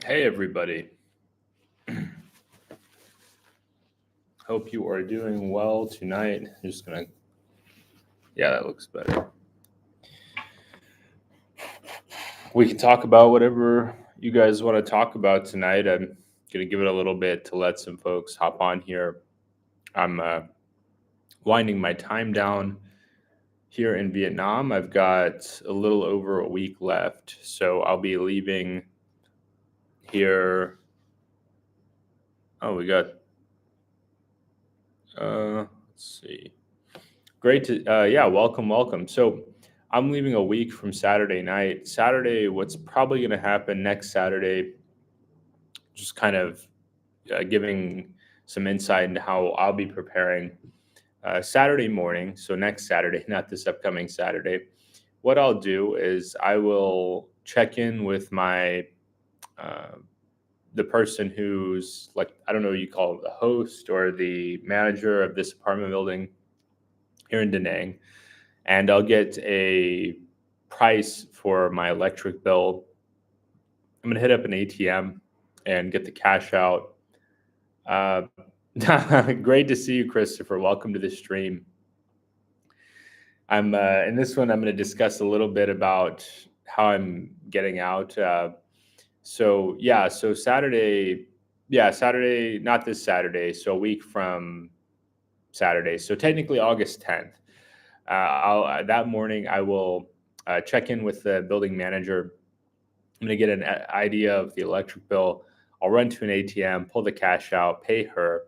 Hey, everybody. Hope you are doing well tonight. I'm just gonna, yeah, that looks better. We can talk about whatever you guys want to talk about tonight. I'm gonna give it a little bit to let some folks hop on here. I'm winding my time down here in Vietnam. I've got a little over a week left, so I'll be leaving here. Oh, we got, let's see. Great to, yeah, welcome. So I'm leaving a week from Saturday night. Saturday, what's probably going to happen next Saturday, just kind of giving some insight into how I'll be preparing. Saturday morning, so next Saturday, not this upcoming Saturday, what I'll do is I will check in with uh, the person who's like, I don't know what you call it, the host or the manager of this apartment building here in Da Nang, and I'll get a price for my electric bill. I'm gonna hit up an ATM and get the cash out. Uh, Great to see you, Christopher. Welcome to the stream. I'm in this one. I'm going to discuss a little bit about how I'm getting out. So Saturday, yeah, Saturday, not this Saturday. So a week from Saturday. So technically August 10th. That morning I will check in with the building manager. I'm going to get an idea of the electric bill. I'll run to an ATM, pull the cash out, pay her,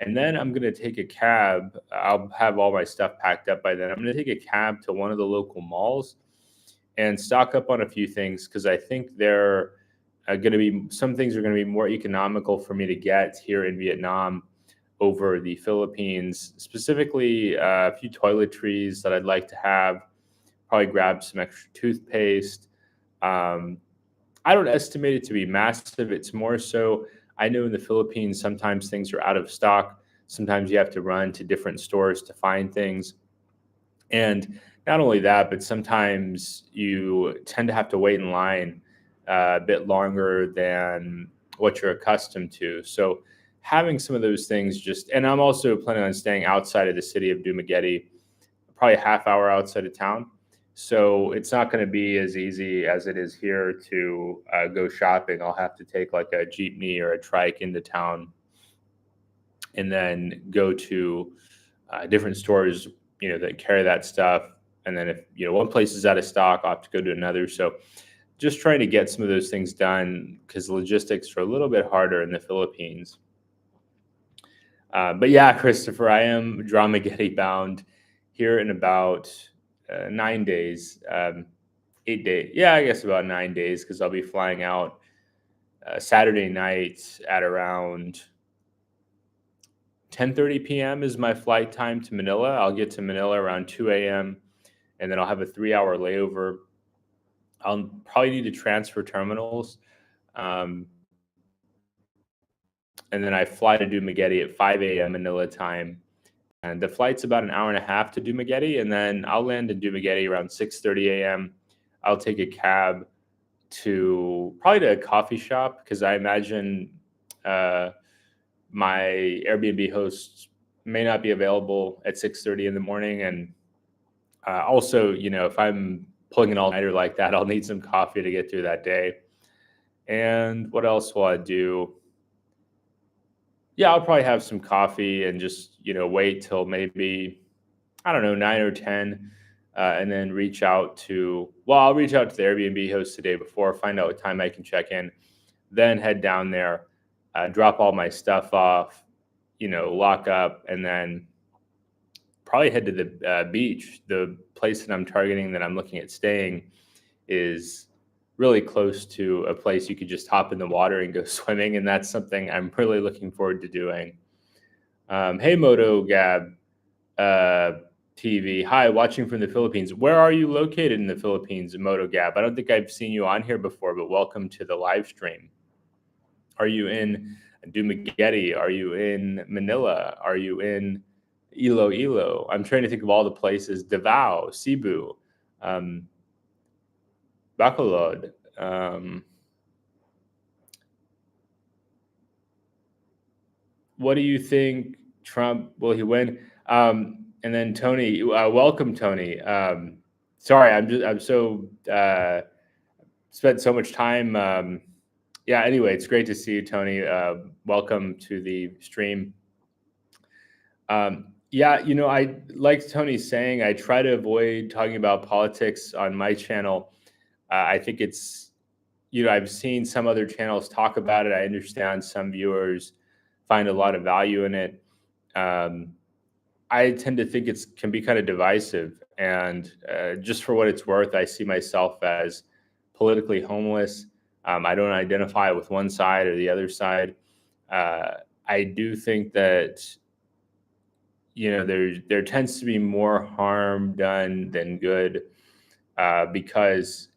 and then I'm going to take a cab. I'll have all my stuff packed up by then. I'm going to take a cab to one of the local malls and stock up on a few things because I think they're going to be, some things are going to be more economical for me to get here in Vietnam over the Philippines, specifically a few toiletries that I'd like to have, probably grab some extra toothpaste. Um, I don't estimate it to be massive. It's more so, I know in the Philippines, sometimes things are out of stock. Sometimes you have to run to different stores to find things. And not only that, but sometimes you tend to have to wait in line a bit longer than what you're accustomed to. So having some of those things just, and I'm also planning on staying outside of the city of Dumaguete, probably a half hour outside of town. So it's not going to be as easy as it is here to go shopping. I'll have to take like a jeepney or a trike into town and then go to different stores, that carry that stuff. And then if, one place is out of stock, I'll have to go to another. So just trying to get some of those things done because logistics are a little bit harder in the Philippines. But yeah, Christopher, I am Dramageddon bound here in about 9 days, 8 days. Yeah, I guess about 9 days because I'll be flying out Saturday night at around 10:30 p.m. is my flight time to Manila. I'll get to Manila around 2 a.m. and then I'll have a 3-hour layover. I'll probably need to transfer terminals. Um, and then I fly to Dumaguete at 5 a.m. Manila time. And the flight's about an hour and a half to Dumaguete, and then I'll land in Dumaguete around 6:30 a.m. I'll take a cab to probably to a coffee shop because I imagine my Airbnb host may not be available at 6:30 in the morning. And also, if I'm pulling an all-nighter like that, I'll need some coffee to get through that day. And what else will I do? Yeah, I'll probably have some coffee and just, wait till maybe, I don't know, 9 or 10, and then I'll reach out to the Airbnb host the day before, find out what time I can check in, then head down there, drop all my stuff off, lock up, and then probably head to the beach. The place that I'm targeting that I'm looking at staying is really close to a place you could just hop in the water and go swimming. And that's something I'm really looking forward to doing. Hey, Moto Gab TV. Hi, watching from the Philippines. Where are you located in the Philippines, Moto Gab? I don't think I've seen you on here before, but welcome to the live stream. Are you in Dumaguete? Are you in Manila? Are you in Iloilo? I'm trying to think of all the places. Davao, Cebu, Bacolod, what do you think? Trump, will he win? And then Tony, welcome, Tony. Sorry, I'm so spent so much time. Yeah. Anyway, it's great to see you, Tony. Welcome to the stream. Yeah, I like Tony's saying, I try to avoid talking about politics on my channel. I think it's, I've seen some other channels talk about it. I understand some viewers find a lot of value in it. I tend to think it can be kind of divisive. And just for what it's worth, I see myself as politically homeless. I don't identify with one side or the other side. I do think that there tends to be more harm done than good, because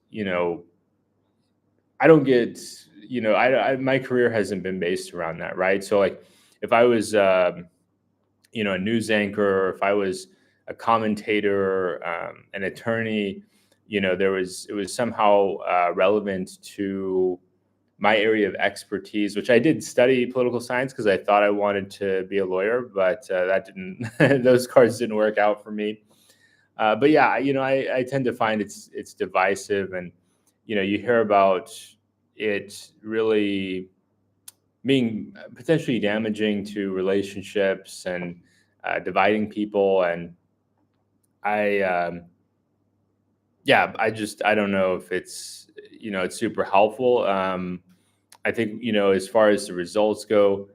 I don't get my career hasn't been based around that, right? So like if I was a news anchor, or if I was a commentator, an attorney, it was somehow relevant to my area of expertise, which I did study political science because I thought I wanted to be a lawyer, but that didn't, those cards didn't work out for me. But yeah, I tend to find it's divisive, and you hear about it really being potentially damaging to relationships and dividing people. And yeah, I don't know if it's it's super helpful. I think as far as the results go,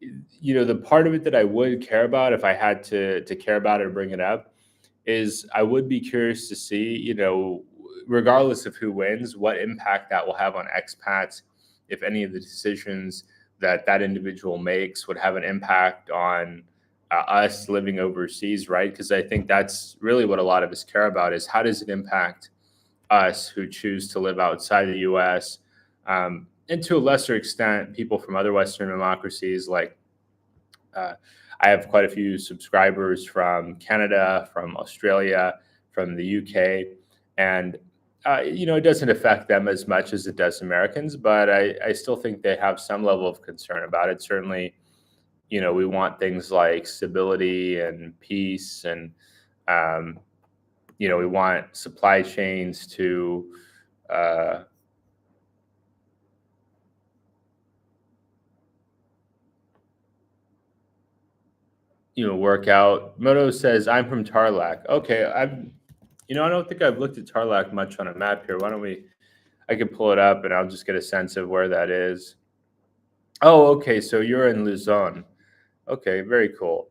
the part of it that I would care about, if I had to care about it or bring it up, is I would be curious to see, regardless of who wins, what impact that will have on expats, if any of the decisions that individual makes would have an impact on us living overseas, right? Because I think that's really what a lot of us care about, is how does it impact us who choose to live outside the U.S., and to a lesser extent, people from other Western democracies. Like I have quite a few subscribers from Canada, from Australia, from the UK, and it doesn't affect them as much as it does Americans, but I still think they have some level of concern about it. Certainly, we want things like stability and peace, and we want supply chains to work out. Moto says, I'm from Tarlac. Okay, I don't think I've looked at Tarlac much on a map here. I can pull it up and I'll just get a sense of where that is. Oh, okay, so you're in Luzon. Okay, very cool.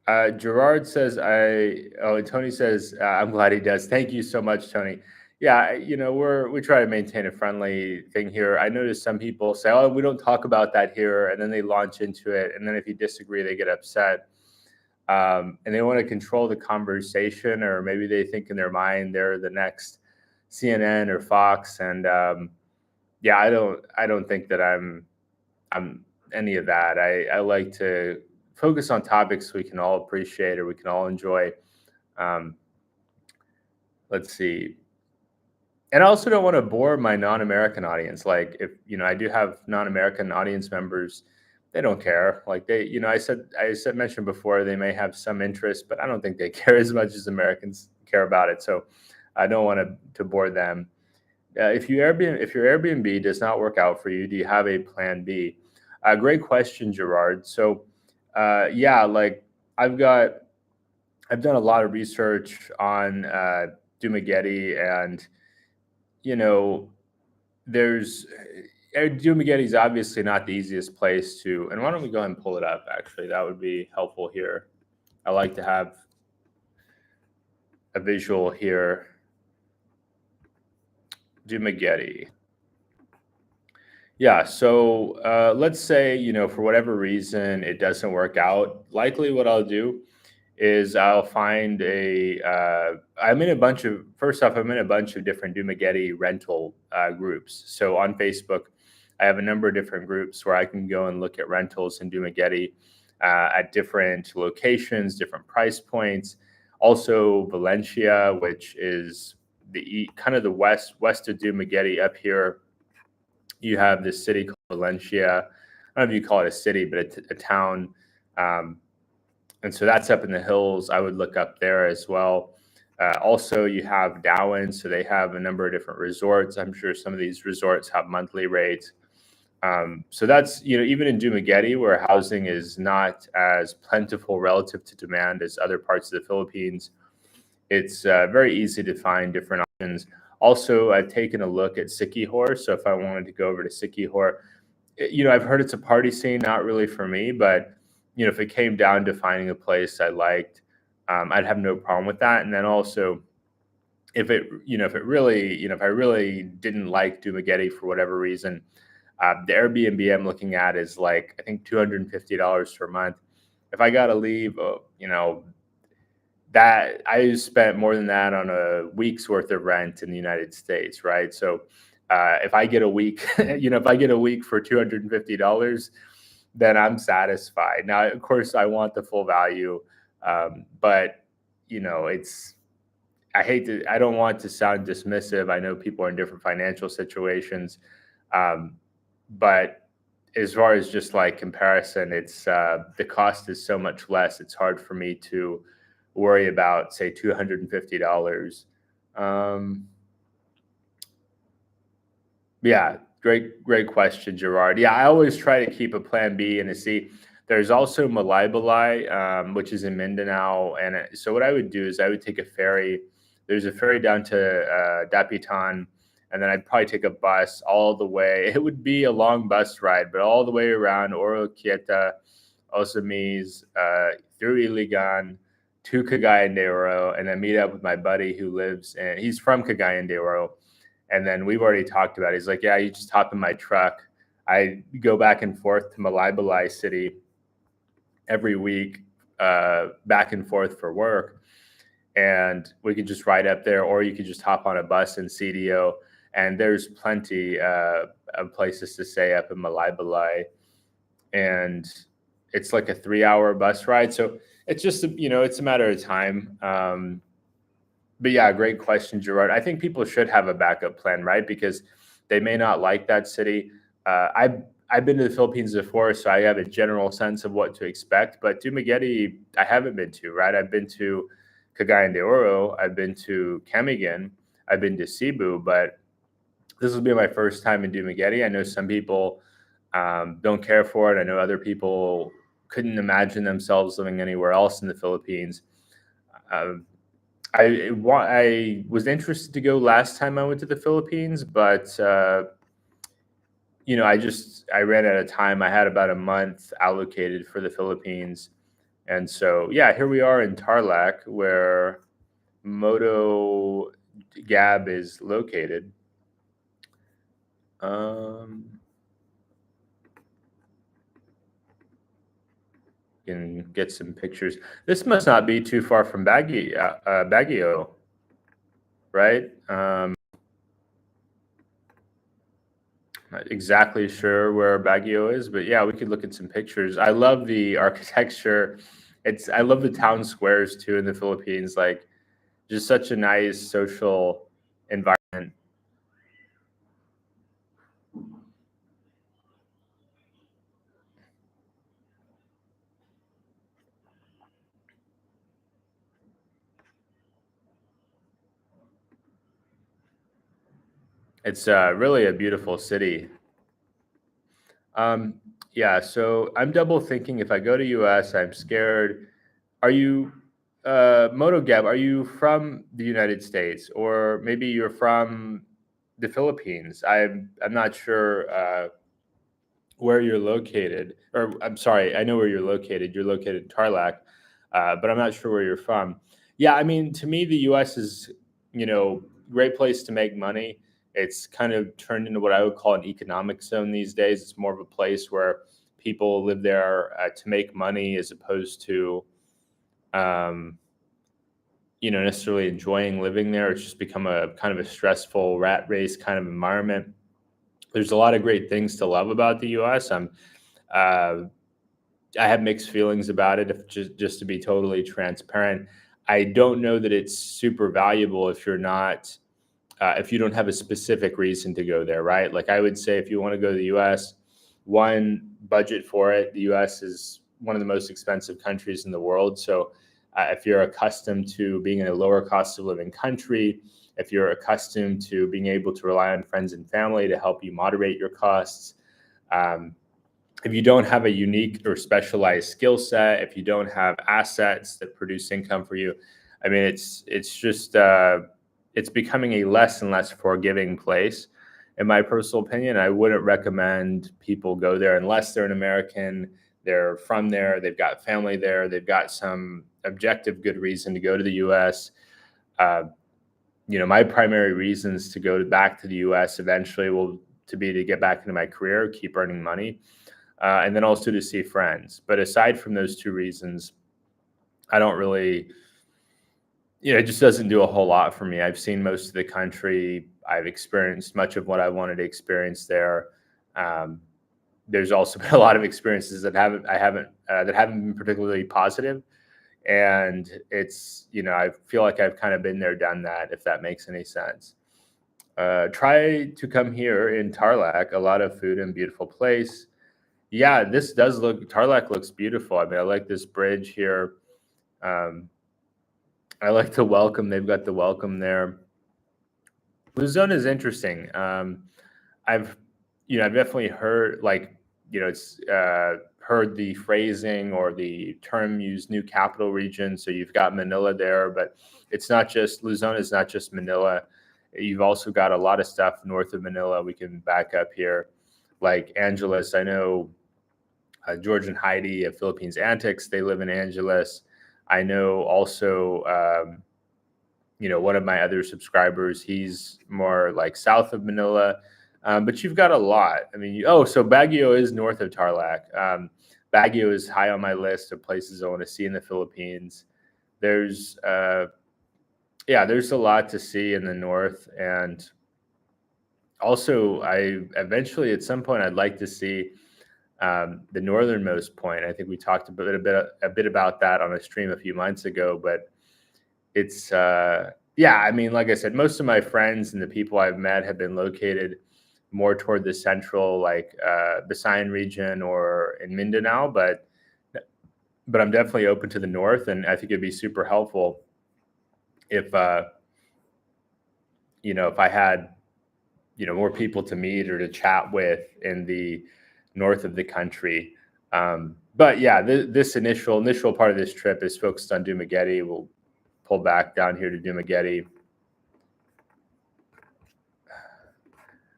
Gerard says, Tony says, I'm glad he does. Thank you so much, Tony. Yeah, we try to maintain a friendly thing here. I notice some people say, oh, we don't talk about that here, and then they launch into it, and then if you disagree, they get upset, and they want to control the conversation, or maybe they think in their mind they're the next CNN or Fox, and yeah, I don't think that I'm any of that. I like to focus on topics we can all appreciate or we can all enjoy. Let's see. And I also don't want to bore my non-American audience. Like if, I do have non-American audience members, they don't care. Like I mentioned before, they may have some interest, but I don't think they care as much as Americans care about it. So I don't want to bore them. If your Airbnb does not work out for you, do you have a plan B? Great question, Gerard. So yeah, like I've done a lot of research on Dumaguete, and there's Dumaguete is obviously not the easiest place to. And why don't we go ahead and pull it up? Actually, that would be helpful here. I like to have a visual here. Dumaguete. Yeah, so let's say, for whatever reason it doesn't work out. Likely what I'll do is I'm in a bunch of different Dumaguete rental groups. So on Facebook, I have a number of different groups where I can go and look at rentals in Dumaguete at different locations, different price points. Also Valencia, which is kind of the west of Dumaguete up here. You have this city called Valencia. I don't know if you call it a city, but a town. Um, and so that's up in the hills. I would look up there as well. Also, you have Darwin, so they have a number of different resorts. I'm sure some of these resorts have monthly rates. So that's, even in Dumaguete, where housing is not as plentiful relative to demand as other parts of the Philippines, it's very easy to find different options. Also, I've taken a look at Siquijor. So if I wanted to go over to Siquijor, I've heard it's a party scene, not really for me, but if it came down to finding a place I liked, I'd have no problem with that. And then also, if I really didn't like Dumaguete for whatever reason, the Airbnb I'm looking at is like, I think $250 per month. If I got to leave, that I spent more than that on a week's worth of rent in the United States, right? So if I get a week, if I get a week for $250, then I'm satisfied. Now, of course, I want the full value, but it's I don't want to sound dismissive. I know people are in different financial situations, um, but as far as just like comparison, it's the cost is so much less. It's hard for me to worry about, say, $250. Um, yeah, great question, Gerard. Yeah, I always try to keep a plan B and a C. There's also Malaybalay, which is in Mindanao, and so what I would do is I would take a ferry. There's a ferry down to Dapitan, and then I'd probably take a bus all the way. It would be a long bus ride, but all the way around Oroquieta, Osamis, through Iligan to Cagayan de Oro, and then meet up with my buddy who lives and he's from Cagayan de Oro. And then we've already talked about it. He's like, yeah, you just hop in my truck. I go back and forth to Malaybalay City every week, back and forth for work. And we could just ride up there, or you could just hop on a bus in CDO. And there's plenty of places to stay up in Malaybalay. And it's like a 3-hour bus ride. So it's just, it's a matter of time. But yeah, great question, Gerard. I think people should have a backup plan, right? Because they may not like that city. I've been to the Philippines before, so I have a general sense of what to expect. But Dumaguete, I haven't been to, right? I've been to Cagayan de Oro, I've been to Camiguin, I've been to Cebu, but this will be my first time in Dumaguete. I know some people don't care for it. I know other people couldn't imagine themselves living anywhere else in the Philippines. I was interested to go last time I went to the Philippines, but I ran out of time. I had about a month allocated for the Philippines, and so yeah, here we are in Tarlac, where Moto Gab is located. Can get some pictures. This must not be too far from Baguio, right? Not exactly sure where Baguio is, but yeah, we could look at some pictures. I love the architecture. I love the town squares too in the Philippines. Like, just such a nice social environment. It's really a beautiful city. Um, yeah, so I'm double thinking if I go to US, I'm scared. Are you, Moto Gab, are you from the United States, or maybe you're from the Philippines? I'm not sure where you're located, or I'm sorry, I know where you're located. You're located in Tarlac, but I'm not sure where you're from. Yeah, I mean, to me, the U.S. is, great place to make money. It's kind of turned into what I would call an economic zone these days. It's more of a place where people live there to make money as opposed to, um, necessarily enjoying living there. It's just become a kind of a stressful rat race kind of environment. There's a lot of great things to love about the U.S. Uh, I have mixed feelings about it. If just to be totally transparent, I don't know that it's super valuable if you're not if you don't have a specific reason to go there, right? Like I would say, if you want to go to the U.S., one, budget for it. The U.S. is one of the most expensive countries in the world. So if you're accustomed to being in a lower cost of living country, if you're accustomed to being able to rely on friends and family to help you moderate your costs, um, if you don't have a unique or specialized skill set, if you don't have assets that produce income for you, I mean, it's just it's becoming a less and less forgiving place. In my personal opinion, I wouldn't recommend people go there unless they're an American, they're from there, they've got family there, they've got some objective good reason to go to the U.S. Uh, my primary reasons to go back to the U.S. eventually will to be to get back into my career, keep earning money, and then also to see friends. But aside from those two reasons, I don't really, it just doesn't do a whole lot for me. I've seen most of the country. I've experienced much of what I wanted to experience there. Um, there's also been a lot of experiences that haven't been particularly positive, and it's I feel like I've kind of been there, done that. If that makes any sense. Try to come here in Tarlac. A lot of food and beautiful place. Yeah, Tarlac looks beautiful. I mean, I like this bridge here. Um, I like the welcome. They've got the welcome there. Luzon is interesting. I've, I've definitely heard it's heard the phrasing or the term used, new capital region. So you've got Manila there, but it's not just Luzon is not just Manila. You've also got a lot of stuff north of Manila. We can back up here, like Angeles. I know George and Heidi of Philippines Antics. They live in Angeles. I know also, one of my other subscribers, he's more like south of Manila. But you've got a lot. I mean, so Baguio is north of Tarlac. Baguio is high on my list of places I want to see in the Philippines. There's there's a lot to see in the north, and also I eventually at some point I'd like to see the northernmost point. I think we talked a bit about that on a stream a few months ago, but it's I mean, like I said, most of my friends and the people I've met have been located more toward the central, like Visayan region or in Mindanao, but I'm definitely open to the north, and I think it'd be super helpful if if I had more people to meet or to chat with in the north of the country. But yeah, this initial part of this trip is focused on Dumaguete. We'll pull back down here to Dumaguete.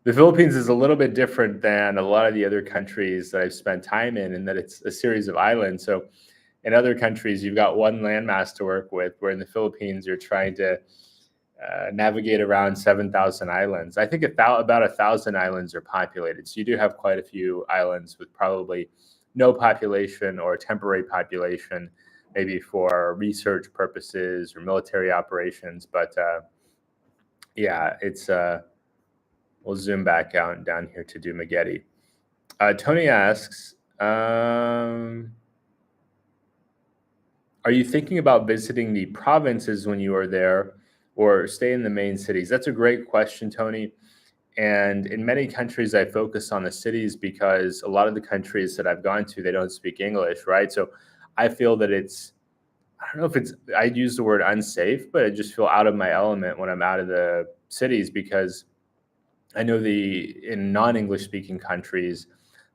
The Philippines is a little bit different than a lot of the other countries that I've spent time in that it's a series of islands. So in other countries, you've got one landmass to work with, where in the Philippines, you're trying to navigate around 7,000 islands. I think about 1,000 islands are populated. So you do have quite a few islands with probably no population or temporary population, maybe for research purposes or military operations. But it's we'll zoom back out down here to Dumaguete. Tony asks, are you thinking about visiting the provinces when you are there, or stay in the main cities? That's a great question, Tony. And in many countries, I focus on the cities because a lot of the countries that I've gone to, they don't speak English, right? So I feel that I don't know if I'd use the word unsafe, but I just feel out of my element when I'm out of the cities, because I know in non-English speaking countries,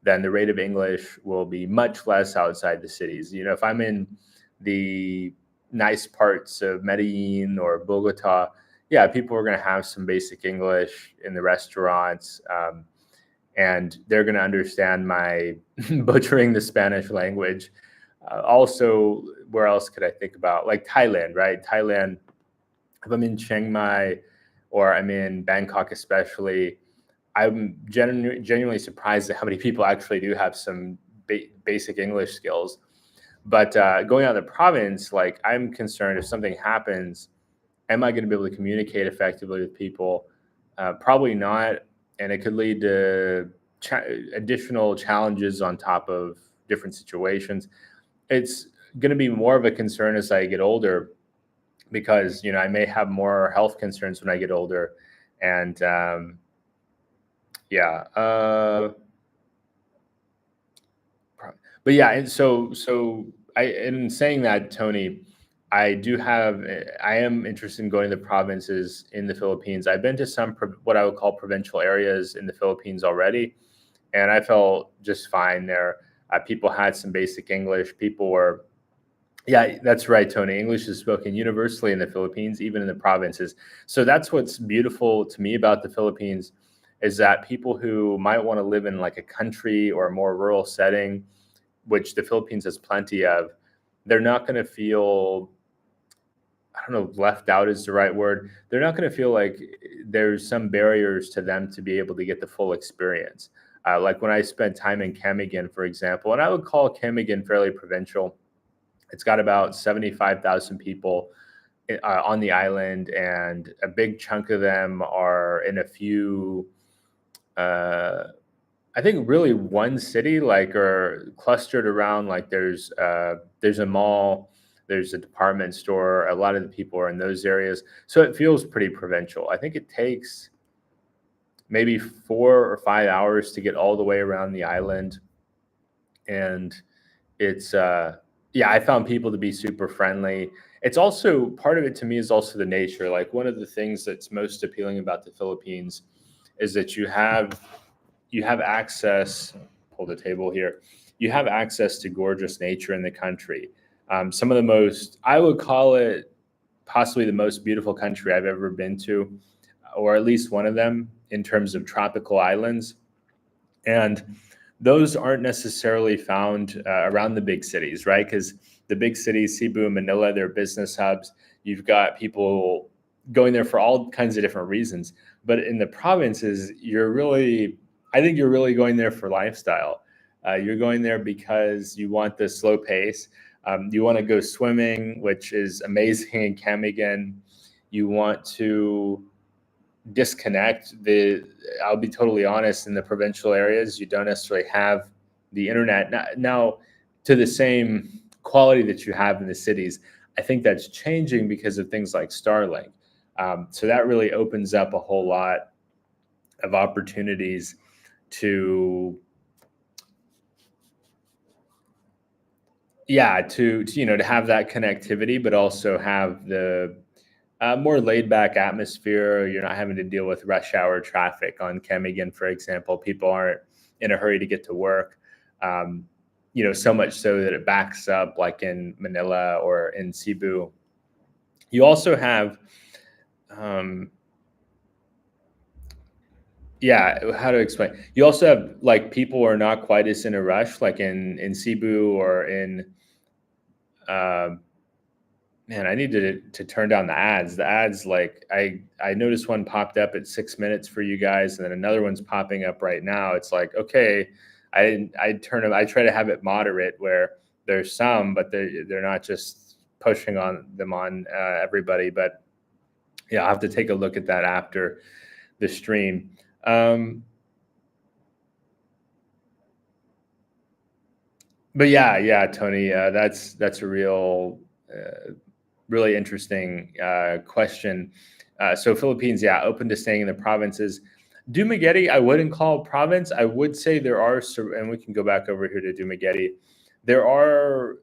then the rate of English will be much less outside the cities. If I'm in the nice parts of Medellin or Bogota, people are going to have some basic English in the restaurants, and they're going to understand my butchering the Spanish language. Also, where else could I think about? Like Thailand, right? Thailand, if I'm in Chiang Mai or I'm in Bangkok especially, I'm genuinely surprised at how many people actually do have some basic English skills. But going out of the province, like, I'm concerned if something happens, am I going to be able to communicate effectively with people? Probably not. And it could lead to additional challenges on top of different situations. It's going to be more of a concern as I get older, because I may have more health concerns when I get older, And yeah, but yeah, and so I in saying that, Tony, I am interested in going to the provinces in the Philippines. I've been to some what I would call provincial areas in the Philippines already, and I felt just fine there. People had some basic English. People were, yeah, that's right, Tony. English is spoken universally in the Philippines, even in the provinces. So that's what's beautiful to me about the Philippines is that people who might want to live in like a country or a more rural setting, which the Philippines has plenty of, they're not going to feel, I don't know, left out is the right word. They're not going to feel like there's some barriers to them to be able to get the full experience. Like when I spent time in Camiguin, for example, and I would call Camiguin fairly provincial. It's got about 75,000 people on the island, and a big chunk of them are in a few, uh, I think, really one city, like, or clustered around. Like, there's a mall, there's a department store. A lot of the people are in those areas, so it feels pretty provincial. I think it takes maybe 4 or 5 hours to get all the way around the island, and it's yeah, I found people to be super friendly. It's also part of it to me is also the nature. Like one of the things that's most appealing about the Philippines is that you have access, pull the table here, you have access to gorgeous nature in the country. Some of the most, I would call it possibly the most beautiful country I've ever been to, or at least one of them in terms of tropical islands. And those aren't necessarily found around the big cities, right? Because the big cities, Cebu and Manila, they're business hubs. You've got people going there for all kinds of different reasons. But in the provinces, I think you're really going there for lifestyle. You're going there because you want the slow pace. You want to go swimming, which is amazing in Camiguin. You want to disconnect. I'll be totally honest, in the provincial areas you don't necessarily have the internet now to the same quality that you have in the cities. I think that's changing because of things like Starlink. So that really opens up a whole lot of opportunities to, yeah, to to have that connectivity, but also have the more laid back atmosphere. You're not having to deal with rush hour traffic on Camiguin, for example. People aren't in a hurry to get to work. Um, so much so that it backs up, like in Manila or in Cebu. You also have, um, yeah, how to explain? You also have like people are not quite as in a rush, like in Cebu or in uh, man, I need to turn down the ads. The ads, like I noticed one popped up at 6 minutes for you guys, and then another one's popping up right now. It's like, okay, I turn them. I try to have it moderate where there's some, but they're not just pushing on them on everybody. But yeah, I'll have to take a look at that after the stream. But yeah, Tony, that's a really interesting question. So Philippines, yeah, open to staying in the provinces. Dumaguete, I wouldn't call a province. I would say there are, and we can go back over here to Dumaguete. There are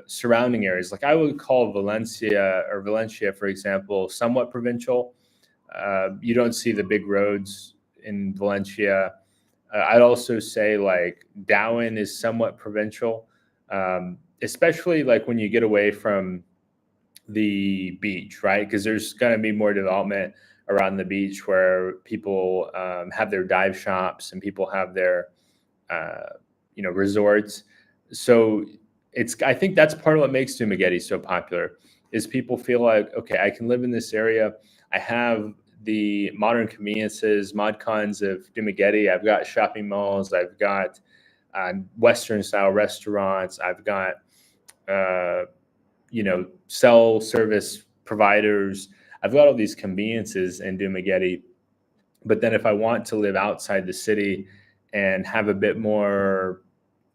surrounding areas, like I would call Valencia, for example, somewhat provincial. You don't see the big roads in Valencia. I'd also say like Darwin is somewhat provincial, especially like when you get away from the beach, right? Because there's going to be more development around the beach where people have their dive shops and people have their, uh, resorts. So I think that's part of what makes Dumaguete so popular is people feel like, okay, I can live in this area. I have the modern conveniences, mod cons of Dumaguete. I've got shopping malls. I've got Western style restaurants. I've got, uh, cell service providers. I've got all these conveniences in Dumaguete. But then if I want to live outside the city and have a bit more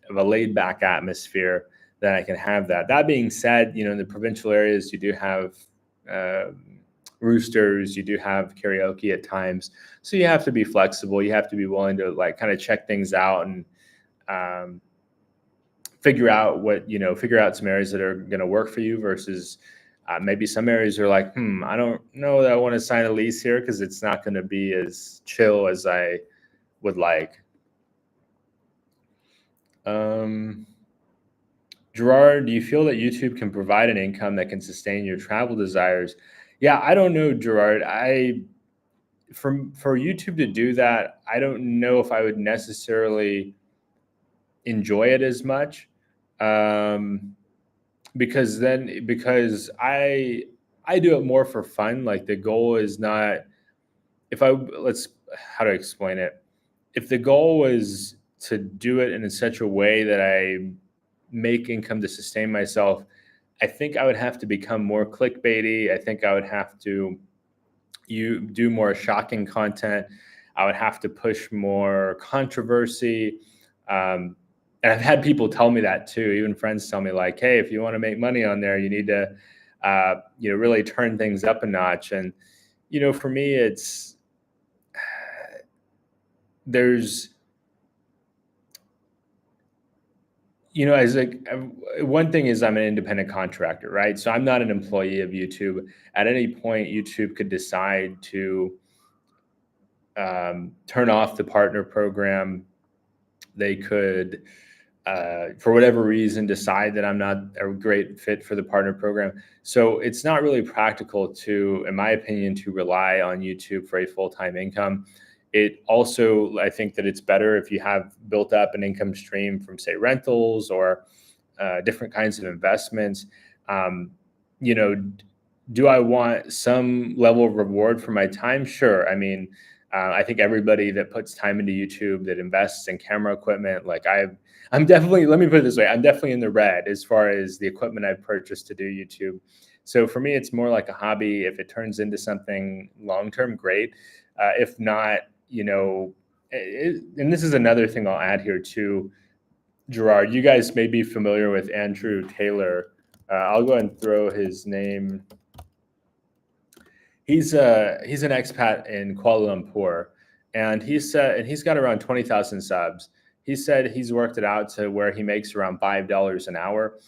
of a laid back atmosphere, then I can have that. That being said, in the provincial areas, you do have uh, roosters, you do have karaoke at times. So you have to be flexible. You have to be willing to like kind of check things out and um, figure out some areas that are going to work for you versus maybe some areas are like, I don't know that I want to sign a lease here because it's not going to be as chill as I would like. Um, Gerard, do you feel that YouTube can provide an income that can sustain your travel desires? Yeah, I don't know, Gerard. For YouTube to do that, I don't know if I would necessarily enjoy it as much. Um, because I do it more for fun. Like the goal is not if I let's how to explain it. If the goal was to do it in such a way that I make income to sustain myself, I think I would have to become more clickbaity. I think I would have to you do more shocking content. I would have to push more controversy. Um, and I've had people tell me that too. Even friends tell me like, "Hey, if you want to make money on there, you need to, really turn things up a notch." And for me, it's there's as like one thing is I'm an independent contractor, right? So I'm not an employee of YouTube. At any point, YouTube could decide to turn off the partner program. They could, for whatever reason, decide that I'm not a great fit for the partner program. So it's not really practical to, in my opinion, to rely on YouTube for a full-time income. It also, I think that it's better if you have built up an income stream from, say, rentals or different kinds of investments. Um, you know, do I want some level of reward for my time? Sure. I mean, I think everybody that puts time into YouTube, that invests in camera equipment, like I'm definitely, let me put it this way, I'm definitely in the red as far as the equipment I've purchased to do YouTube. So for me, it's more like a hobby. If it turns into something long term, great. If not, and this is another thing I'll add here too, Gerard. You guys may be familiar with Andrew Taylor. I'll go ahead and throw his name. He's an expat in Kuala Lumpur, and he's got around 20,000 subs. He said he's worked it out to where he makes around $5 an hour.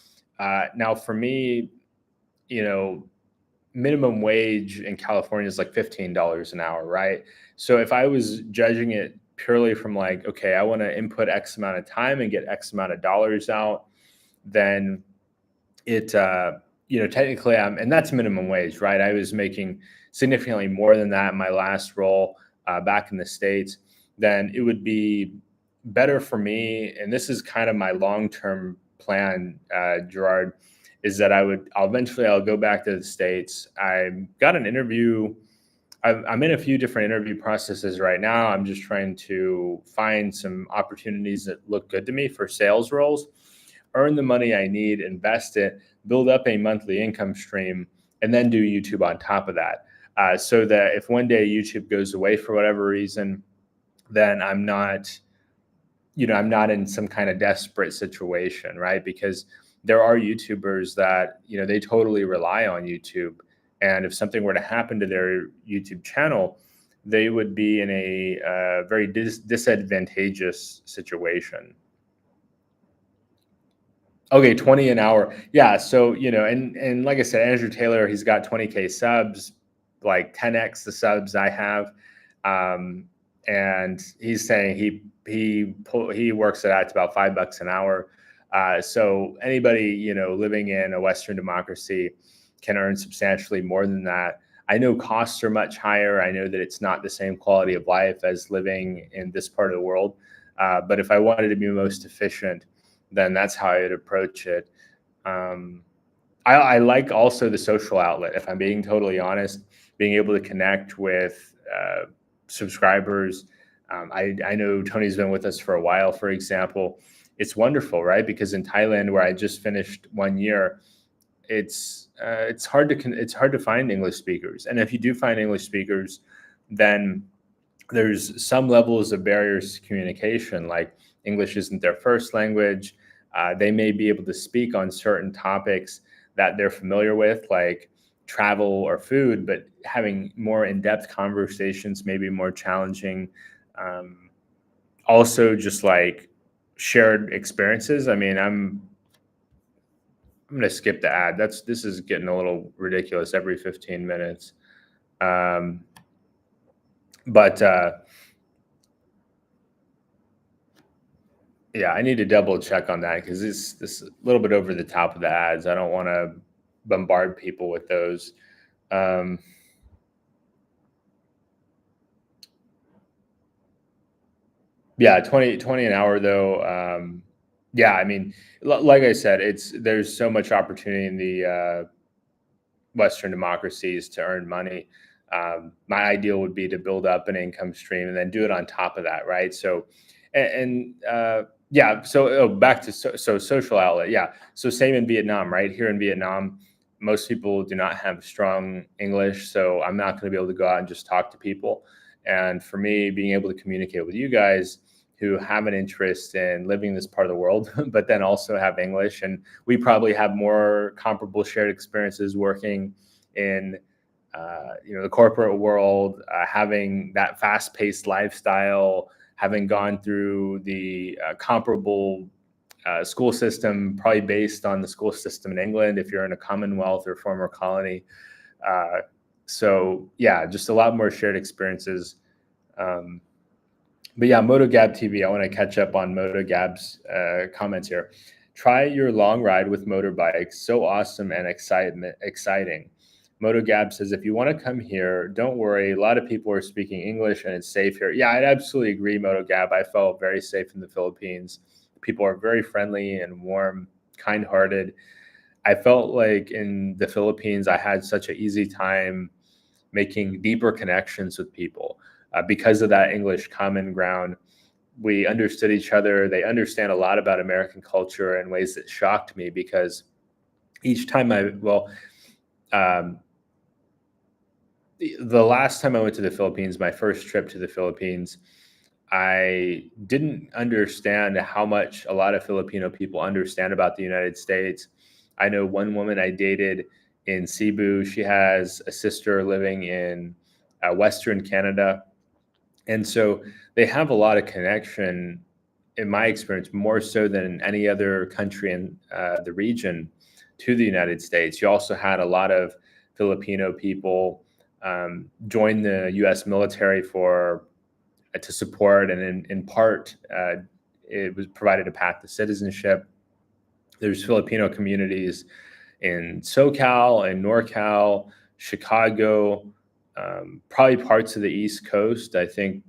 Now, for me, you know, minimum wage in California is like $15 an hour, right? So if I was judging it purely from like, okay, I want to input X amount of time and get X amount of dollars out, then it technically and that's minimum wage, right? I was making significantly more than that in my last role back in the States. Then it would be better for me, and this is kind of my long-term plan, Gerard, is that I'll go back to the States. I got an interview. I'm in a few different interview processes right now. I'm just trying to find some opportunities that look good to me for sales roles, earn the money I need, invest it, build up a monthly income stream, and then do YouTube on top of that. So that if one day YouTube goes away for whatever reason, then I'm not in some kind of desperate situation, right? Because there are YouTubers that, they totally rely on YouTube. And if something were to happen to their YouTube channel, they would be in a very disadvantageous situation. Okay, 20 an hour. Yeah. So, and like I said, Andrew Taylor, he's got 20K subs, like 10X the subs I have. And he's saying he works it out to about $5 an hour. So anybody, living in a Western democracy can earn substantially more than that. I know costs are much higher. I know that it's not the same quality of life as living in this part of the world. But if I wanted to be most efficient, then that's how I would approach it. I like also the social outlet, if I'm being totally honest, being able to connect with subscribers. I know Tony's been with us for a while, for example. It's wonderful, right? Because in Thailand, where I just finished 1 year, it's hard to find English speakers. And if you do find English speakers, then there's some levels of barriers to communication, like English isn't their first language. They may be able to speak on certain topics that they're familiar with, like travel or food, but having more in-depth conversations may be more challenging. Um, Also, just like shared experiences. I mean, I'm gonna skip the ad. This is getting a little ridiculous every 15 minutes. Um, but Yeah, I need to double check on that because this is a little bit over the top of the ads. I don't want to bombard people with those. Um, yeah, 20 an hour though. Yeah, I mean, like I said, there's so much opportunity in the Western democracies to earn money. My ideal would be to build up an income stream and then do it on top of that, right? So, yeah, so back to social outlet, yeah. So same in Vietnam, right? Here in Vietnam, most people do not have strong English, so I'm not going to be able to go out and just talk to people. And for me, being able to communicate with you guys who have an interest in living in this part of the world, but then also have English. And we probably have more comparable shared experiences working in the corporate world, having that fast-paced lifestyle, having gone through the comparable school system, probably based on the school system in England if you're in a Commonwealth or former colony. Uh, so yeah, just a lot more shared experiences. Um, but yeah, MotoGab TV. I want to catch up on MotoGab's comments here. Try your long ride with motorbikes. So awesome and exciting. MotoGab says, if you want to come here, don't worry. A lot of people are speaking English and it's safe here. Yeah, I'd absolutely agree, MotoGab. I felt very safe in the Philippines. People are very friendly and warm, kind-hearted. I felt like in the Philippines, I had such an easy time making deeper connections with people because of that English common ground. We understood each other. They understand a lot about American culture in ways that shocked me because each time um, the last time I went to the Philippines, my first trip to the Philippines, I didn't understand how much a lot of Filipino people understand about the United States. I know one woman I dated in Cebu, she has a sister living in Western Canada. And so they have a lot of connection, in my experience, more so than any other country in the region to the United States. You also had a lot of Filipino people join the U.S. military to support, and in part, it was provided a path to citizenship. There's Filipino communities in SoCal and NorCal, Chicago, probably parts of the East Coast. I think,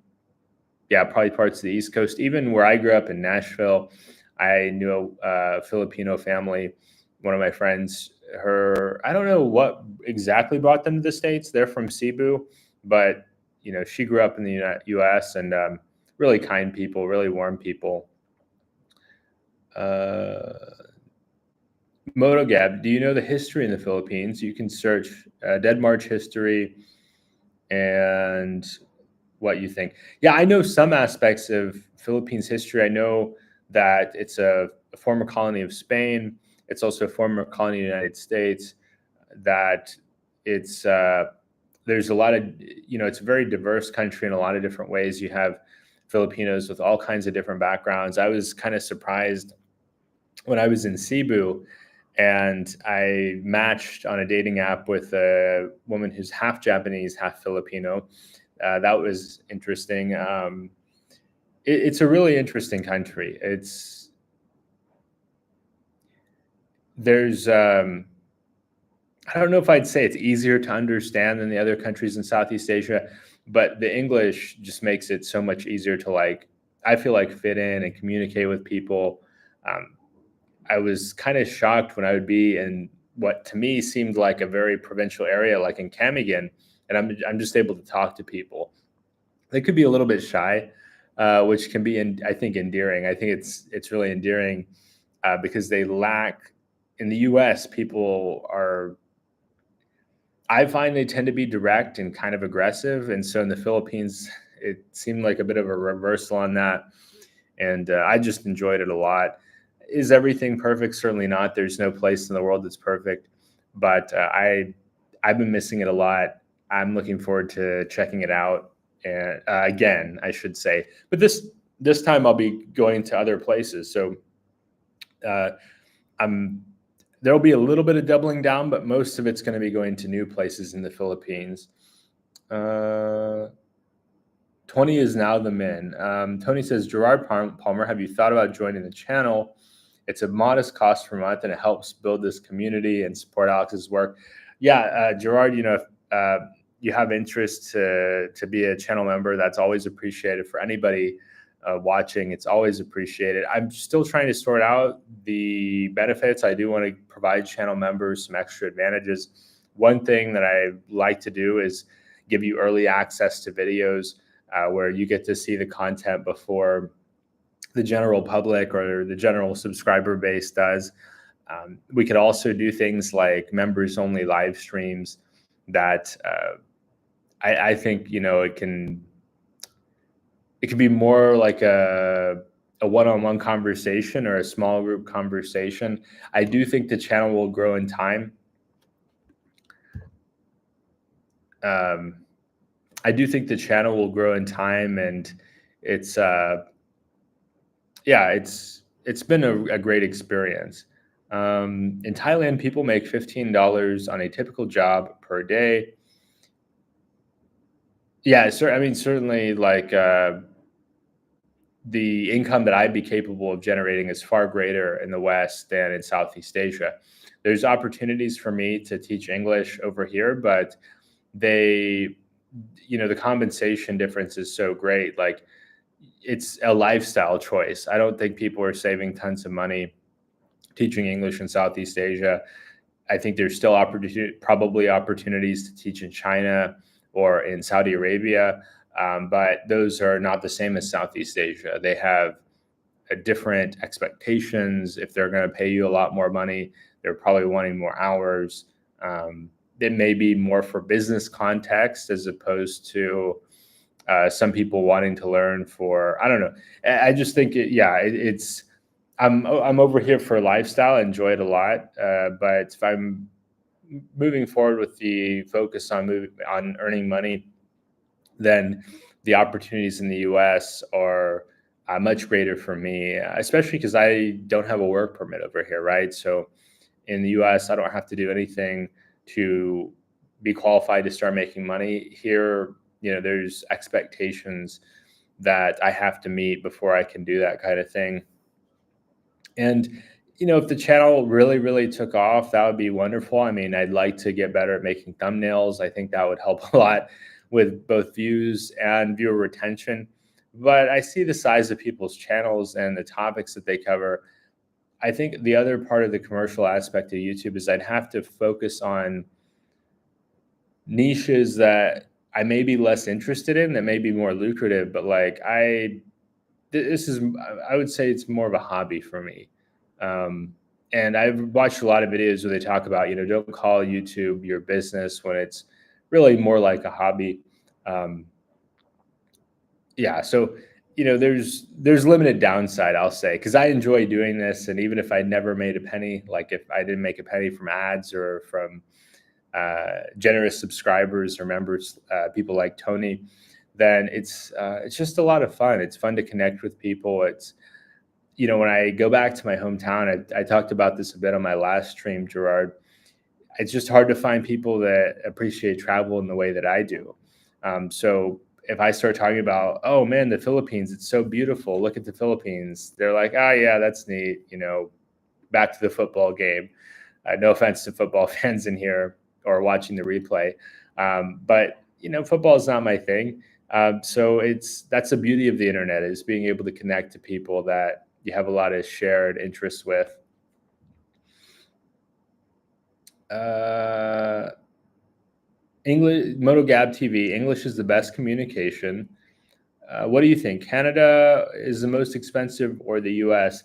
yeah, probably parts of the East Coast. Even where I grew up in Nashville, I knew a Filipino family. One of my friends, I don't know what exactly brought them to the States. They're from Cebu, but she grew up in the U.S. and really kind people, really warm people. Uh, MotoGab, do you know the history in the Philippines? You can search Dead March history and what you think. Yeah, I know some aspects of Philippines history. I know that it's a former colony of Spain. It's also a former colony of the United States. That it's there's a lot of, it's a very diverse country in a lot of different ways. You have Filipinos with all kinds of different backgrounds. I was kind of surprised when I was in Cebu and I matched on a dating app with a woman who's half Japanese, half Filipino. That was interesting. It's a really interesting country. There's I don't know if I'd say it's easier to understand than the other countries in Southeast Asia, but the English just makes it so much easier to I feel like fit in and communicate with people. Um, I was kind of shocked when I would be in what to me seemed like a very provincial area, like in Camigan, and I'm just able to talk to people. They could be a little bit shy, which can be, I think, endearing. I think it's really endearing because they lack. In the U.S., people are. I find they tend to be direct and kind of aggressive, and so in the Philippines, it seemed like a bit of a reversal on that, and I just enjoyed it a lot. Is everything perfect? Certainly not. There's no place in the world that's perfect, but I've been missing it a lot. I'm looking forward to checking it out, and again, I should say. But this time I'll be going to other places, so uh, I'm there'll be a little bit of doubling down, but most of it's going to be going to new places in the Philippines. Uh, 20 is now the min. Tony says, Gerard Palmer, have you thought about joining the channel? It's a modest cost per month, and it helps build this community and support Alex's work. Yeah, Gerard, if you have interest to be a channel member, that's always appreciated. For anybody watching, it's always appreciated. I'm still trying to sort out the benefits. I do want to provide channel members some extra advantages. One thing that I like to do is give you early access to videos where you get to see the content before the general public or the general subscriber base does. We could also do things like members only live streams that I think, it can be more like a one-on-one conversation or a small group conversation. I do think the channel will grow in time. I do think the channel will grow in time, and it's it's been a great experience. In Thailand, people make $15 on a typical job per day. Yeah, certainly, like the income that I'd be capable of generating is far greater in the West than in Southeast Asia. There's opportunities for me to teach English over here, but the compensation difference is so great. Like, it's a lifestyle choice. I don't think people are saving tons of money teaching English in Southeast Asia. I think there's still probably opportunities to teach in China or in Saudi Arabia, but those are not the same as Southeast Asia. They have different expectations. If they're going to pay you a lot more money, they're probably wanting more hours. It may be more for business context as opposed to some people wanting to learn for, I don't know. I just think it's I'm over here for lifestyle. I enjoy it a lot, but if I'm moving forward with the focus on earning money, then the opportunities in the U.S. are much greater for me, especially because I don't have a work permit over here, right? So in the U.S., I don't have to do anything to be qualified to start making money. Here, there's expectations that I have to meet before I can do that kind of thing. And, if the channel really, really took off, that would be wonderful. I mean, I'd like to get better at making thumbnails. I think that would help a lot with both views and viewer retention. But I see the size of people's channels and the topics that they cover. I think the other part of the commercial aspect of YouTube is I'd have to focus on niches that I may be less interested in, that may be more lucrative, but like I would say it's more of a hobby for me. And I've watched a lot of videos where they talk about, don't call YouTube your business when it's really more like a hobby. So, there's limited downside, I'll say, because I enjoy doing this. And even if I never made a penny, like if I didn't make a penny from ads or from generous subscribers or members, people like Tony, then it's just a lot of fun. It's fun to connect with people. It's, when I go back to my hometown, I talked about this a bit on my last stream, Gerard. It's just hard to find people that appreciate travel in the way that I do. So if I start talking about, oh man, the Philippines, it's so beautiful. Look at the Philippines. They're like, oh yeah, that's neat. Back to the football game. No offense to football fans in here or watching the replay. But football is not my thing. So that's the beauty of the internet, is being able to connect to people that you have a lot of shared interests with. English, MotoGab TV, English is the best communication. What do you think? Canada is the most expensive or the US?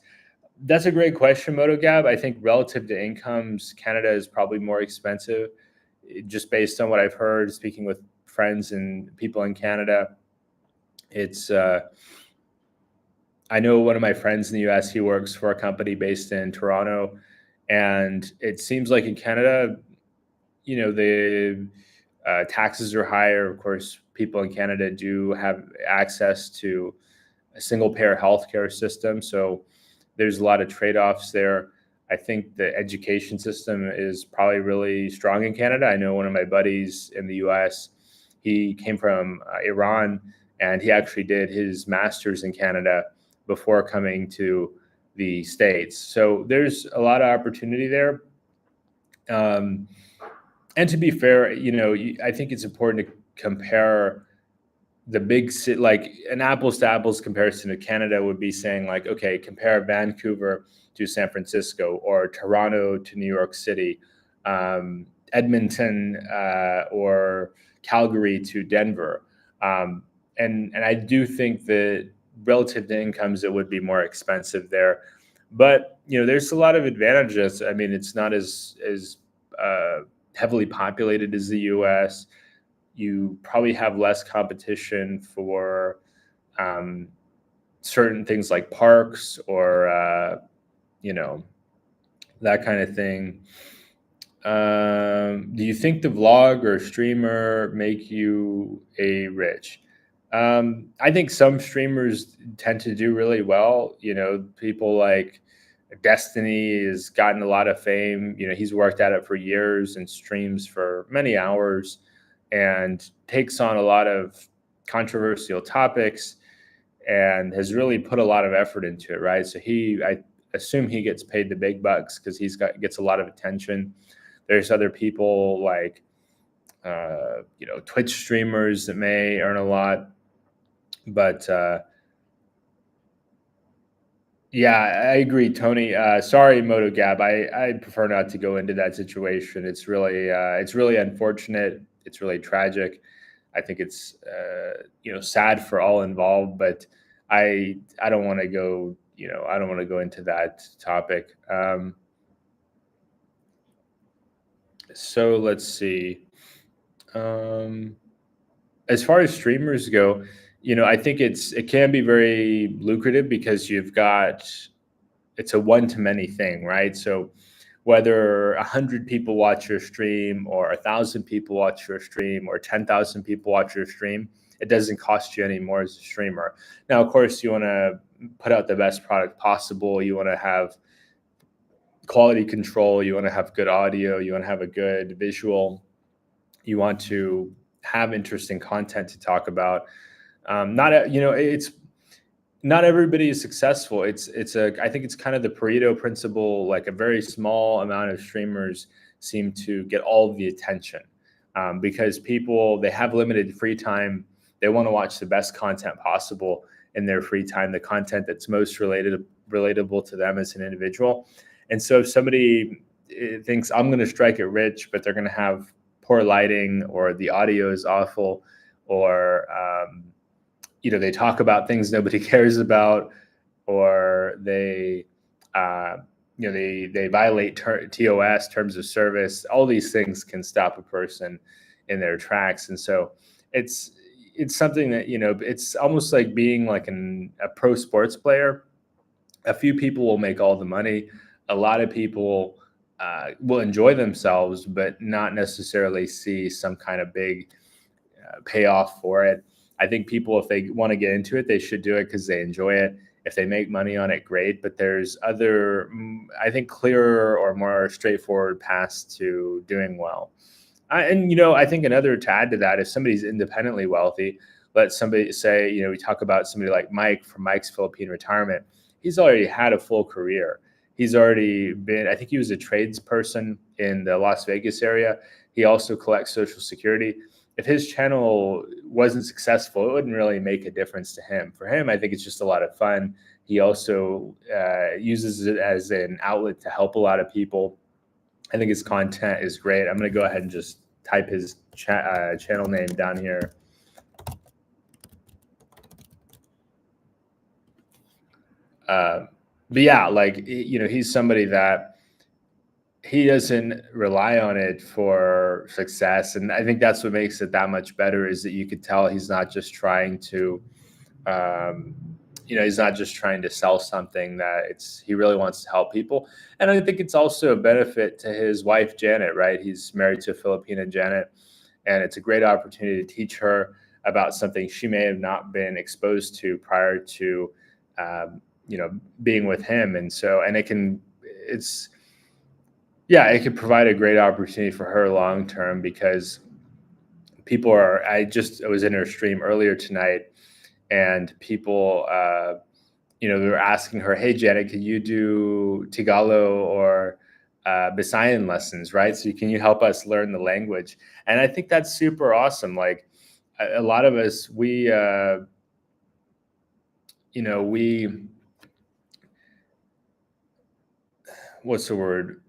That's a great question, MotoGab. I think relative to incomes, Canada is probably more expensive, just based on what I've heard speaking with friends and people in Canada. It's I know one of my friends in the US, he works for a company based in Toronto, and it seems like in Canada, the taxes are higher. Of course, people in Canada do have access to a single payer healthcare system. So there's a lot of trade offs there. I think the education system is probably really strong in Canada. I know one of my buddies in the US, he came from Iran, and he actually did his master's in Canada before coming to the States. So there's a lot of opportunity there. Um, and to be fair, I think it's important to compare the big city, like an apples to apples comparison to Canada would be saying like, okay, compare Vancouver to San Francisco or Toronto to New York City, Edmonton or Calgary to Denver. And I do think that relative to incomes, it would be more expensive there. But there's a lot of advantages. I mean, it's not as heavily populated as the U.S. You probably have less competition for certain things like parks or that kind of thing. Do you think the vlog or streamer make you a rich? I think some streamers tend to do really well. People like Destiny has gotten a lot of fame. He's worked at it for years and streams for many hours and takes on a lot of controversial topics and has really put a lot of effort into it, right? So I assume he gets paid the big bucks because gets a lot of attention. There's other people like Twitch streamers that may earn a lot, but yeah, I agree, Tony. Sorry, MotoGab. I prefer not to go into that situation. It's really unfortunate. It's really tragic. I think it's sad for all involved, but I don't want to go I don't want to go into that topic. So let's see. As far as streamers go, I think it can be very lucrative because it's a one-to-many thing, right? So whether 100 people watch your stream or 1,000 people watch your stream or 10,000 people watch your stream, it doesn't cost you any more as a streamer. Now, of course, you want to put out the best product possible. You want to have quality control. You want to have good audio. You want to have a good visual. You want to have interesting content to talk about. It's not everybody is successful. I think it's kind of the Pareto principle. Like a very small amount of streamers seem to get all of the attention because they have limited free time. They want to watch the best content possible in their free time, the content that's most relatable to them as an individual. And so if somebody thinks I'm going to strike it rich, but they're going to have poor lighting or the audio is awful or they talk about things nobody cares about, or they violate TOS, terms of service. All these things can stop a person in their tracks. And so it's something that, it's almost like being like a pro sports player. A few people will make all the money. A lot of people will enjoy themselves, but not necessarily see some kind of big payoff for it. I think people, if they want to get into it, they should do it because they enjoy it. If they make money on it, great. But there's other, I think, clearer or more straightforward paths to doing well. I think another to add to that, if somebody's independently wealthy, let somebody say, we talk about somebody like Mike from Mike's Philippine Retirement. He's already had a full career. He's already been, I think he was a tradesperson in the Las Vegas area. He also collects Social Security. If his channel wasn't successful, it wouldn't really make a difference to him. For him, I think it's just a lot of fun. He also uses it as an outlet to help a lot of people. I think his content is great. I'm going to go ahead and just type his channel name down here. But yeah, he's somebody that he doesn't rely on it for success. And I think that's what makes it that much better, is that you could tell he's not just trying to he's not just trying to sell something, that he really wants to help people. And I think it's also a benefit to his wife, Janet, right? He's married to a Filipina, Janet, and it's a great opportunity to teach her about something she may have not been exposed to prior to, being with him. And so, and it could provide a great opportunity for her long term, because I was in her stream earlier tonight, and people, they were asking her, "Hey, Janet, can you do Tagalog or Visayan lessons, right? So can you help us learn the language?" And I think that's super awesome. Like a lot of us, what's the word?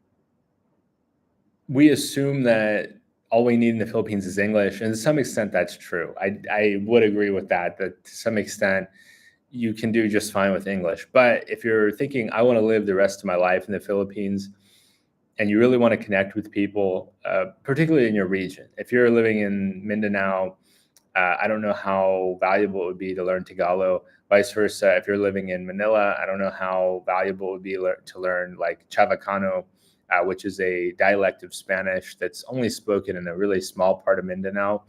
We assume that all we need in the Philippines is English, and to some extent that's true. I would agree with that to some extent you can do just fine with English. But if you're thinking, I want to live the rest of my life in the Philippines, and you really want to connect with people, particularly in your region. If you're living in Mindanao, I don't know how valuable it would be to learn Tagalog. Vice versa, if you're living in Manila, I don't know how valuable it would be to learn like Chavacano, which is a dialect of Spanish that's only spoken in a really small part of Mindanao.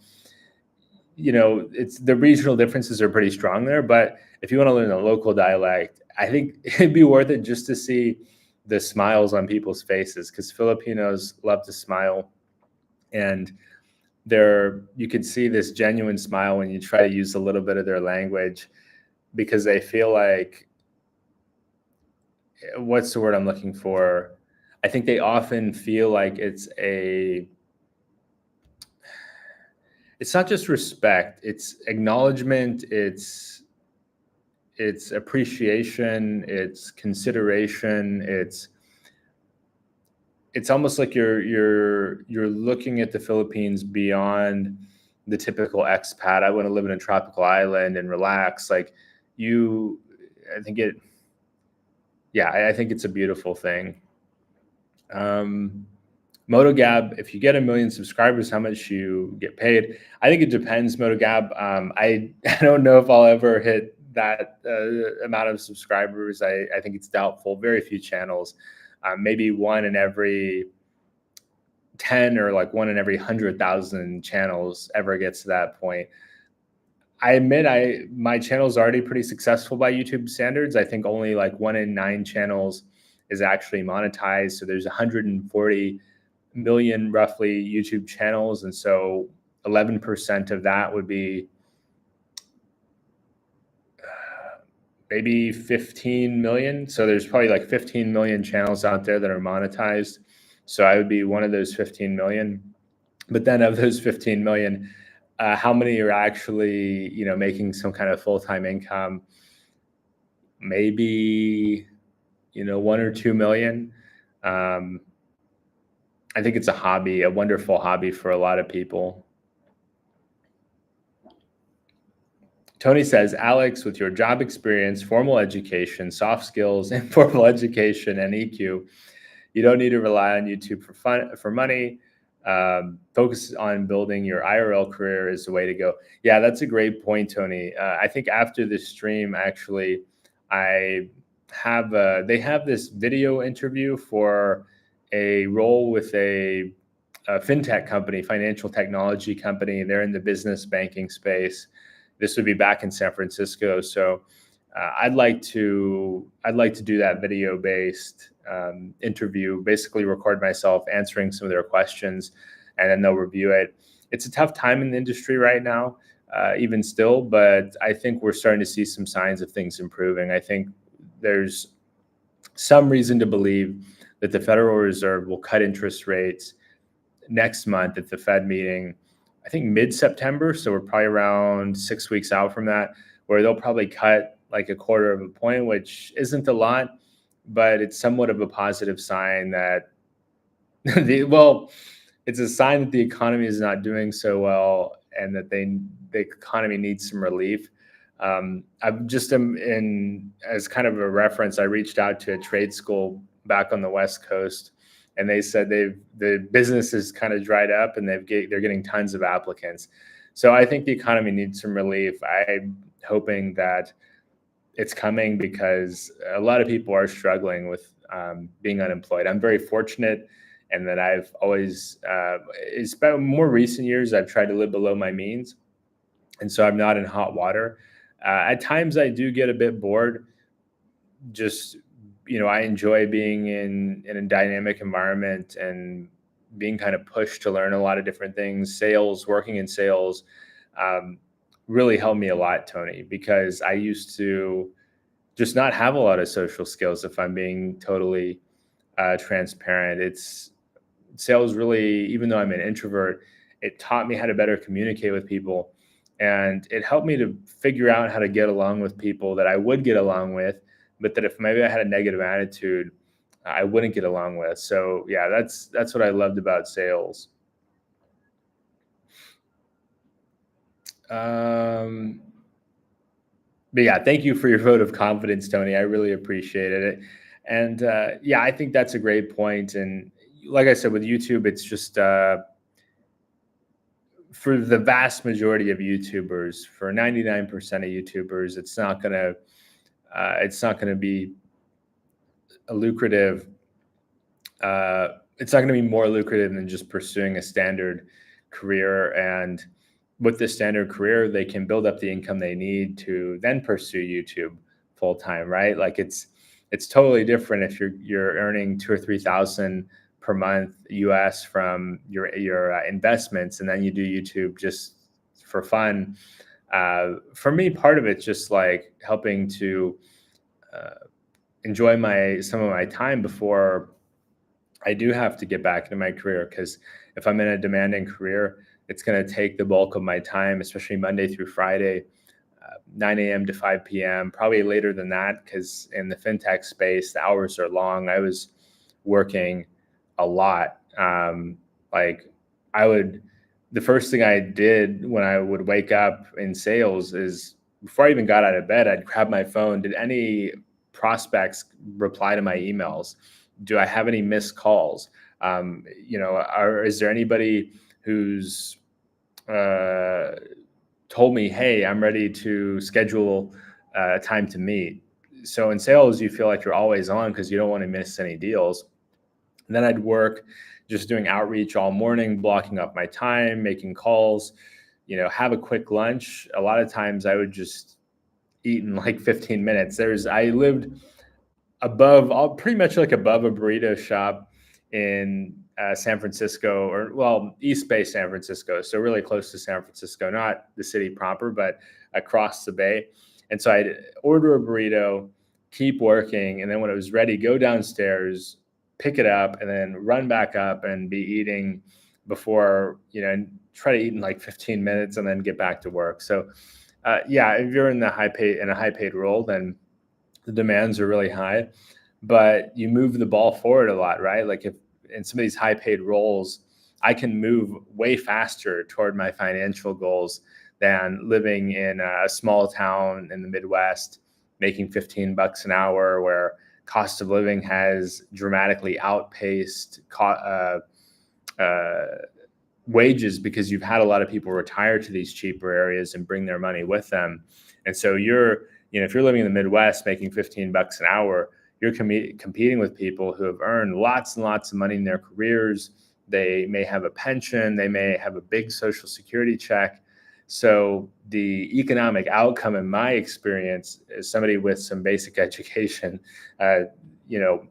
It's the regional differences are pretty strong there, but if you want to learn a local dialect, I think it'd be worth it just to see the smiles on people's faces, because Filipinos love to smile, and you could see this genuine smile when you try to use a little bit of their language, because they feel like, what's the word I'm looking for? I think they often feel like it's not just respect, it's acknowledgement, it's appreciation, it's consideration, it's almost like you're looking at the Philippines beyond the typical expat. I want to live in a tropical island and relax. I think it's a beautiful thing. MotoGab, if you get 1 million subscribers, how much you get paid? I think it depends, MotoGab. I don't know if I'll ever hit that amount of subscribers. I think it's doubtful. Very few channels, maybe one in every 10 or like one in every 100,000 channels ever gets to that point. I admit my channel is already pretty successful by YouTube standards. I think only like 1 in 9 channels is actually monetized. So there's 140 million roughly YouTube channels, and so 11% of that would be maybe 15 million. So there's probably like 15 million channels out there that are monetized. So I would be one of those 15 million. But then of those 15 million, how many are actually, making some kind of full-time income? Maybe, 1 or 2 million. I think it's a wonderful hobby for a lot of people. Tony says, Alex, with your job experience, formal education, soft skills, informal education, and EQ, you don't need to rely on YouTube for money. Focus on building your IRL career is the way to go. Yeah, that's a great point, Tony. I think after this stream, actually, they have this video interview for a role with a fintech company, financial technology company. They're in the business banking space. This would be back in San Francisco. So I'd like to do that video-based interview, basically record myself answering some of their questions, and then they'll review it. It's a tough time in the industry right now, even still, but I think we're starting to see some signs of things improving. I think there's some reason to believe that the Federal Reserve will cut interest rates next month at the Fed meeting, I think mid-September. So we're probably around 6 weeks out from that, where they'll probably cut like 1/4 of a point, which isn't a lot, but it's somewhat of a positive sign that it's a sign that the economy is not doing so well, and that the economy needs some relief. I've just as kind of a reference, I reached out to a trade school back on the West Coast, and they said the business is kind of dried up, and they're getting tons of applicants. So I think the economy needs some relief. I'm hoping that it's coming because a lot of people are struggling with being unemployed. I'm very fortunate, and that I've always, it's about more recent years, I've tried to live below my means, and so I'm not in hot water. At times, I do get a bit bored. Just, I enjoy being in a dynamic environment and being kind of pushed to learn a lot of different things. Sales, working in sales, um, really helped me a lot, Tony, because I used to just not have a lot of social skills. If I'm being totally transparent, it's sales really, even though I'm an introvert, it taught me how to better communicate with people. And it helped me to figure out how to get along with people that I would get along with, but that if maybe I had a negative attitude, I wouldn't get along with. So yeah, that's what I loved about sales. Um, but yeah, thank you for your vote of confidence, Tony. I really appreciated it. And yeah, I think that's a great point. And like I said, with YouTube, it's just for the vast majority of YouTubers, for 99% of YouTubers, it's not gonna be a lucrative. It's not gonna be more lucrative than just pursuing a standard career. And with the standard career, they can build up the income they need to then pursue YouTube full time, right? Like it's totally different if you're earning 2 or 3 thousand per month US from your investments, and then you do YouTube just for fun. For me, part of it's just like helping to uh, enjoy my some of my time before I do have to get back into my career. Because if I'm in a demanding career, it's going to take the bulk of my time, especially Monday through Friday, 9 a.m. to 5 p.m., probably later than that, because in the fintech space, the hours are long. I was working a lot. Like I would, the first thing I did when I would wake up in sales is before I even got out of bed, I'd grab my phone. Did any prospects reply to my emails? Do I have any missed calls? Is there anybody who's uh, told me, hey, I'm ready to schedule a time to meet? So in sales, you feel like you're always on because you don't want to miss any deals. And then I'd work just doing outreach all morning, blocking up my time, making calls, have a quick lunch. A lot of times I would just eat in like 15 minutes. I lived pretty much like above a burrito shop in San Francisco, or well, East Bay, San Francisco. So really close to San Francisco, not the city proper, but across the bay. And so I'd order a burrito, keep working, and then when it was ready, go downstairs, pick it up, and then run back up and be eating before, and try to eat in like 15 minutes and then get back to work. So yeah, if you're in a high paid role, then the demands are really high, but you move the ball forward a lot, right? Like if in some of these high paid roles, I can move way faster toward my financial goals than living in a small town in the Midwest, making 15 bucks an hour, where cost of living has dramatically outpaced wages, because you've had a lot of people retire to these cheaper areas and bring their money with them. And so if you're living in the Midwest making 15 bucks an hour, you're competing with people who have earned lots and lots of money in their careers. They may have a pension, they may have a big social security check. So the economic outcome, in my experience, as somebody with some basic education, you know,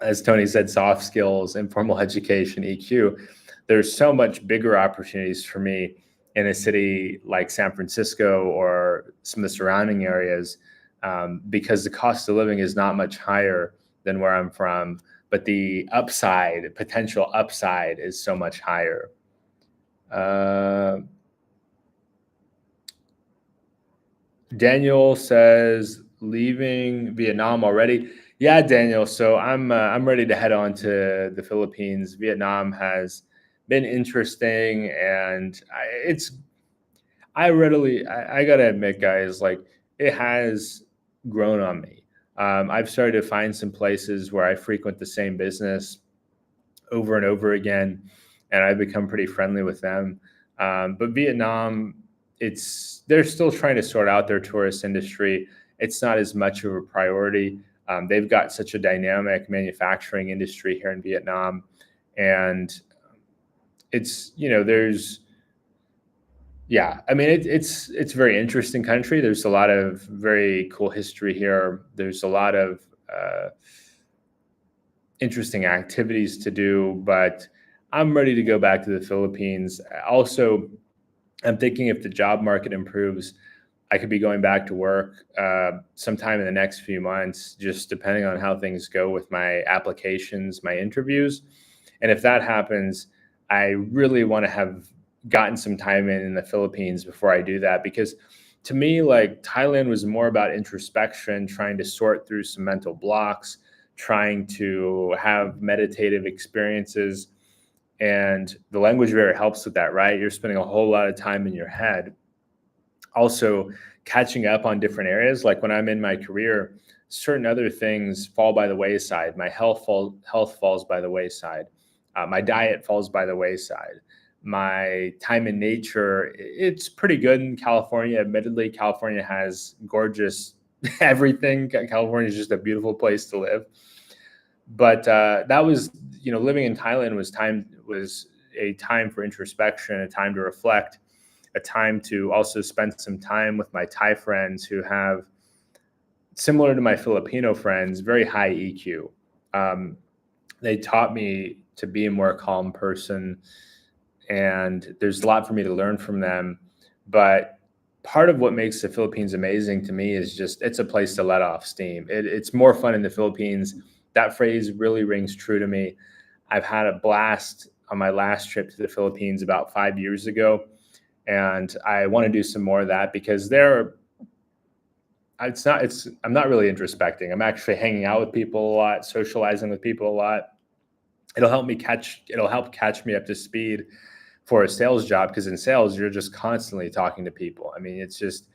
as Tony said, soft skills, informal education, EQ, there's so much bigger opportunities for me in a city like San Francisco or some of the surrounding areas, because the cost of living is not much higher than where I'm from, but the potential upside is so much higher. Daniel says, leaving Vietnam already. Yeah, Daniel. So I'm ready to head on to the Philippines. Vietnam has been interesting, and I gotta admit, guys, like it has grown on me. I've started to find some places where I frequent the same business over and over again, and I've become pretty friendly with them. But Vietnam, they're still trying to sort out their tourist industry. it's not as much of a priority. They've got such a dynamic manufacturing industry here in Vietnam, and it's, there's, yeah, I mean, it's a very interesting country. There's a lot of very cool history here. There's a lot of interesting activities to do, but I'm ready to go back to the Philippines. Also, I'm thinking if the job market improves, I could be going back to work sometime in the next few months, just depending on how things go with my applications, my interviews. And if that happens, I really want to have gotten some time in the Philippines before I do that, because to me, like, Thailand was more about introspection, trying to sort through some mental blocks, trying to have meditative experiences. And the language barrier helps with that, right? You're spending a whole lot of time in your head. Also, catching up on different areas. Like when I'm in my career, certain other things fall by the wayside. My health falls by the wayside. My diet falls by the wayside. My time in nature, it's pretty good in California. Admittedly, California has gorgeous everything. California is just a beautiful place to live. But that was, living in Thailand was a time for introspection, a time to reflect, a time to also spend some time with my Thai friends who have, similar to my Filipino friends, very high EQ. They taught me to be a more calm person, and there's a lot for me to learn from them. But part of what makes the Philippines amazing to me is just, it's a place to let off steam. It's more fun in the Philippines. That phrase really rings true to me. I've had a blast on my last trip to the Philippines about 5 years ago, and I want to do some more of that, because I'm not really introspecting. I'm actually hanging out with people a lot, socializing with people a lot. It'll help catch me up to speed for a sales job, because in sales, you're just constantly talking to people. I mean, it's just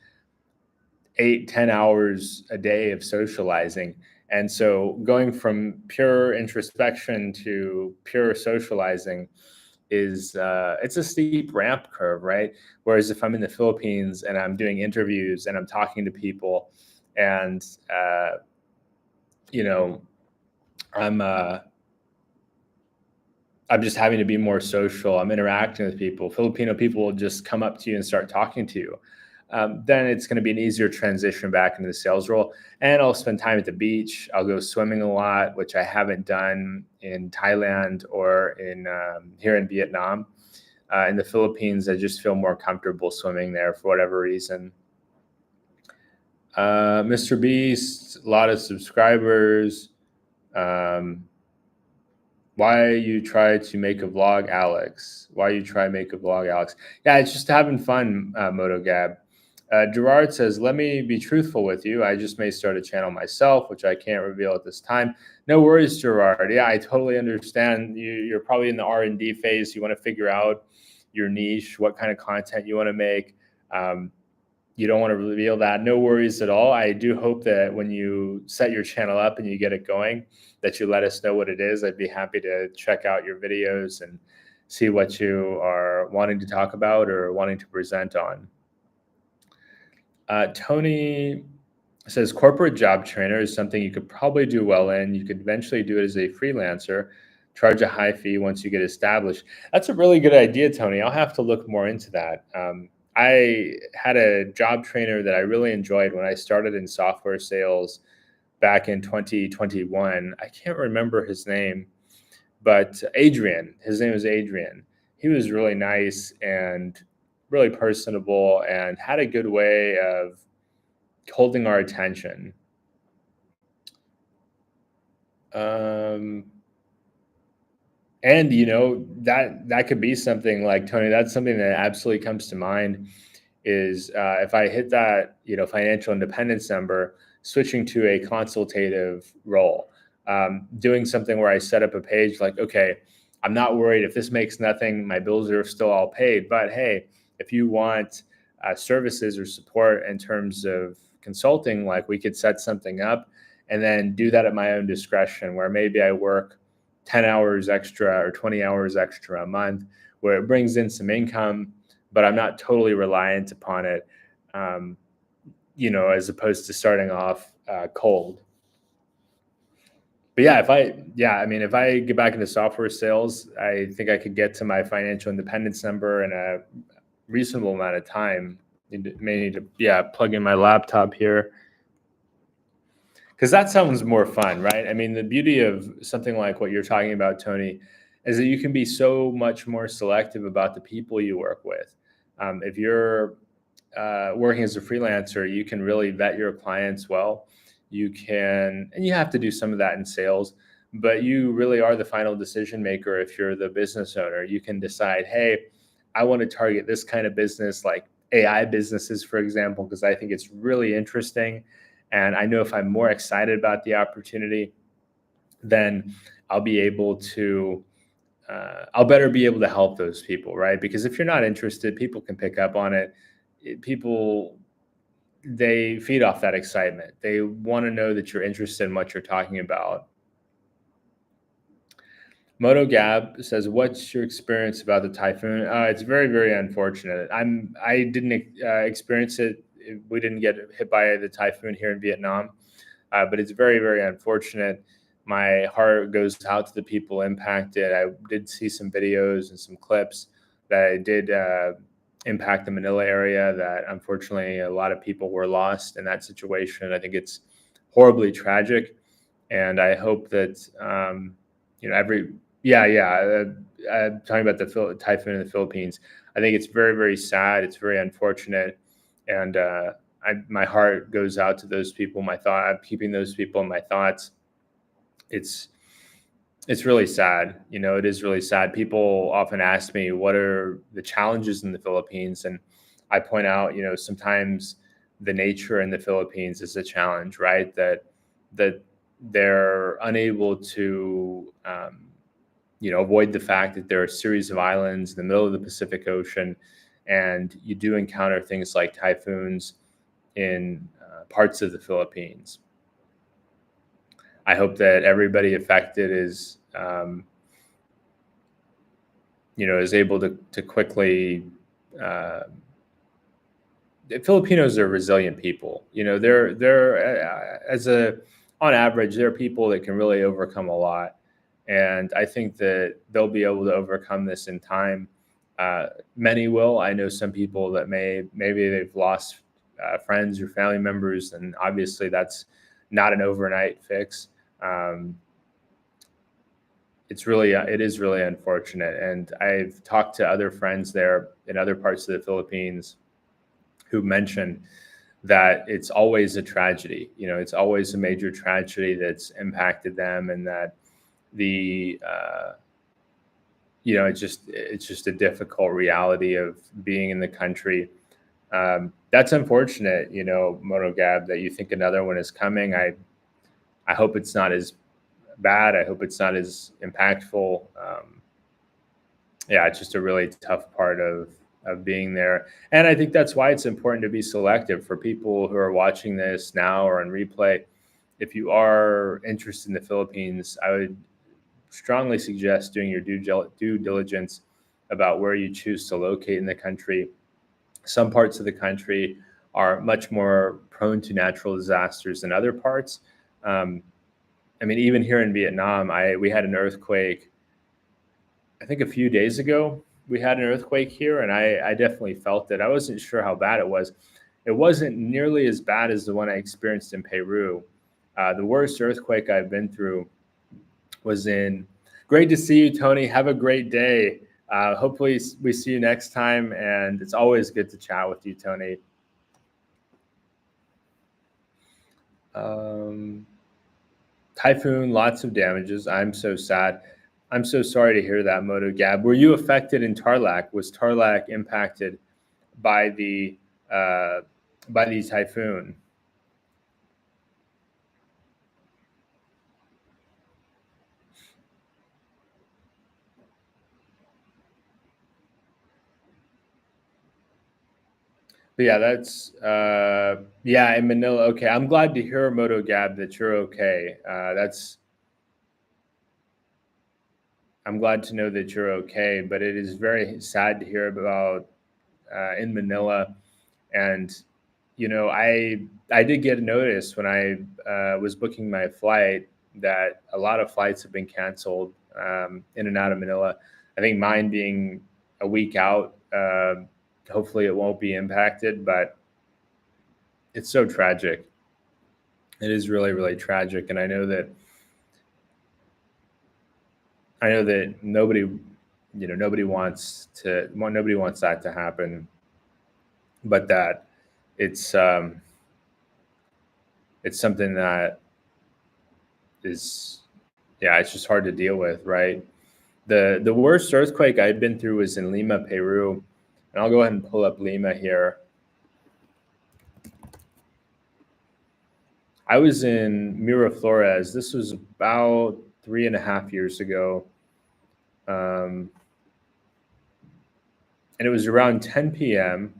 8-10 hours a day of socializing. And so going from pure introspection to pure socializing is it's a steep ramp curve, right? Whereas if I'm in the Philippines and I'm doing interviews and I'm talking to people, and I'm I'm just having to be more social. I'm interacting with people. Filipino people will just come up to you and start talking to you. Then it's going to be an easier transition back into the sales role. And I'll spend time at the beach. I'll go swimming a lot, which I haven't done in Thailand or in here in Vietnam. In the Philippines, I just feel more comfortable swimming there for whatever reason. Mr. Beast, a lot of subscribers. Why you try to make a vlog, Alex? Why you try to make a vlog, Alex? Yeah, it's just having fun, MotoGab. Gerard says, let me be truthful with you. I just may start a channel myself, which I can't reveal at this time. No worries, Gerard. Yeah, I totally understand. You're probably in the R&D phase. You want to figure out your niche, what kind of content you want to make. You don't want to reveal that. No worries at all. I do hope that when you set your channel up and you get it going, that you let us know what it is. I'd be happy to check out your videos and see what you are wanting to talk about or wanting to present on. Tony says, corporate job trainer is something you could probably do well in. You could eventually do it as a freelancer, charge a high fee once you get established. That's a really good idea, Tony. I'll have to look more into that. I had a job trainer that I really enjoyed when I started in software sales back in 2021. I can't remember his name, but Adrian. His name was Adrian. He was really nice and really personable and had a good way of holding our attention. And that could be something like, Tony, that's something that absolutely comes to mind is if I hit that, financial independence number, switching to a consultative role, doing something where I set up a page like, okay, I'm not worried if this makes nothing, my bills are still all paid, but hey, if you want services or support in terms of consulting, like we could set something up and then do that at my own discretion, where maybe I work 10 hours extra or 20 hours extra a month, where it brings in some income, but I'm not totally reliant upon it. as opposed to starting off cold. But if I get back into software sales, I think I could get to my financial independence number in a reasonable amount of time. May need to, plug in my laptop here, because that sounds more fun, right? I mean, the beauty of something like what you're talking about, Tony, is that you can be so much more selective about the people you work with. If you're working as a freelancer, you can really vet your clients well. You can, and you have to do some of that in sales, but you really are the final decision maker. If you're the business owner, you can decide, hey, I want to target this kind of business, like AI businesses, for example, because I think it's really interesting. And I know if I'm more excited about the opportunity, then I'll be able to, I'll better be able to help those people, right? Because if you're not interested, people can pick up on it. People, they feed off that excitement. They want to know that you're interested in what you're talking about. Moto Gab says, "What's your experience about the typhoon?" It's very, very unfortunate. I didn't experience it. We didn't get hit by the typhoon here in Vietnam, but it's very, very unfortunate. My heart goes out to the people impacted. I did see some videos and some clips that it did impact the Manila area. That unfortunately a lot of people were lost in that situation. I think it's horribly tragic, and I hope that talking about the typhoon in the Philippines. I think it's very, very sad. It's very unfortunate, and my heart goes out to those people. I'm keeping those people in my thoughts. It's really sad. It is really sad. People often ask me, what are the challenges in the Philippines? And I point out, sometimes the nature in the Philippines is a challenge, right? That they're unable to, avoid the fact that there are a series of islands in the middle of the Pacific Ocean, and you do encounter things like typhoons in parts of the Philippines. I hope that everybody affected is able to quickly. Filipinos are resilient people. They're on average, they're people that can really overcome a lot, and I think that they'll be able to overcome this in time. Many will. I know some people that maybe they've lost friends or family members, and obviously that's not an overnight fix. It is really unfortunate. And I've talked to other friends there in other parts of the Philippines who mentioned that it's always a tragedy. It's always a major tragedy that's impacted them, and that it's just a difficult reality of being in the country. That's unfortunate, Moto Gab, that you think another one is coming. I hope it's not as bad. I hope it's not as impactful. It's just a really tough part of being there. And I think that's why it's important to be selective for people who are watching this now or on replay. If you are interested in the Philippines, I would strongly suggest doing your due diligence about where you choose to locate in the country. Some parts of the country are much more prone to natural disasters than other parts. Even here in Vietnam, we had an earthquake, I think a few days ago. We had an earthquake here, and I definitely felt it. I wasn't sure how bad it was. It wasn't nearly as bad as the one I experienced in Peru. The worst earthquake I've been through was in. Great to see you, Tony. Have a great day. Hopefully we see you next time, and it's always good to chat with you, Tony. Typhoon, lots of damages. I'm so sad. I'm so sorry to hear that, Moto Gab. Were you affected in Tarlac? Was Tarlac impacted by the typhoon? But yeah, that's in Manila. Okay, I'm glad to hear, Moto Gab, that you're okay. I'm glad to know that you're okay. But it is very sad to hear about in Manila, and I did get a notice when I was booking my flight that a lot of flights have been canceled in and out of Manila. I think mine being a week out. Hopefully, it won't be impacted, but it's so tragic. It is really, really tragic, and I know that nobody wants that to happen, but that it's um, it's something that is, yeah, it's just hard to deal with, right? The worst earthquake I've been through was in Lima, Peru, and I'll go ahead and pull up Lima here. I was in Miraflores. This was about 3.5 years ago, and it was around 10 p.m.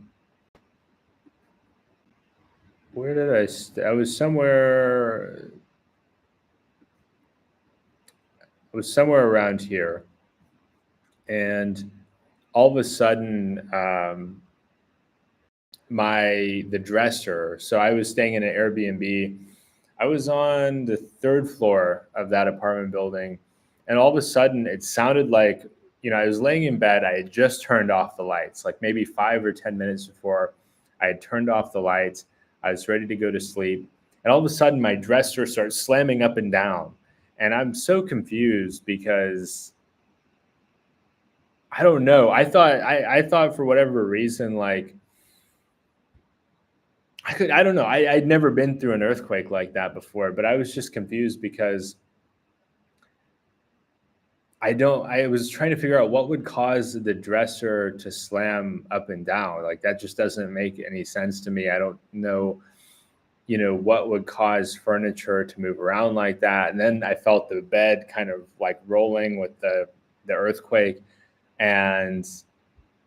Where did I? I was somewhere. I was somewhere around here, and all of a sudden, the dresser. So I was staying in an Airbnb. I was on the third floor of that apartment building, and all of a sudden, it sounded like, I was laying in bed. I had just turned off the lights, like maybe 5 or 10 minutes before I had turned off the lights. I was ready to go to sleep, and all of a sudden, my dresser starts slamming up and down, and I'm so confused because I don't know. I thought for whatever reason, like I don't know. I'd never been through an earthquake like that before, but I was just confused because I was trying to figure out what would cause the dresser to slam up and down. Like that just doesn't make any sense to me. I don't know, what would cause furniture to move around like that. And then I felt the bed kind of like rolling with the earthquake, and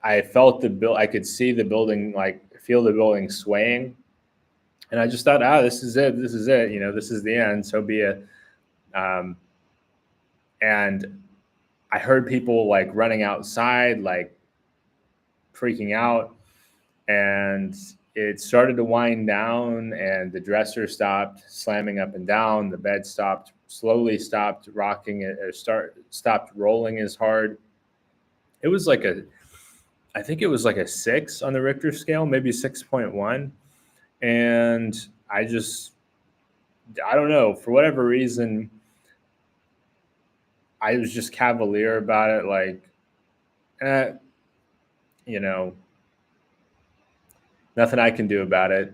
I felt I could see the building, like feel the building swaying. And I just thought, this is it. This is it. This is the end. So be it. Um, and I heard people like running outside, like freaking out. And it started to wind down, and the dresser stopped slamming up and down. The bed slowly stopped rocking, stopped rolling as hard. It was I think it was like a 6 on the Richter scale, maybe 6.1. And I don't know, for whatever reason, I was just cavalier about it, like, eh, you know, nothing I can do about it.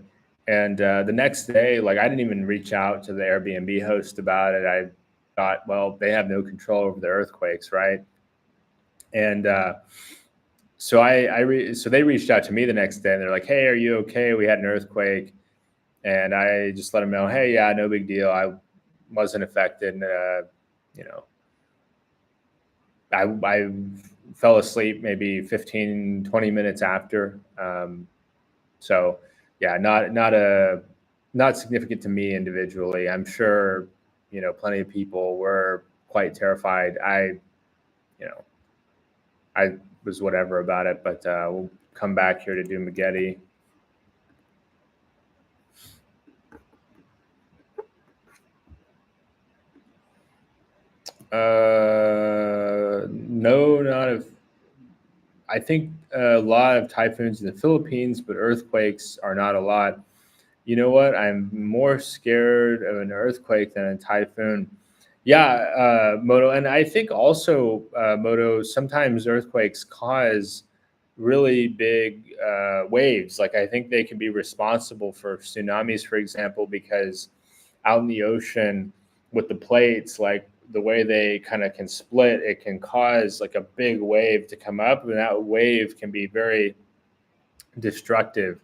And the next day, like, I didn't even reach out to the Airbnb host about it. I thought, well, they have no control over the earthquakes, right? And so they reached out to me the next day, and they're like, "Hey, are you okay? We had an earthquake." And I just let them know, "Hey, yeah, no big deal. I wasn't affected. You know, I fell asleep maybe 15, 20 minutes after. So yeah, not significant to me individually. I'm sure, plenty of people were quite terrified. You know, I was whatever about it, but we'll come back here to Dumageddon. No, not if I think a lot of typhoons in the Philippines, but earthquakes are not a lot. You know what? I'm more scared of an earthquake than a typhoon. Yeah, Moto, and I think also, Moto, sometimes earthquakes cause really big waves. Like I think they can be responsible for tsunamis, for example, because out in the ocean with the plates, like the way they kind of can split, it can cause like a big wave to come up, and that wave can be very destructive,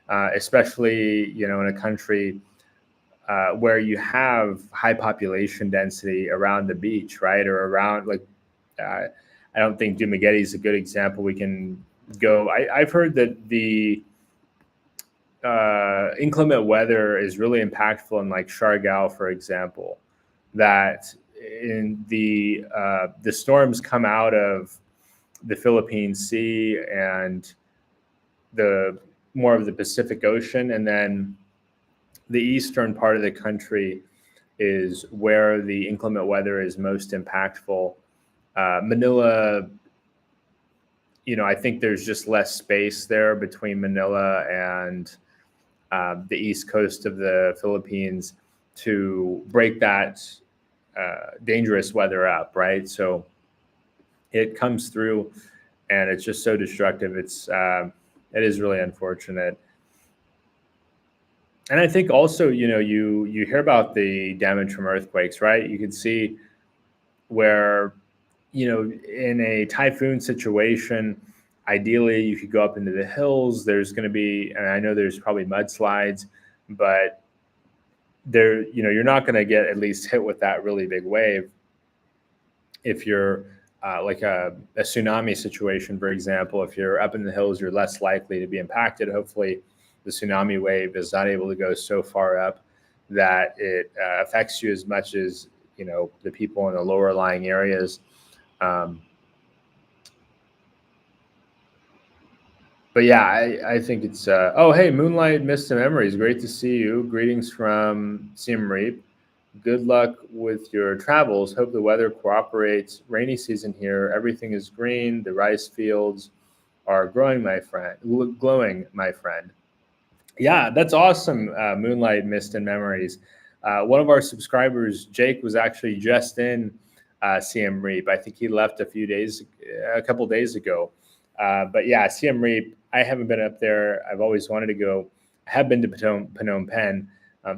especially in a country where you have high population density around the beach, right, or around like. I don't think Dumageddon is a good example. We can go. I've heard that the inclement weather is really impactful in like Siargao, for example. That in the storms come out of the Philippine Sea, and the more of the Pacific Ocean, and then the eastern part of the country is where the inclement weather is most impactful. Manila, I think there's just less space there between Manila and the east coast of the Philippines to break that dangerous weather up, right? So it comes through, and it's just so destructive. It is really unfortunate. And I think also, you hear about the damage from earthquakes, right? You can see where, in a typhoon situation, ideally you could go up into the hills. There's going to be, and I know there's probably mudslides, but you're not going to get at least hit with that really big wave. If you're like a tsunami situation, for example, if you're up in the hills, you're less likely to be impacted. Hopefully, the tsunami wave is not able to go so far up that it affects you as much as the people in the lower lying areas. But yeah, I think it's oh, hey, Moonlight Mist and Memories, great to see you. Greetings from Siem Reap. Good luck with your travels. Hope the weather cooperates. Rainy season here. Everything is green. The rice fields are growing, my friend. Glowing, my friend. Yeah, that's awesome. Moonlight Mist and Memories. One of our subscribers, Jake, was actually just in Siem Reap. I think he left a couple days ago. But yeah, Siem Reap. I haven't been up there. I've always wanted to go. I have been to Phnom Penh.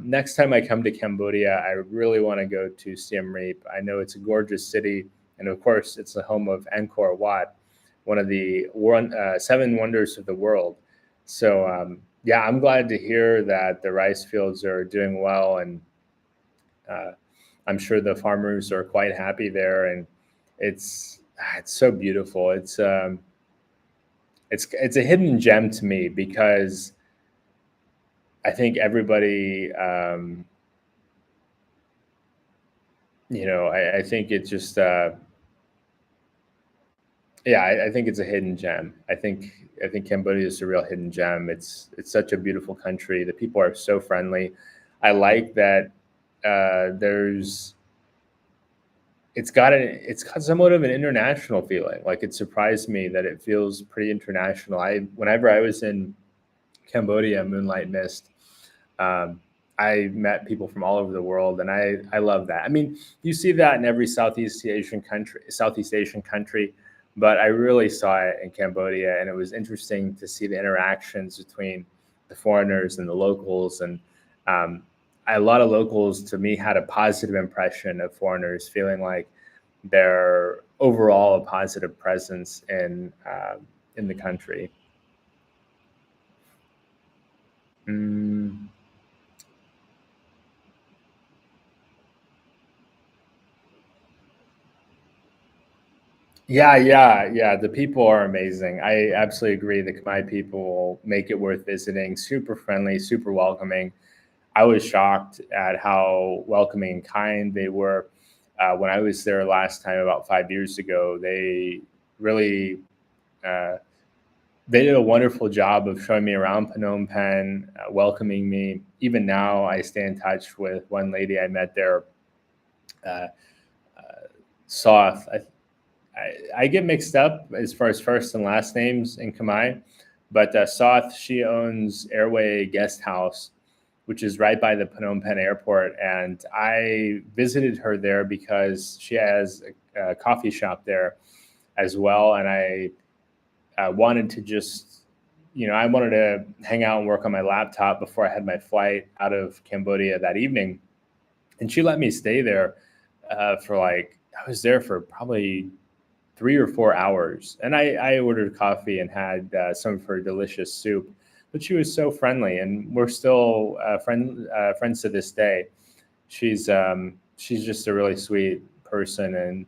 Next time I come to Cambodia, I really want to go to Siem Reap. I know it's a gorgeous city, and of course, it's the home of Angkor Wat, one of the seven wonders of the world. So yeah, I'm glad to hear that the rice fields are doing well, and I'm sure the farmers are quite happy there. And it's so beautiful. It's a hidden gem to me because I think everybody, I think it's just, yeah, I think it's a hidden gem. I think Cambodia is a real hidden gem. It's such a beautiful country. The people are so friendly. I like that it's got somewhat of an international feeling. Like, it surprised me that it feels pretty international. Whenever I was in Cambodia, Moonlight Mist, um, I met people from all over the world, and I love that. I mean, you see that in every Southeast Asian country, but I really saw it in Cambodia, and it was interesting to see the interactions between the foreigners and the locals. And um, a lot of locals, to me, had a positive impression of foreigners, feeling like they're overall a positive presence in the country. Mm. Yeah, yeah, yeah. The people are amazing. I absolutely agree. The Khmer people make it worth visiting. Super friendly, super welcoming. I was shocked at how welcoming and kind they were. When I was there last time, about 5 years ago, really uh, they did a wonderful job of showing me around Phnom Penh, welcoming me. Even now, I stay in touch with one lady I met there, uh, Soth. I get mixed up as far as first and last names in Khmer, but Soth, she owns Airway Guest House, which is right by the Phnom Penh airport. And I visited her there because she has a coffee shop there as well. And I wanted to I wanted to hang out and work on my laptop before I had my flight out of Cambodia that evening. And she let me stay there for I was there for probably 3 or 4 hours. And I ordered coffee and had some of her delicious soup. But she was so friendly, and we're still friends to this day. She's just a really sweet person, and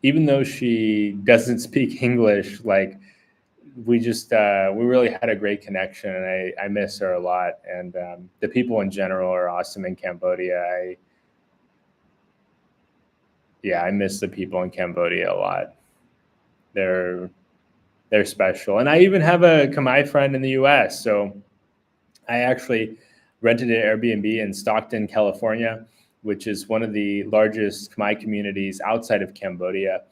even though she doesn't speak English, like, we really had a great connection, and I miss her a lot. And the people in general are awesome in Cambodia. I miss the people in Cambodia a lot. They're they're special. And I even have a Khmer friend in the U.S. So I actually rented an Airbnb in Stockton, California, which is one of the largest Khmer communities outside of Cambodia.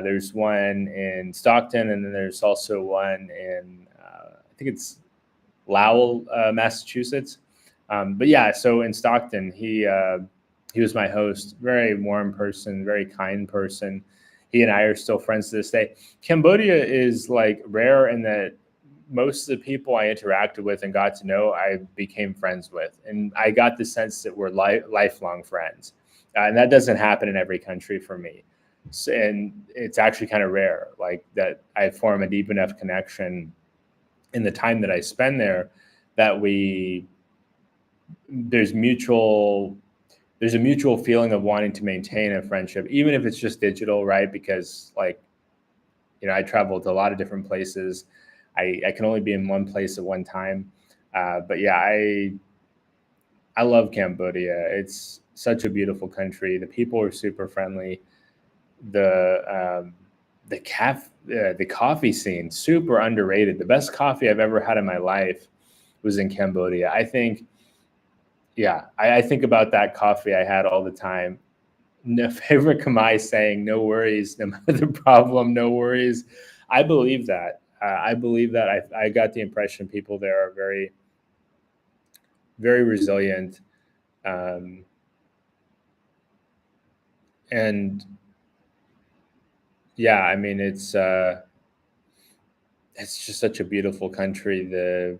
There's one in Stockton, and then there's also one in, I think it's Lowell, Massachusetts. But yeah, so in Stockton, he was my host. Very warm person, very kind person. He and I are still friends to this day. Cambodia is like rare in that most of the people I interacted with and got to know, I became friends with, and I got the sense that we're lifelong friends, and that doesn't happen in every country for me. So, and it's actually kind of rare, like that I form a deep enough connection in the time that I spend there that we there's mutual there's a mutual feeling of wanting to maintain a friendship, even if it's just digital, right? Because like, I travel to a lot of different places. I can only be in one place at one time. But yeah, I love Cambodia. It's such a beautiful country. The people are super friendly. The coffee scene, super underrated. The best coffee I've ever had in my life was in Cambodia. I think, yeah, I think about that coffee I had all the time. No, favorite Kamai saying, "No worries, no matter the problem, no worries." I believe that. I believe that. I got the impression people there are very, very resilient, um, and yeah, I mean it's just such a beautiful country. The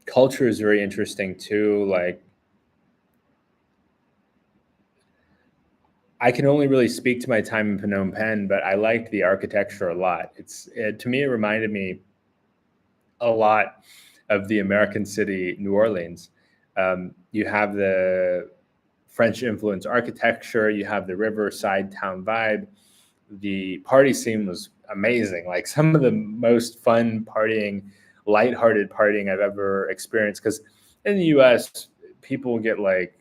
culture is very interesting too. Like, I can only really speak to my time in Phnom Penh, but I liked the architecture a lot. To me, it reminded me a lot of the American city, New Orleans. You have the French influence architecture, you have the riverside town vibe. The party scene was amazing. Like some of the most fun partying, lighthearted partying I've ever experienced. Because in the US, people get like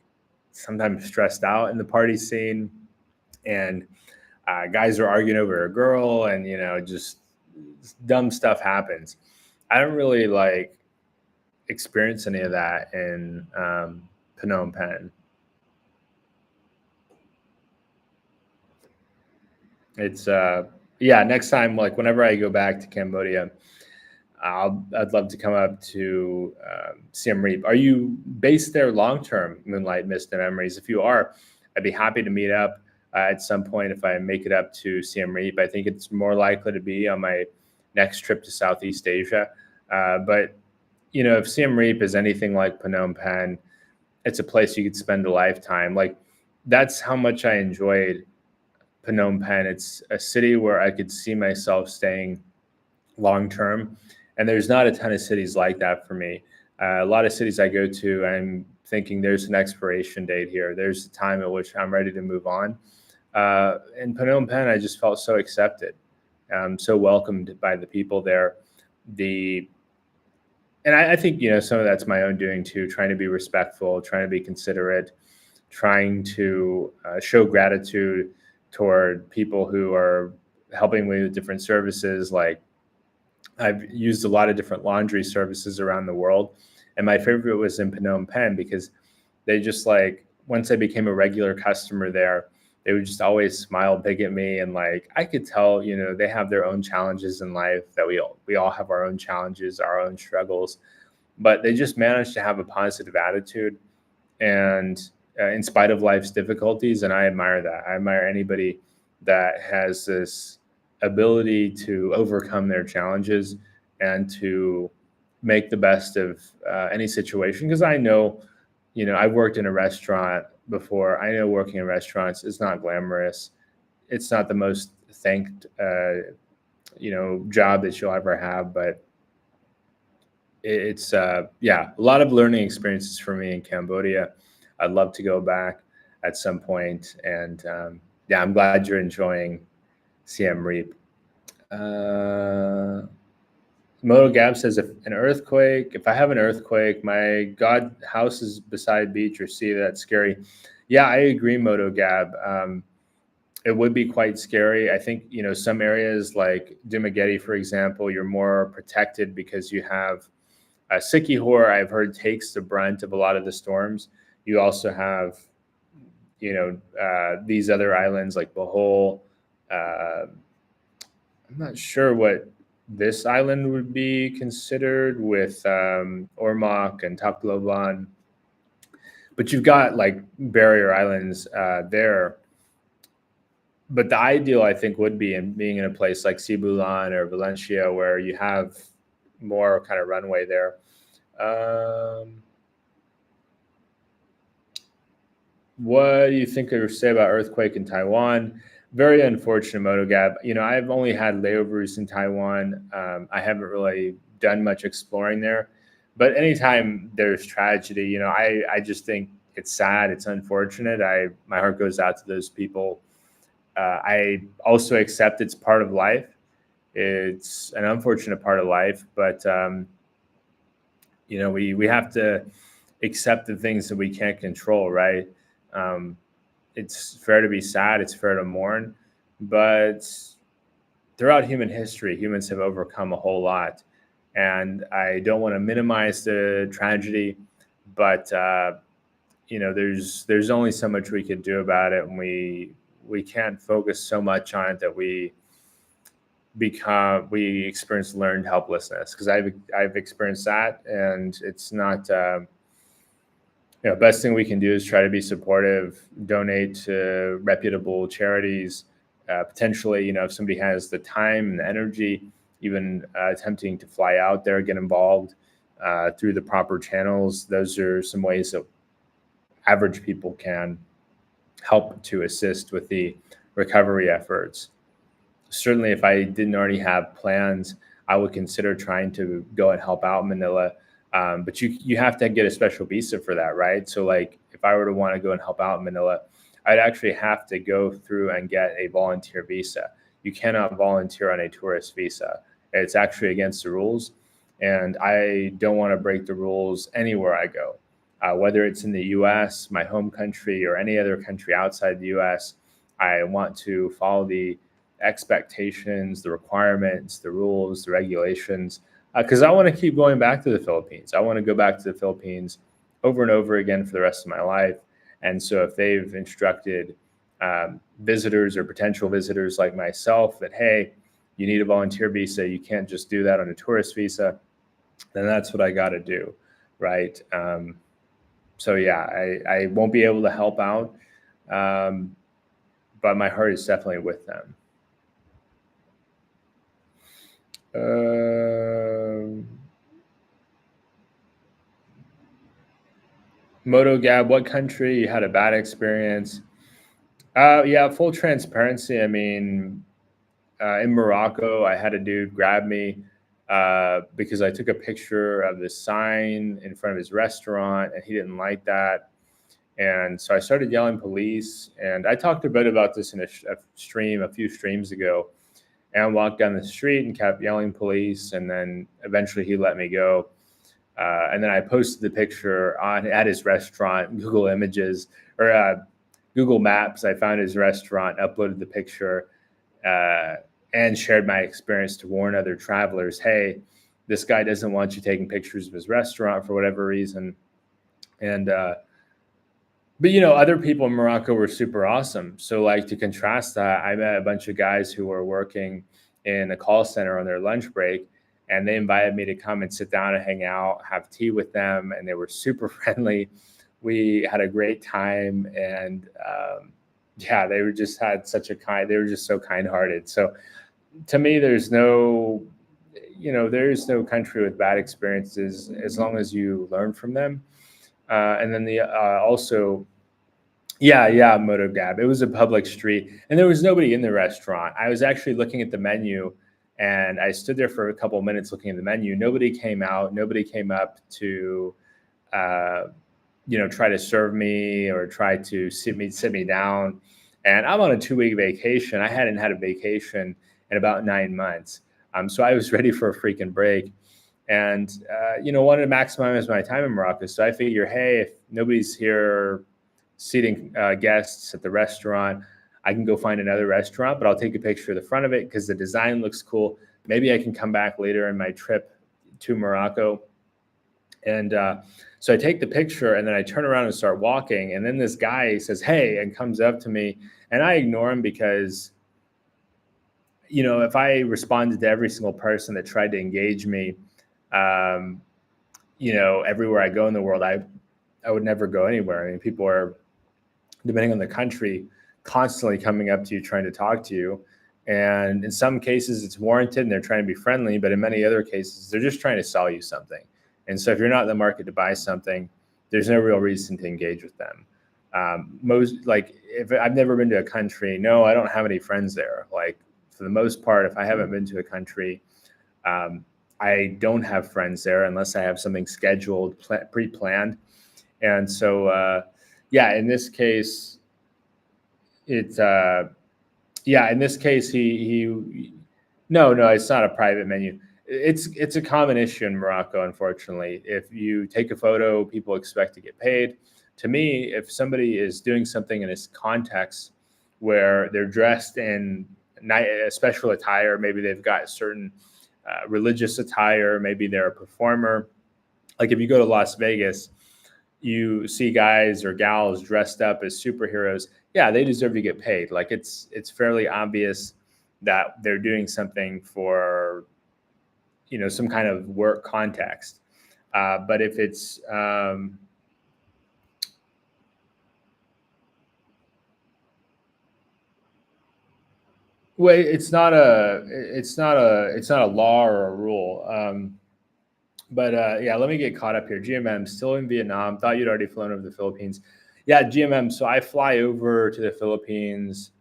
sometimes stressed out in the party scene, and guys are arguing over a girl, and just dumb stuff happens. I don't really like experience any of that in Phnom Penh. It's yeah. Next time, like whenever I go back to Cambodia, I'd love to come up to Siem Reap. Are you based there long term, Moonlight Mist and Memories? If you are, I'd be happy to meet up at some point if I make it up to Siem Reap. I think it's more likely to be on my next trip to Southeast Asia. But if Siem Reap is anything like Phnom Penh, it's a place you could spend a lifetime. Like that's how much I enjoyed Phnom Penh. It's a city where I could see myself staying long term, and there's not a ton of cities like that for me. A lot of cities I go to, I'm thinking there's an expiration date here. There's a time at which I'm ready to move on. In Phnom Penh, I just felt so accepted, so welcomed by the people there. The and I think some of that's my own doing too, trying to be respectful, trying to be considerate, trying to show gratitude toward people who are helping me with different services. Like I've used a lot of different laundry services around the world, and my favorite was in Phnom Penh because they just like once I became a regular customer there, they would just always smile big at me, and like I could tell, they have their own challenges in life that we all have our own challenges, our own struggles, but they just managed to have a positive attitude, and in spite of life's difficulties, and I admire that. I admire anybody that has this ability to overcome their challenges and to make the best of any situation. Because I know, I've worked in a restaurant before. I know working in restaurants is not glamorous. It's not the most thanked, job that you'll ever have, but it's yeah, a lot of learning experiences for me in Cambodia. I'd love to go back at some point, and yeah, I'm glad you're enjoying Siem Reap. Uh, Moto Gab says, if an earthquake, if I have an earthquake, my God house is beside beach or sea. That's scary. Yeah, I agree, Moto Gab. it would be quite scary. I think, some areas like Dumaguete, for example, you're more protected because you have Sikihor, I've heard, takes the brunt of a lot of the storms. You also have, these other islands like Bohol. I'm not sure what this island would be considered with Ormoc and Tacloban, but you've got like barrier islands there. But the ideal, I think, would be in being in a place like Cibulan or Valencia where you have more kind of runway there. What do you think or say about earthquake in Taiwan? Very unfortunate, MotoGab. I've only had layovers in Taiwan. I haven't really done much exploring there. But anytime there's tragedy, I just think it's sad. It's unfortunate. My heart goes out to those people. I also accept it's part of life. It's an unfortunate part of life, but we have to accept the things that we can't control, right? It's fair to be sad. It's fair to mourn, but throughout human history, humans have overcome a whole lot, and I don't want to minimize the tragedy, but there's only so much we can do about it, and we can't focus so much on it that we experience learned helplessness, because I've experienced that, and it's not. Best thing we can do is try to be supportive, donate to reputable charities. Potentially, if somebody has the time and the energy, even attempting to fly out there, get involved through the proper channels. Those are some ways that average people can help to assist with the recovery efforts. Certainly, if I didn't already have plans, I would consider trying to go and help out Manila. But you have to get a special visa for that, right? So like if I were to want to go and help out in Manila, I'd actually have to go through and get a volunteer visa. You cannot volunteer on a tourist visa. It's actually against the rules. And I don't want to break the rules anywhere I go, whether it's in the US, my home country, or any other country outside the US. I want to follow the expectations, the requirements, the rules, the regulations, because I want to keep going back to the Philippines. I want to go back to the Philippines over and over again for the rest of my life. And so if they've instructed visitors or potential visitors like myself that, hey, you need a volunteer visa, you can't just do that on a tourist visa, then that's what I got to do, right? So yeah, I won't be able to help out, but my heart is definitely with them. MotoGab, what country you had a bad experience? Yeah, full transparency. I mean, in Morocco, I had a dude grab me because I took a picture of the sign in front of his restaurant, and he didn't like that. And so I started yelling police. And I talked a bit about this in a few streams ago. And I walked down the street and kept yelling police. And then eventually he let me go. And then I posted the picture at his restaurant, Google Images or Google Maps. I found his restaurant, uploaded the picture, and shared my experience to warn other travelers. Hey, this guy doesn't want you taking pictures of his restaurant for whatever reason. And but other people in Morocco were super awesome. So like to contrast that, I met a bunch of guys who were working in a call center on their lunch break, and they invited me to come and sit down and hang out, have tea with them, and they were super friendly. We had a great time, and yeah, they were just they were just so kind-hearted. So to me, there's no country with bad experiences as long as you learn from them. And then MotoGab. It was a public street, and there was nobody in the restaurant. I was actually looking at the menu, and I stood there for a couple of minutes looking at the menu. Nobody came out. Nobody came up to, try to serve me or try to sit me down. And I'm on a 2-week vacation. I hadn't had a vacation in about 9 months. So I was ready for a freaking break, and wanted to maximize my time in Morocco. So I figure, hey, if nobody's here seating guests at the restaurant, I can go find another restaurant, but I'll take a picture of the front of it because the design looks cool. Maybe I can come back later in my trip to Morocco. And so I take the picture and then I turn around and start walking. And then this guy says, "Hey," and comes up to me. And I ignore him because, if I responded to every single person that tried to engage me, um, everywhere I go in the world, I would never go anywhere. I mean, people are, depending on the country, constantly coming up to you, trying to talk to you. And in some cases, it's warranted and they're trying to be friendly. But in many other cases, they're just trying to sell you something. And so if you're not in the market to buy something, there's no real reason to engage with them. If I've never been to a country, no, I don't have any friends there. Like, for the most part, if I haven't been to a country, I don't have friends there unless I have something scheduled, pre-planned. And so, in this case, it's in this case, no, it's not a private menu. It's a common issue in Morocco, unfortunately. If you take a photo, people expect to get paid. To me, if somebody is doing something in this context where they're dressed in a special attire, maybe they've got certain religious attire, maybe they're a performer. Like if you go to Las Vegas, you see guys or gals dressed up as superheroes. Yeah, they deserve to get paid. Like it's fairly obvious that they're doing something for, some kind of work context. But if it's well, it's not a law or a rule. But let me get caught up here. GMM, still in Vietnam. Thought you'd already flown over the Philippines. Yeah, GMM. So I fly over to the Philippines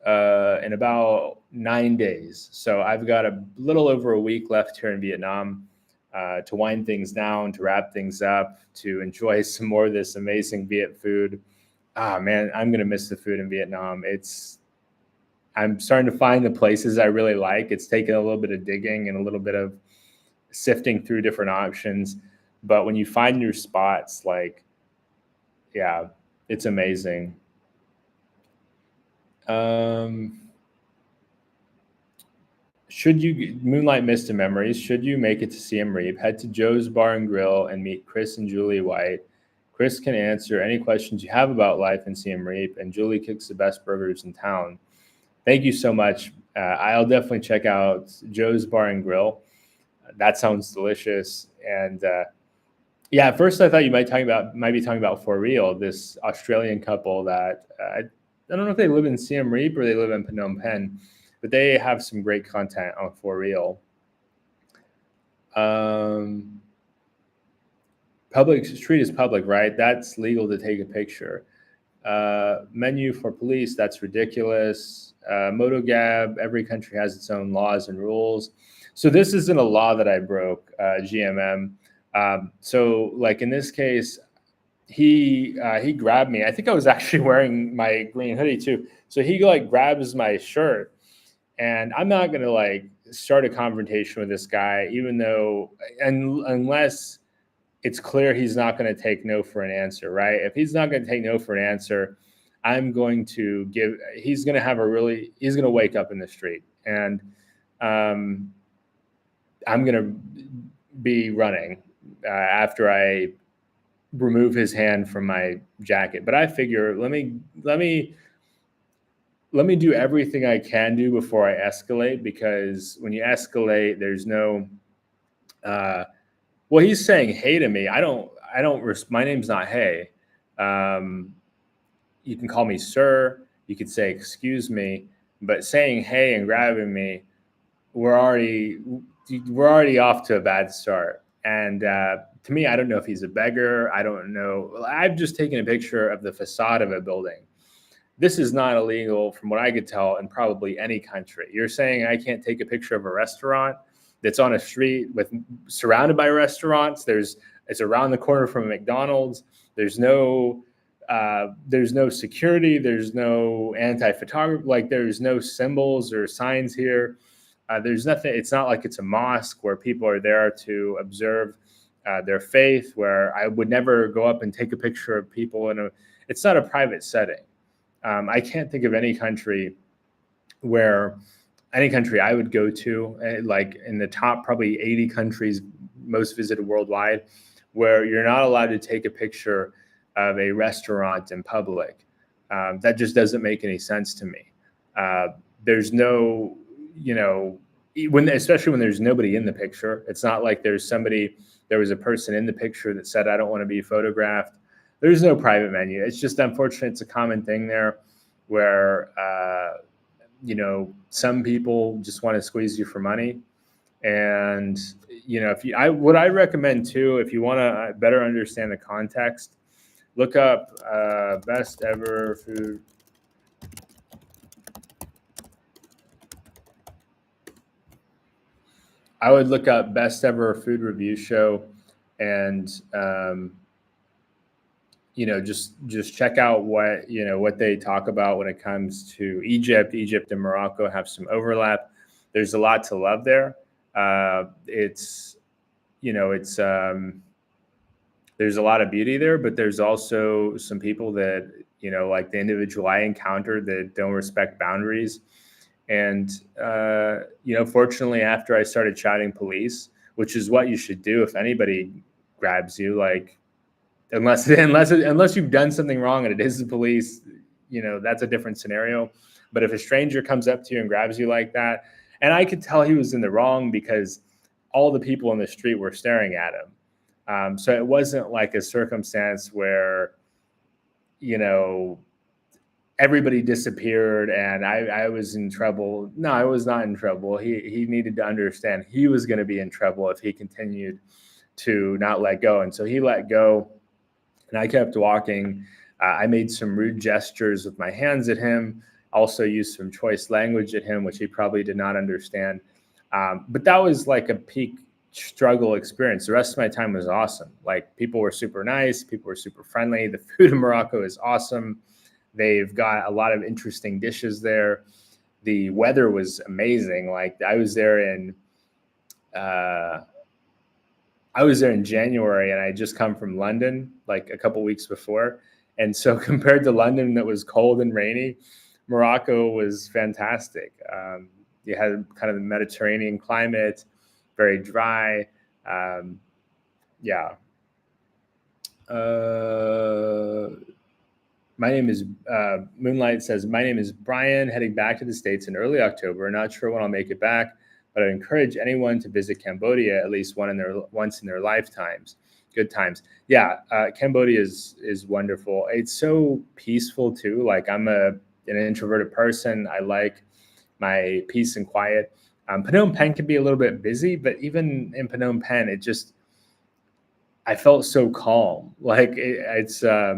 in about 9 days. So I've got a little over a week left here in Vietnam to wind things down, to wrap things up, to enjoy some more of this amazing Viet food. Ah, man, I'm going to miss the food in Vietnam. I'm starting to find the places I really like. It's taken a little bit of digging and a little bit of sifting through different options. But when you find your spots, it's amazing. Should you Moonlight Mist and Memories? Should you make it to Siem Reap, head to Joe's Bar and Grill and meet Chris and Julie White. Chris can answer any questions you have about life in Siem Reap, and Julie cooks the best burgers in town. Thank you so much. I'll definitely check out Joe's Bar and Grill. That sounds delicious. And at first I thought you might be talking about For Real, this Australian couple that I don't know if they live in Siem Reap or they live in Phnom Penh, but they have some great content on For Real. Public street is public, right? That's legal to take a picture. Menu for police, that's ridiculous. MotoGab, every country has its own laws and rules. So this isn't a law that I broke, GMM. So like in this case, he grabbed me. I think I was actually wearing my green hoodie too. So he grabs my shirt, and I'm not going to start a confrontation with this guy, even though, unless it's clear he's not going to take no for an answer, right? If he's not going to take no for an answer, he's going to wake up in the street, and I'm going to be running after I remove his hand from my jacket. But I figure, let me do everything I can do before I escalate, because when you escalate, there's no, well, he's saying hey to me. My name's not Hey. You can call me sir. You could say excuse me, but saying hey and grabbing me, we're already off to a bad start. And to me, I don't know if he's a beggar. I don't know. I've just taken a picture of the facade of a building. This is not illegal from what I could tell in probably any country. You're saying I can't take a picture of a restaurant that's on a street surrounded by restaurants. It's around the corner from a McDonald's. There's no security. There's no anti-photography. There's no symbols or signs here. There's nothing. It's not like it's a mosque where people are there to observe their faith, where I would never go up and take a picture of people it's not a private setting. I can't think of any country I would go to, like in the top probably 80 countries most visited worldwide, where you're not allowed to take a picture of a restaurant in public. That just doesn't make any sense to me. There's no, especially when there's nobody in the picture. It's not like there was a person in the picture that said, I don't want to be photographed. There's no private menu. It's just unfortunate. It's a common thing there where, some people just want to squeeze you for money. And, what I recommend too, if you want to better understand the context, look up best ever food. I would look up best ever food review show and, just check out what they talk about when it comes to Egypt. Egypt and Morocco have some overlap. There's a lot to love there. There's a lot of beauty there, but there's also some people that, like the individual I encountered that don't respect boundaries. And, fortunately, after I started chatting police, which is what you should do if anybody grabs you, like, unless you've done something wrong and it is the police, that's a different scenario. But if a stranger comes up to you and grabs you like that, and I could tell he was in the wrong because all the people in the street were staring at him. So it wasn't like a circumstance where, everybody disappeared and I was in trouble. No, I was not in trouble. He needed to understand he was going to be in trouble if he continued to not let go. And so he let go. And I kept walking. I made some rude gestures with my hands at him, also used some choice language at him, which he probably did not understand. But that was like a peak struggle experience. The rest of my time was awesome. Like, people were super nice. People were super friendly. The food in Morocco is awesome. They've got a lot of interesting dishes there. The weather was amazing. Like, I was there in January, and I had just come from London like a couple weeks before. And so compared to London that was cold and rainy, Morocco was fantastic. You had kind of the Mediterranean climate, very dry. My name is Moonlight says, my name is Brian, heading back to the States in early October. Not sure when I'll make it back, but I encourage anyone to visit Cambodia at least once in their lifetimes. Good times. Yeah, Cambodia is wonderful. It's so peaceful too. Like, I'm an introverted person. I like my peace and quiet. Phnom Penh can be a little bit busy, but even in Phnom Penh, I felt so calm. Like, it's a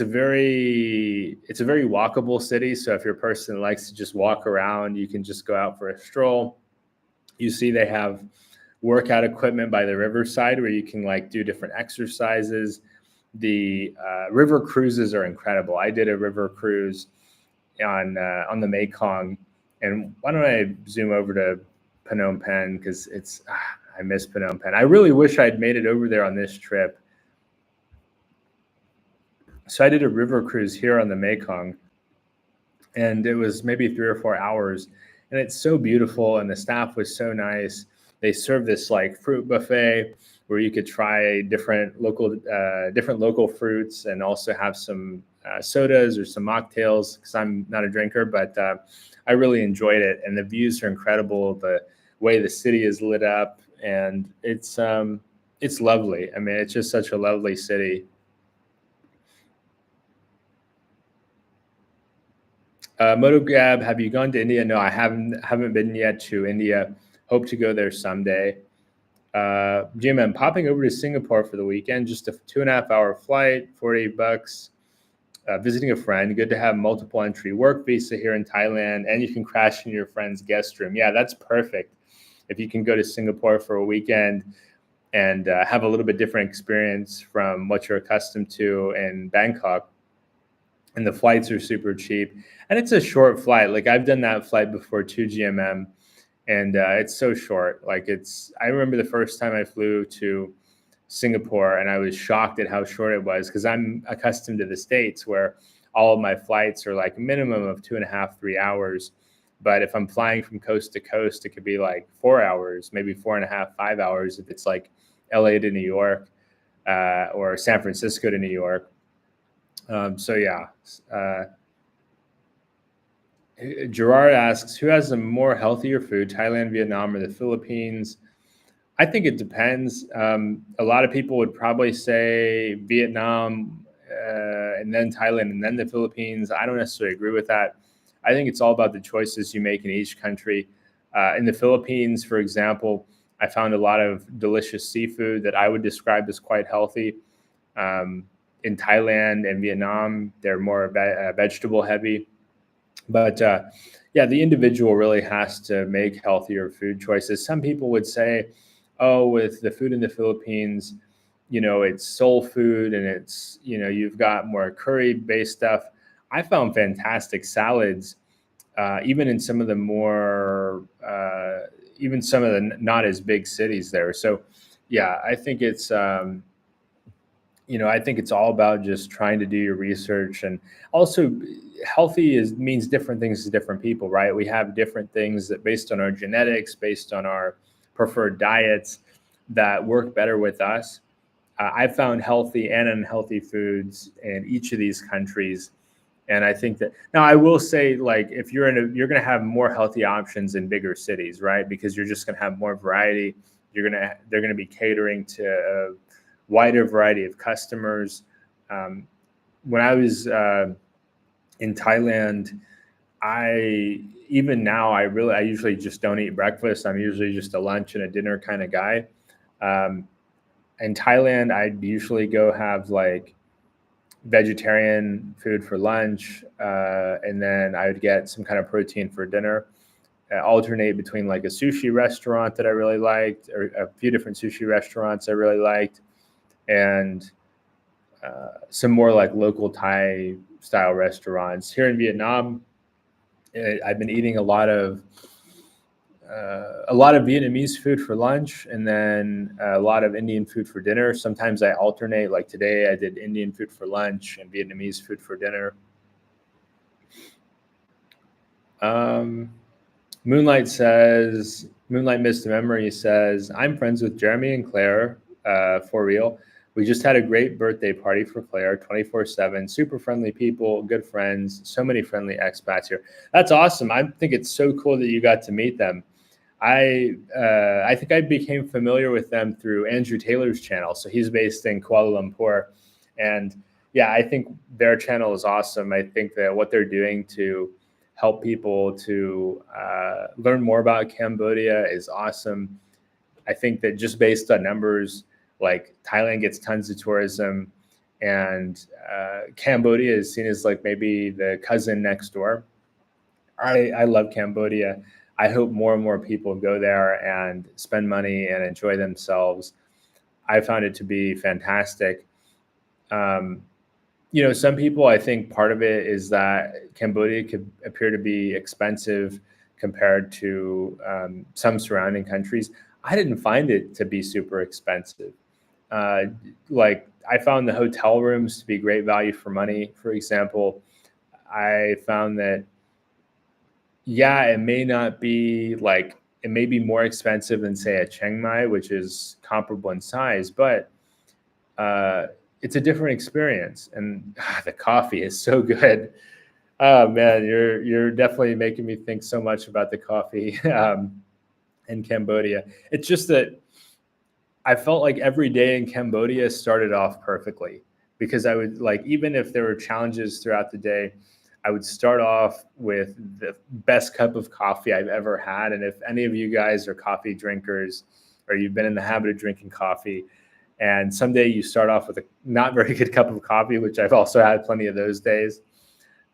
very walkable city. So if you're a person that likes to just walk around, you can just go out for a stroll. You see, they have workout equipment by the riverside where you can like do different exercises. The river cruises are incredible. I did a river cruise on the Mekong, and why don't I zoom over to Phnom Penh, because I miss Phnom Penh. I really wish I'd made it over there on this trip. So I did a river cruise here on the Mekong, and it was maybe 3 or 4 hours, and it's so beautiful, and the staff was so nice. They served this like fruit buffet where you could try different local fruits, and also have some sodas or some mocktails, because I'm not a drinker, but I really enjoyed it. And the views are incredible. The way the city is lit up, and it's lovely. I mean, it's just such a lovely city. MotoGab, have you gone to India? No, I haven't been yet to India. Hope to go there someday. GMM, popping over to Singapore for the weekend, just a 2.5-hour flight, $48. Visiting a friend. Good to have multiple entry work visa here in Thailand, and you can crash in your friend's guest room. Yeah, that's perfect. If you can go to Singapore for a weekend and have a little bit different experience from what you're accustomed to in Bangkok. And the flights are super cheap, and it's a short flight. Like, I've done that flight before to GMM, and it's so short. Like, I remember the first time I flew to Singapore, and I was shocked at how short it was, because I'm accustomed to the States where all of my flights are like a minimum of 2.5, 3 hours. But if I'm flying from coast to coast, it could be like 4 hours, maybe 4.5, 5 hours if it's like LA to New York, or San Francisco to New York. So yeah. Gerard asks, who has a more healthier food, Thailand, Vietnam, or the Philippines? I think it depends. A lot of people would probably say Vietnam, and then Thailand, and then the Philippines. I don't necessarily agree with that. I think it's all about the choices you make in each country. In the Philippines, for example, I found a lot of delicious seafood that I would describe as quite healthy. In Thailand and Vietnam, they're more vegetable heavy. But yeah, the individual really has to make healthier food choices. Some people would say, oh, with the food in the Philippines, it's soul food and you've got more curry based stuff. I found fantastic salads, even in some of the even some of the not as big cities there. So yeah, I think it's, I think it's all about just trying to do your research. And also healthy means different things to different people, right? We have different things that based on our genetics, based on our preferred diets that work better with us. I found healthy and unhealthy foods in each of these countries. And I think that now I will say, like, if you're you're going to have more healthy options in bigger cities, right? Because you're just going to have more variety. They're going to be catering to a wider variety of customers. When I was in Thailand, even now I usually just don't eat breakfast. I'm usually just a lunch and a dinner kind of guy. In Thailand, I'd usually go have like vegetarian food for lunch, and then I would get some kind of protein for dinner. Alternate between like a sushi restaurant that I really liked, or a few different sushi restaurants I really liked, and some more like local Thai style restaurants. Here in Vietnam, I've been eating a lot of Vietnamese food for lunch, and then a lot of Indian food for dinner. Sometimes I alternate. Like today, I did Indian food for lunch and Vietnamese food for dinner. Moonlight Mist Memory says, I'm friends with Jeremy and Claire, for real. We just had a great birthday party for Claire, 24/7, super friendly people, good friends, so many friendly expats here. That's awesome. I think it's so cool that you got to meet them. I think I became familiar with them through Andrew Taylor's channel. So he's based in Kuala Lumpur. And yeah, I think their channel is awesome. I think that what they're doing to help people to learn more about Cambodia is awesome. I think that just based on numbers, like Thailand gets tons of tourism, and Cambodia is seen as like maybe the cousin next door. I love Cambodia. I hope more and more people go there and spend money and enjoy themselves. I found it to be fantastic. Some people, I think part of it is that Cambodia could appear to be expensive compared to some surrounding countries. I didn't find it to be super expensive. Like I found the hotel rooms to be great value for money. For example, I found that, yeah, it may be more expensive than say a Chiang Mai, which is comparable in size, but it's a different experience. And the coffee is so good. Oh man, you're definitely making me think so much about the coffee in Cambodia. It's just that I felt like every day in Cambodia started off perfectly, because I would, like, even if there were challenges throughout the day, I would start off with the best cup of coffee I've ever had. And if any of you guys are coffee drinkers, or you've been in the habit of drinking coffee, and someday you start off with a not very good cup of coffee, which I've also had plenty of those days,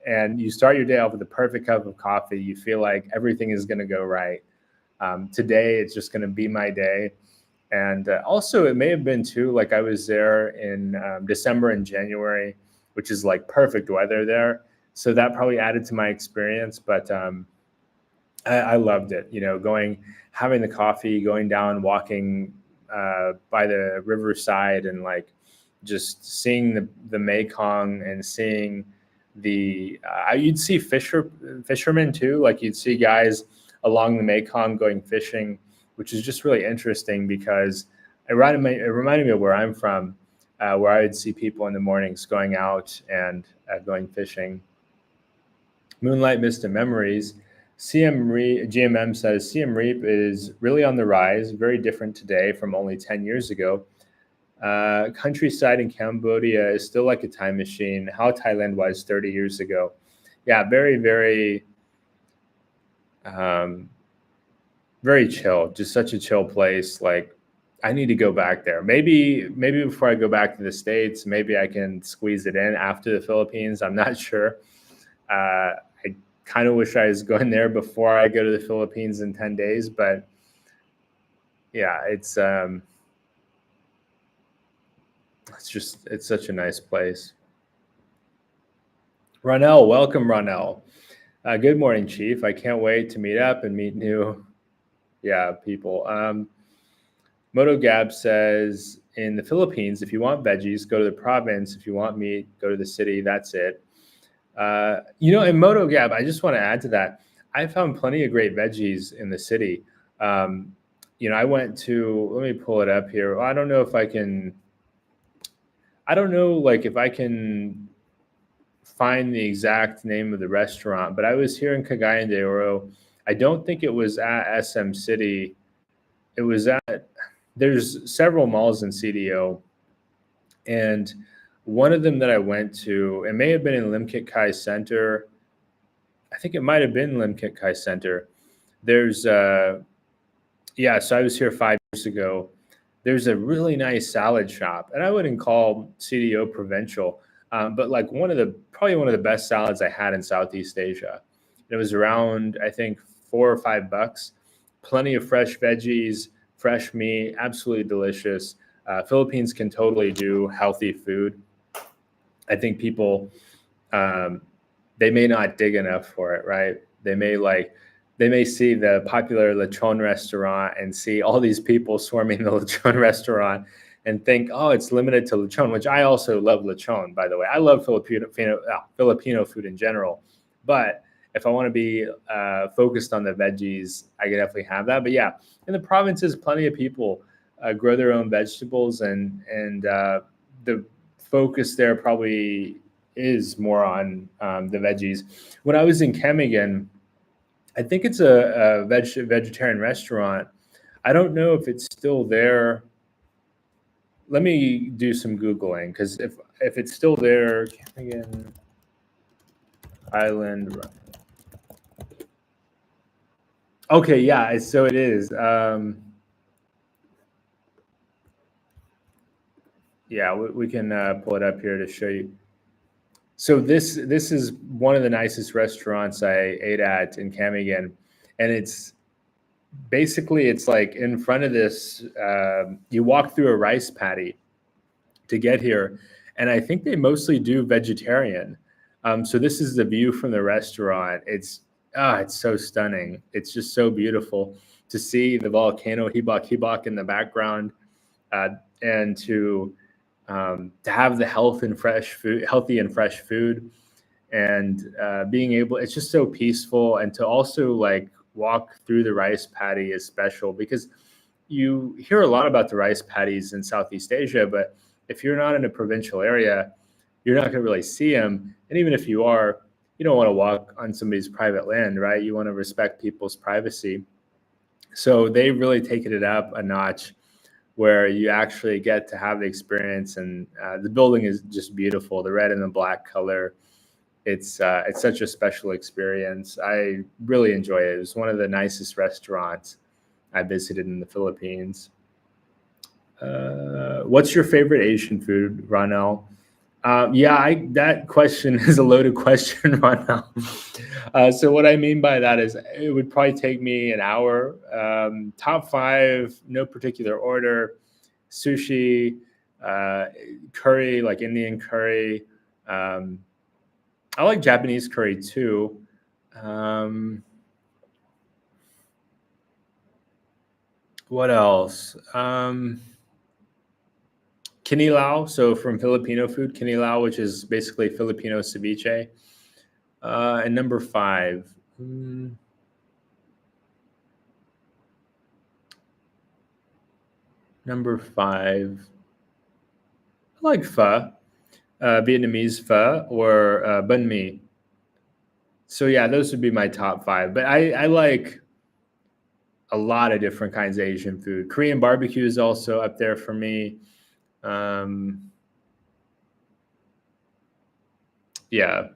and you start your day off with a perfect cup of coffee, you feel like everything is going to go right. Today, it's just going to be my day. And also, it may have been too, like I was there in December and January, which is like perfect weather there. So that probably added to my experience. But I loved it, having the coffee, going down, walking by the riverside, and like just seeing the Mekong, and seeing you'd see fishermen too. Like you'd see guys along the Mekong going fishing, which is just really interesting because it reminded me of where I'm from, where I would see people in the mornings going out and going fishing. Moonlight Mist and Memories. GMM says Siem Reap is really on the rise, very different today from only 10 years ago. Countryside in Cambodia is still like a time machine, how Thailand was 30 years ago. Yeah, very, very, um, very chill, just such a chill place. Like, I need to go back there. Maybe before I go back to the States, maybe I can squeeze it in after the Philippines. I'm not sure. I kind of wish I was going there before I go to the Philippines in 10 days, but yeah, it's such a nice place. Ronell, welcome, Ronell. Good morning, Chief. I can't wait to meet up and meet new, people. Moto Gab says in the Philippines, if you want veggies, go to the province. If you want meat, go to the city. That's it. In Moto Gab, I just want to add to that. I found plenty of great veggies in the city. I went to. Let me pull it up here. I don't know if I can. I don't know, like if I can find the exact name of the restaurant, but I was here in Cagayan de Oro. I don't think it was at SM City. It was at, there's several malls in CDO, and one of them that I went to, it may have been in Lim Kit Kai Center. I think it might have been Lim Kit Kai Center. There's, so I was here 5 years ago. There's a really nice salad shop, and I wouldn't call CDO provincial, but like probably one of the best salads I had in Southeast Asia. It was around, I think, $4 or $5. Plenty of fresh veggies, fresh meat, absolutely delicious. Philippines can totally do healthy food. I think people, they may not dig enough for it, right? They may see the popular lechon restaurant and see all these people swarming the lechon restaurant and think, oh, it's limited to lechon, which I also love lechon, by the way. I love Filipino food in general. But if I want to be focused on the veggies, I can definitely have that. But yeah, in the provinces, plenty of people grow their own vegetables, and the focus there probably is more on the veggies. When I was in Kemigan, I think it's a vegetarian restaurant. I don't know if it's still there. Let me do some Googling, because if it's still there, Kemigan Island. Okay, yeah, so it is. We can pull it up here to show you. So this is one of the nicest restaurants I ate at in Kemigan, and it's like in front of this. You walk through a rice paddy to get here, and I think they mostly do vegetarian. So this is the view from the restaurant. It's so stunning. It's just so beautiful to see the volcano Hibak Hibak in the background, and to have the healthy and fresh food, and being able. It's just so peaceful, and to also like walk through the rice paddy is special because you hear a lot about the rice paddies in Southeast Asia, but if you're not in a provincial area, you're not going to really see them. And even if you are, you don't want to walk on somebody's private land, right? You want to respect people's privacy. So they really taken it up a notch, where you actually get to have the experience, and the building is just beautiful. The red and the black color. It's such a special experience. I really enjoy it. It was one of the nicest restaurants I visited in the Philippines. What's your favorite Asian food, Ronell? That question is a loaded question, Ronell. So what I mean by that is it would probably take me an hour. Top 5, no particular order: sushi, curry, like Indian curry. I like Japanese curry too. What else? Kinilaw, so from Filipino food, Kinilaw, which is basically Filipino ceviche. And number five, number five, I like pho, Vietnamese pho or banh mi. So yeah, those would be my top five. But I like a lot of different kinds of Asian food. Korean barbecue is also up there for me. Um, yeah,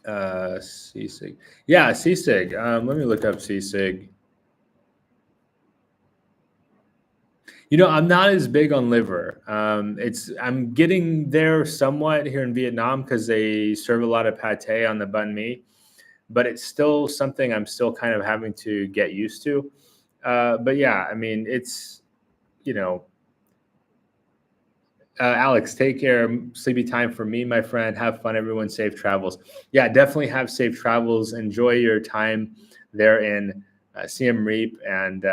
sisig. Yeah, sisig. Let me look up sisig. I'm not as big on liver. I'm getting there somewhat here in Vietnam because they serve a lot of pate on the banh mi, but it's still something I'm still kind of having to get used to. But yeah, I mean, it's you know, Alex, take care. Sleepy time for me, my friend. Have fun, everyone. Safe travels. Yeah, definitely have safe travels. Enjoy your time there in Siem Reap, and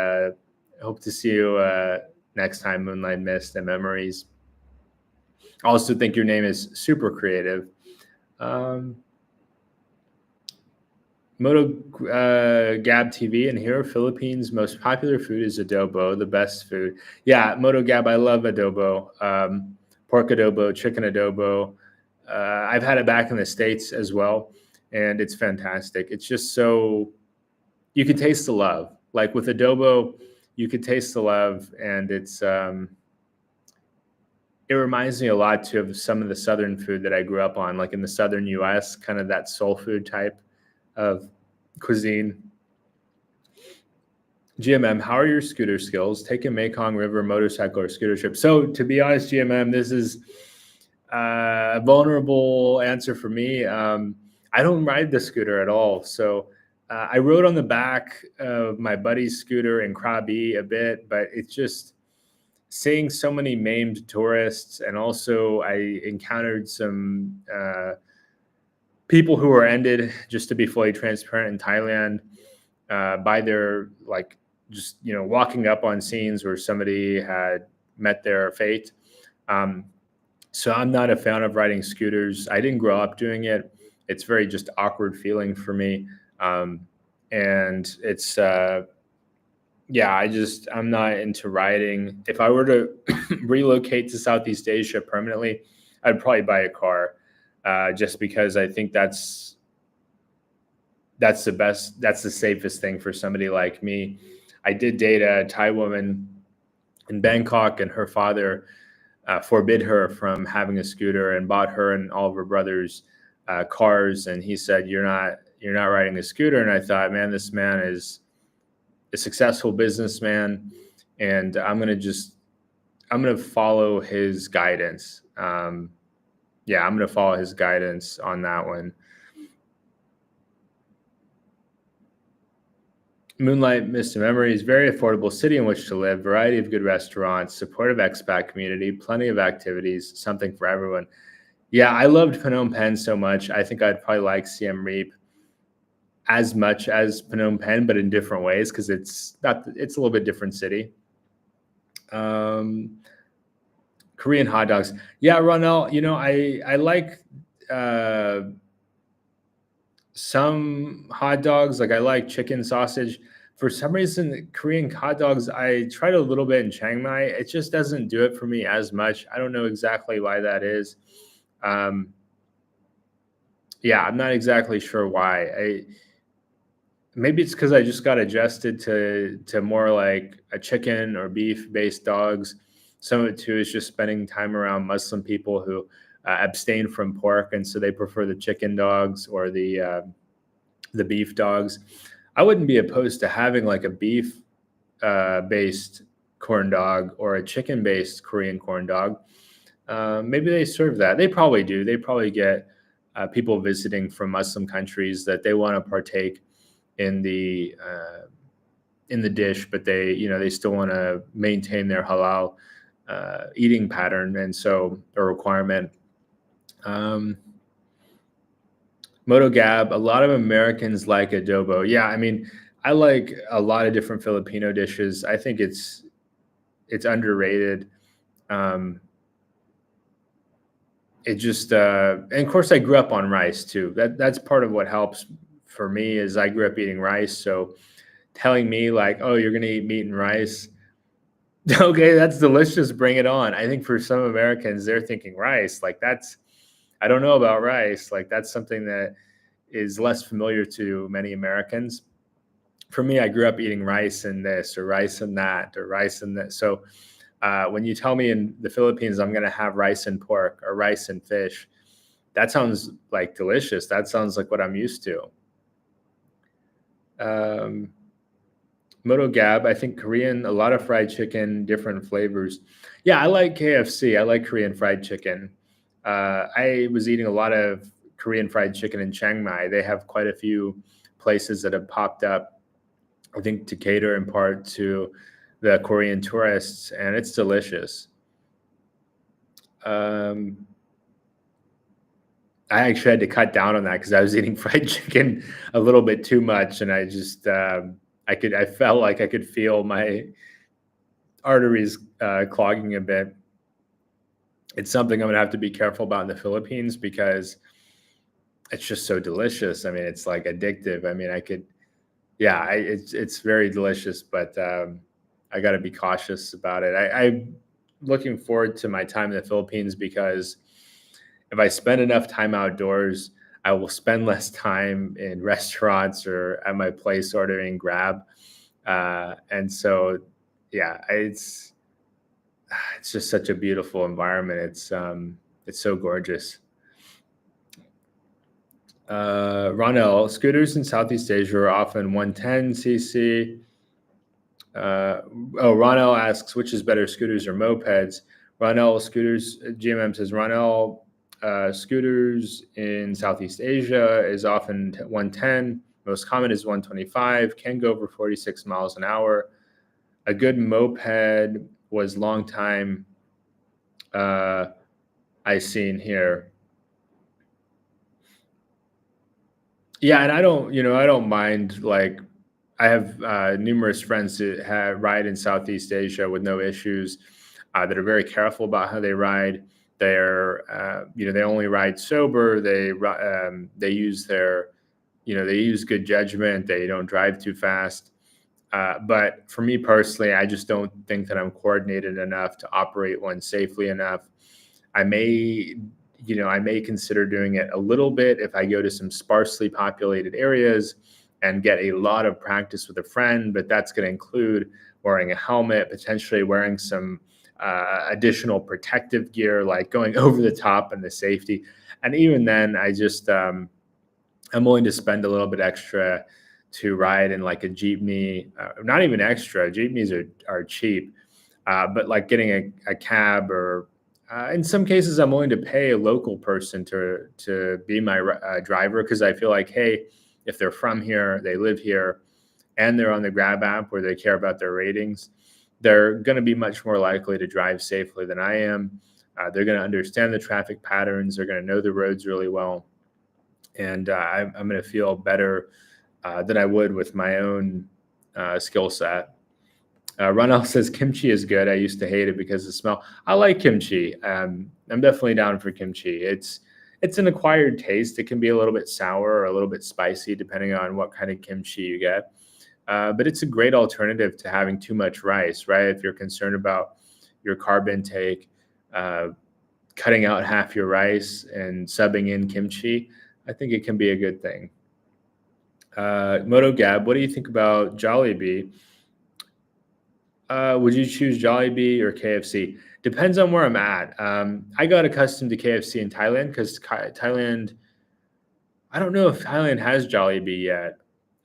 hope to see you next time. Moonlight Mist and Memories. I also think your name is super creative. Um, Moto Gab TV and here, Philippines' most popular food is adobo, the best food. Yeah, Moto Gab, I love adobo, pork adobo, chicken adobo. I've had it back in the States as well, and it's fantastic. It's just so you can taste the love. Like with adobo, you could taste the love, and it reminds me a lot too of some of the southern food that I grew up on, like in the southern U.S., kind of that soul food type of cuisine. GMM, how are your scooter skills? Take a Mekong River motorcycle or scooter trip. So to be honest, GMM, this is a vulnerable answer for me. I don't ride the scooter at all. So I rode on the back of my buddy's scooter in Krabi a bit, but it's just seeing so many maimed tourists. And also I encountered some people who were ended, just to be fully transparent, in Thailand by their just walking up on scenes where somebody had met their fate. So I'm not a fan of riding scooters. I didn't grow up doing it. It's very just awkward feeling for me, and it's I'm not into riding. If I were to relocate to Southeast Asia permanently, I'd probably buy a car, just because I think that's the best, that's the safest thing for somebody like me. I did date a Thai woman in Bangkok, and her father forbid her from having a scooter and bought her and all of her brothers cars. And he said, you're not riding a scooter. And I thought, man, this man is a successful businessman, and I'm going to follow his guidance. I'm going to follow his guidance on that one. Moonlight Mist and Memories, very affordable city in which to live, variety of good restaurants, supportive expat community, plenty of activities, something for everyone. Yeah, I loved Phnom Penh so much. I think I'd probably like Siem Reap as much as Phnom Penh, but in different ways, because it's a little bit different city. Korean hot dogs. Yeah, Ronell, I like some hot dogs. Like I like chicken sausage. For some reason, Korean hot dogs, I tried a little bit in Chiang Mai. It just doesn't do it for me as much. I don't know exactly why that is. I'm not exactly sure why. Maybe it's because I just got adjusted to more like a chicken or beef based dogs. Some of it too is just spending time around Muslim people who abstain from pork, and so they prefer the chicken dogs or the beef dogs. I wouldn't be opposed to having like a beef based corn dog or a chicken based Korean corn dog. Maybe they serve that. They probably do. They probably get people visiting from Muslim countries that they want to partake in the dish, but they still want to maintain their halal eating pattern, and so a requirement. Moto Gab, a lot of Americans like adobo. Yeah, I mean, I like a lot of different Filipino dishes. I think it's underrated. it just and of course I grew up on rice too. That's part of what helps for me is I grew up eating rice. So telling me like, oh, you're gonna eat meat and rice. Okay, that's delicious. Bring it on. I think for some Americans, they're thinking rice. Like that's I don't know about rice. Like that's something that is less familiar to many Americans. For me, I grew up eating rice and this or rice and that or rice and this. So when you tell me in the Philippines I'm going to have rice and pork or rice and fish, that sounds like delicious. That sounds like what I'm used to. Um, Moto Gab, I think Korean, a lot of fried chicken, different flavors. Yeah, I like KFC. I like Korean fried chicken. I was eating a lot of Korean fried chicken in Chiang Mai. They have quite a few places that have popped up, I think, to cater in part to the Korean tourists, and it's delicious. Um, I actually had to cut down on that because I was eating fried chicken a little bit too much, and I just I felt like I could feel my arteries clogging a bit. It's something I'm gonna have to be careful about in the Philippines because it's just so delicious. I mean, it's like addictive. I mean, I could, yeah, it's very delicious, but I got to be cautious about it. I'm looking forward to my time in the Philippines because if I spend enough time outdoors, I will spend less time in restaurants or at my place ordering Grab. And so, yeah, it's just such a beautiful environment. It's so gorgeous. Ronell, scooters in Southeast Asia are often 110cc. Ronell asks, which is better, scooters or mopeds? Ronell scooters, GMM says Ronell scooters in Southeast Asia is often 110. Most common is 125, can go over 46 miles an hour. A good moped was long time I seen here. Yeah, and I don't mind. Like, I have numerous friends that ride in Southeast Asia with no issues. That are very careful about how they ride. They're, they only ride sober. They use they use good judgment. They don't drive too fast. But for me personally, I just don't think that I'm coordinated enough to operate one safely enough. I may, I may consider doing it a little bit if I go to some sparsely populated areas and get a lot of practice with a friend, but that's going to include wearing a helmet, potentially wearing some additional protective gear, like going over the top and the safety. And even then, I'm willing to spend a little bit extra to ride in like a Jeepney, not even extra. Jeepneys are cheap, but like getting a cab or in some cases, I'm willing to pay a local person to be my driver because I feel like, hey, if they're from here, they live here, and they're on the Grab app where they care about their ratings, they're going to be much more likely to drive safely than I am. They're going to understand the traffic patterns. They're going to know the roads really well, and I'm going to feel better than I would with my own skill set. Ronald says kimchi is good. I used to hate it because of the smell. I like kimchi. I'm definitely down for kimchi. It's an acquired taste. It can be a little bit sour or a little bit spicy depending on what kind of kimchi you get. But it's a great alternative to having too much rice, right? If you're concerned about your carb intake, cutting out half your rice and subbing in kimchi, I think it can be a good thing. Moto Gab, what do you think about Jollibee? Would you choose Jollibee or KFC? Depends on where I'm at. I got accustomed to KFC in Thailand because Thailand, I don't know if Thailand has Jollibee yet.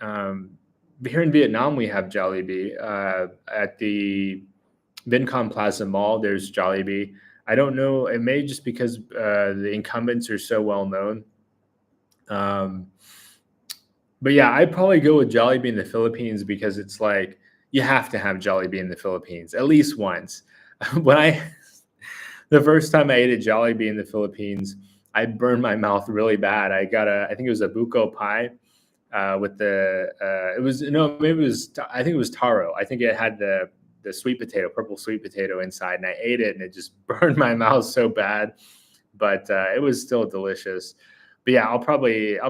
Here in Vietnam, we have Jollibee. At the Vincom Plaza Mall, there's Jollibee. I don't know. It may just because the incumbents are so well known. Um, but yeah, I'd probably go with Jollibee in the Philippines because it's like you have to have Jollibee in the Philippines at least once. when I The first time I ate a Jollibee in the Philippines, I burned my mouth really bad. I think it was a buko pie with it was no, maybe it was I think it was taro. I think it had the sweet potato, purple sweet potato inside, and I ate it and it just burned my mouth so bad. but it was still delicious. But yeah, I'll probably go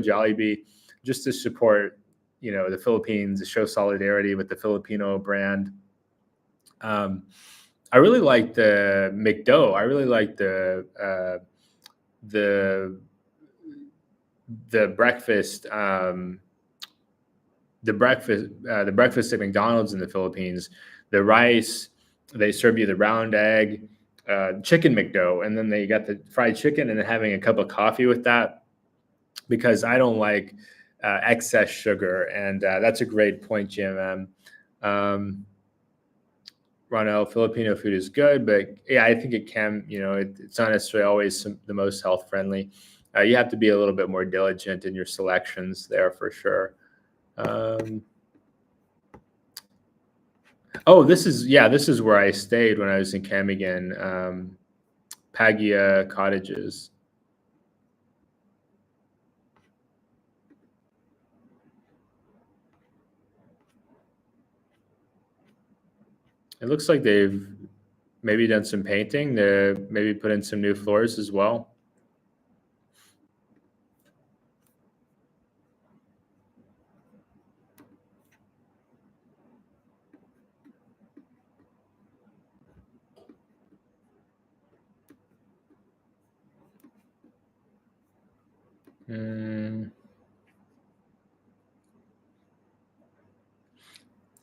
Jollibee just to support, the Philippines, to show solidarity with the Filipino brand. Um, I really like the McDo. I really like the the breakfast the breakfast at McDonald's in the Philippines. The rice, they serve you the round egg, chicken McDo, and then they got the fried chicken, and then having a cup of coffee with that, because I don't like excess sugar, and that's a great point, GMM. Um, Ronell, Filipino food is good, but yeah, I think it can, it's not necessarily always the most health friendly. You have to be a little bit more diligent in your selections there for sure. Um, oh, this is where I stayed when I was in Camigan, Pagia Cottages. It looks like they've maybe done some painting. They maybe put in some new floors as well. Mm.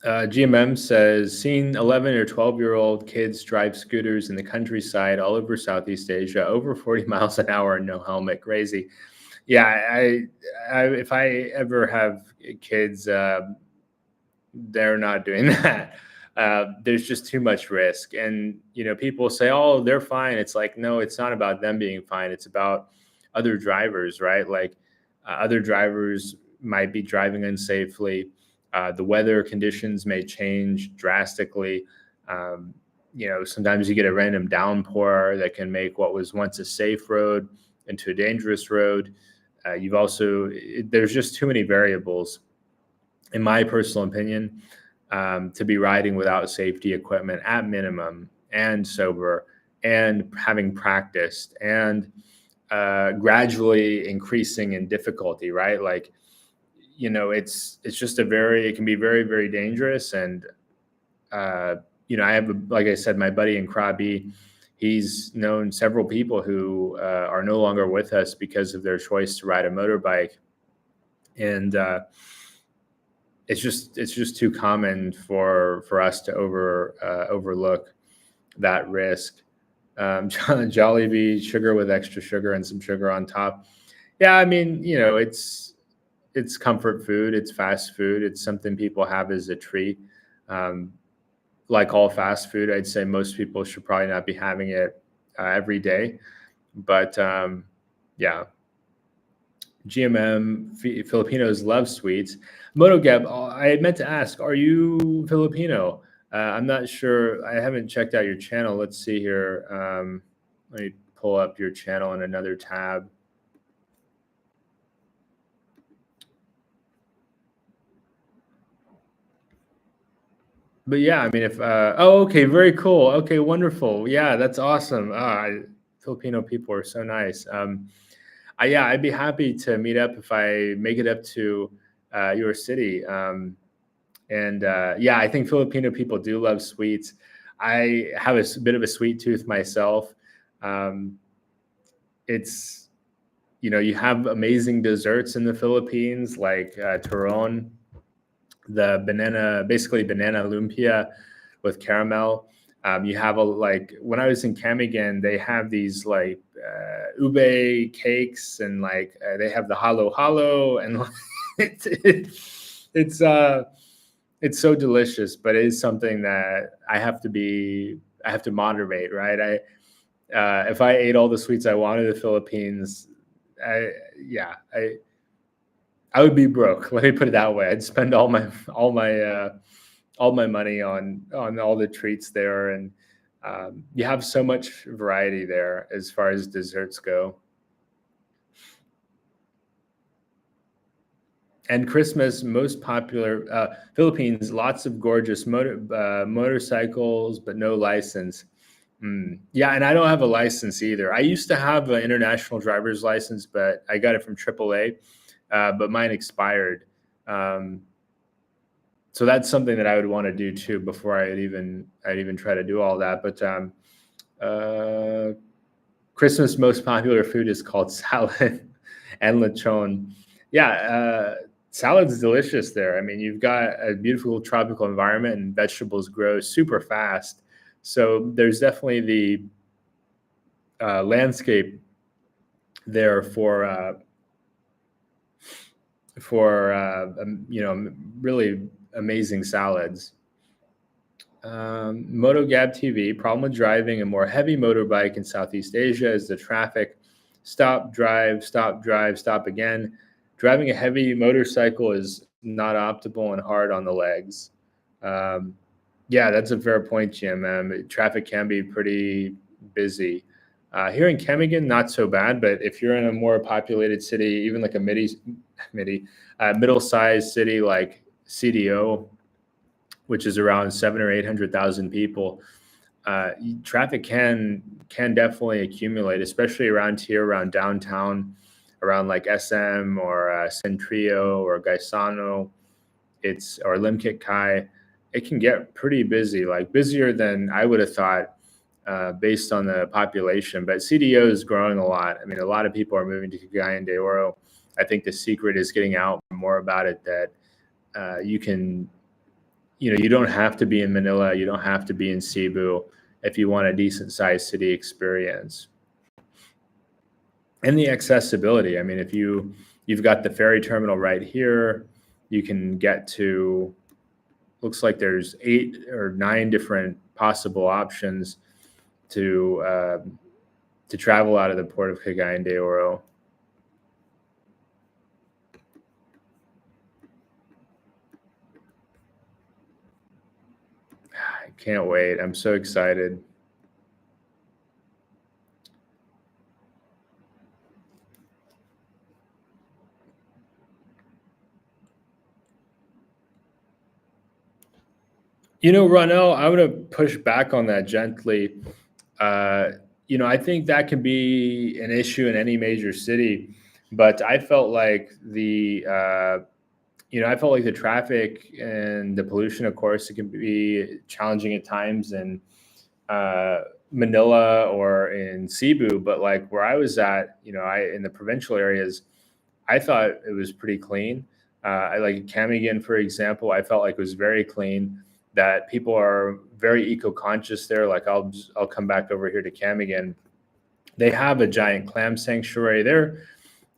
GMM says, seen 11 or 12-year-old kids drive scooters in the countryside all over Southeast Asia, over 40 miles an hour and no helmet. Crazy. Yeah, if I ever have kids, they're not doing that. There's just too much risk. And, people say, oh, they're fine. It's like, no, it's not about them being fine. It's about other drivers, right? Like other drivers might be driving unsafely. The weather conditions may change drastically. Sometimes you get a random downpour that can make what was once a safe road into a dangerous road. There's just too many variables, in my personal opinion, to be riding without safety equipment at minimum, and sober, and having practiced, and gradually increasing in difficulty, right? Like, it can be very, very dangerous. And, like I said, my buddy in Krabi, he's known several people who are no longer with us because of their choice to ride a motorbike. And it's just too common for us to overlook that risk. Jollibee, sugar with extra sugar and some sugar on top. Yeah, I mean, it's comfort food. It's fast food. It's something people have as a treat. Like all fast food, I'd say most people should probably not be having it every day. But yeah, GMM Filipinos love sweets. MotoGeb, I had meant to ask, are you Filipino? I'm not sure. I haven't checked out your channel. Let's see here. Let me pull up your channel in another tab. But yeah, I mean, okay, very cool. Okay, wonderful. Yeah, that's awesome. Filipino people are so nice. I'd be happy to meet up if I make it up to your city. And yeah, I think Filipino people do love sweets. I have a bit of a sweet tooth myself. It's, you have amazing desserts in the Philippines, like turon, basically banana lumpia with caramel. You have when I was in Camigan, they have these like ube cakes, and like they have the halo halo, and it's it's so delicious, but it is something that I have to moderate, right? If I ate all the sweets I wanted in the Philippines, I yeah, I would be broke. Let me put it that way. I'd spend all my money on all the treats there, and you have so much variety there as far as desserts go. And Christmas, most popular Philippines, lots of gorgeous motorcycles, but no license. Yeah, and I don't have a license either. I used to have an international driver's license, but I got it from AAA, but mine expired. Um, so that's something that I would want to do too before I'd even try to do all that. But uh, Christmas most popular food is called salad and lechon. Yeah, salad's delicious there. I mean, you've got a beautiful tropical environment and vegetables grow super fast. So there's definitely the landscape there for really amazing salads. MotoGab TV, problem with driving a more heavy motorbike in Southeast Asia is the traffic. Stop, drive, stop, drive, stop again. Driving a heavy motorcycle is not optimal and hard on the legs. Um, yeah, that's a fair point, Jim. Traffic can be pretty busy. Here in Chemagen, not so bad, but if you're in a more populated city, even like a middle-sized city like CDO, which is around 700,000 or 800,000 people, traffic can definitely accumulate, especially around here, around downtown, around like SM or Centrio or Gaisano, or Limkit Kai. It can get pretty busy, like busier than I would have thought based on the population. But CDO is growing a lot. I mean, a lot of people are moving to Cagayan de Oro. I think the secret is getting out more about it, that you don't have to be in Manila, you don't have to be in Cebu if you want a decent sized city experience. And the accessibility. I mean, if you've got the ferry terminal right here, you can get to, looks like there's 8 or 9 different possible options to travel out of the port of Cagayan de Oro. I can't wait. I'm so excited. Ronell, I'm going to push back on that gently. Uh, I think that can be an issue in any major city, but I felt like the traffic and the pollution, of course, it can be challenging at times in Manila or in Cebu. But like where I was at, in the provincial areas, I thought it was pretty clean. I like Camigan, for example. I felt like it was very clean. That people are very eco-conscious there. Like I'll come back over here to Camigan. They have a giant clam sanctuary there.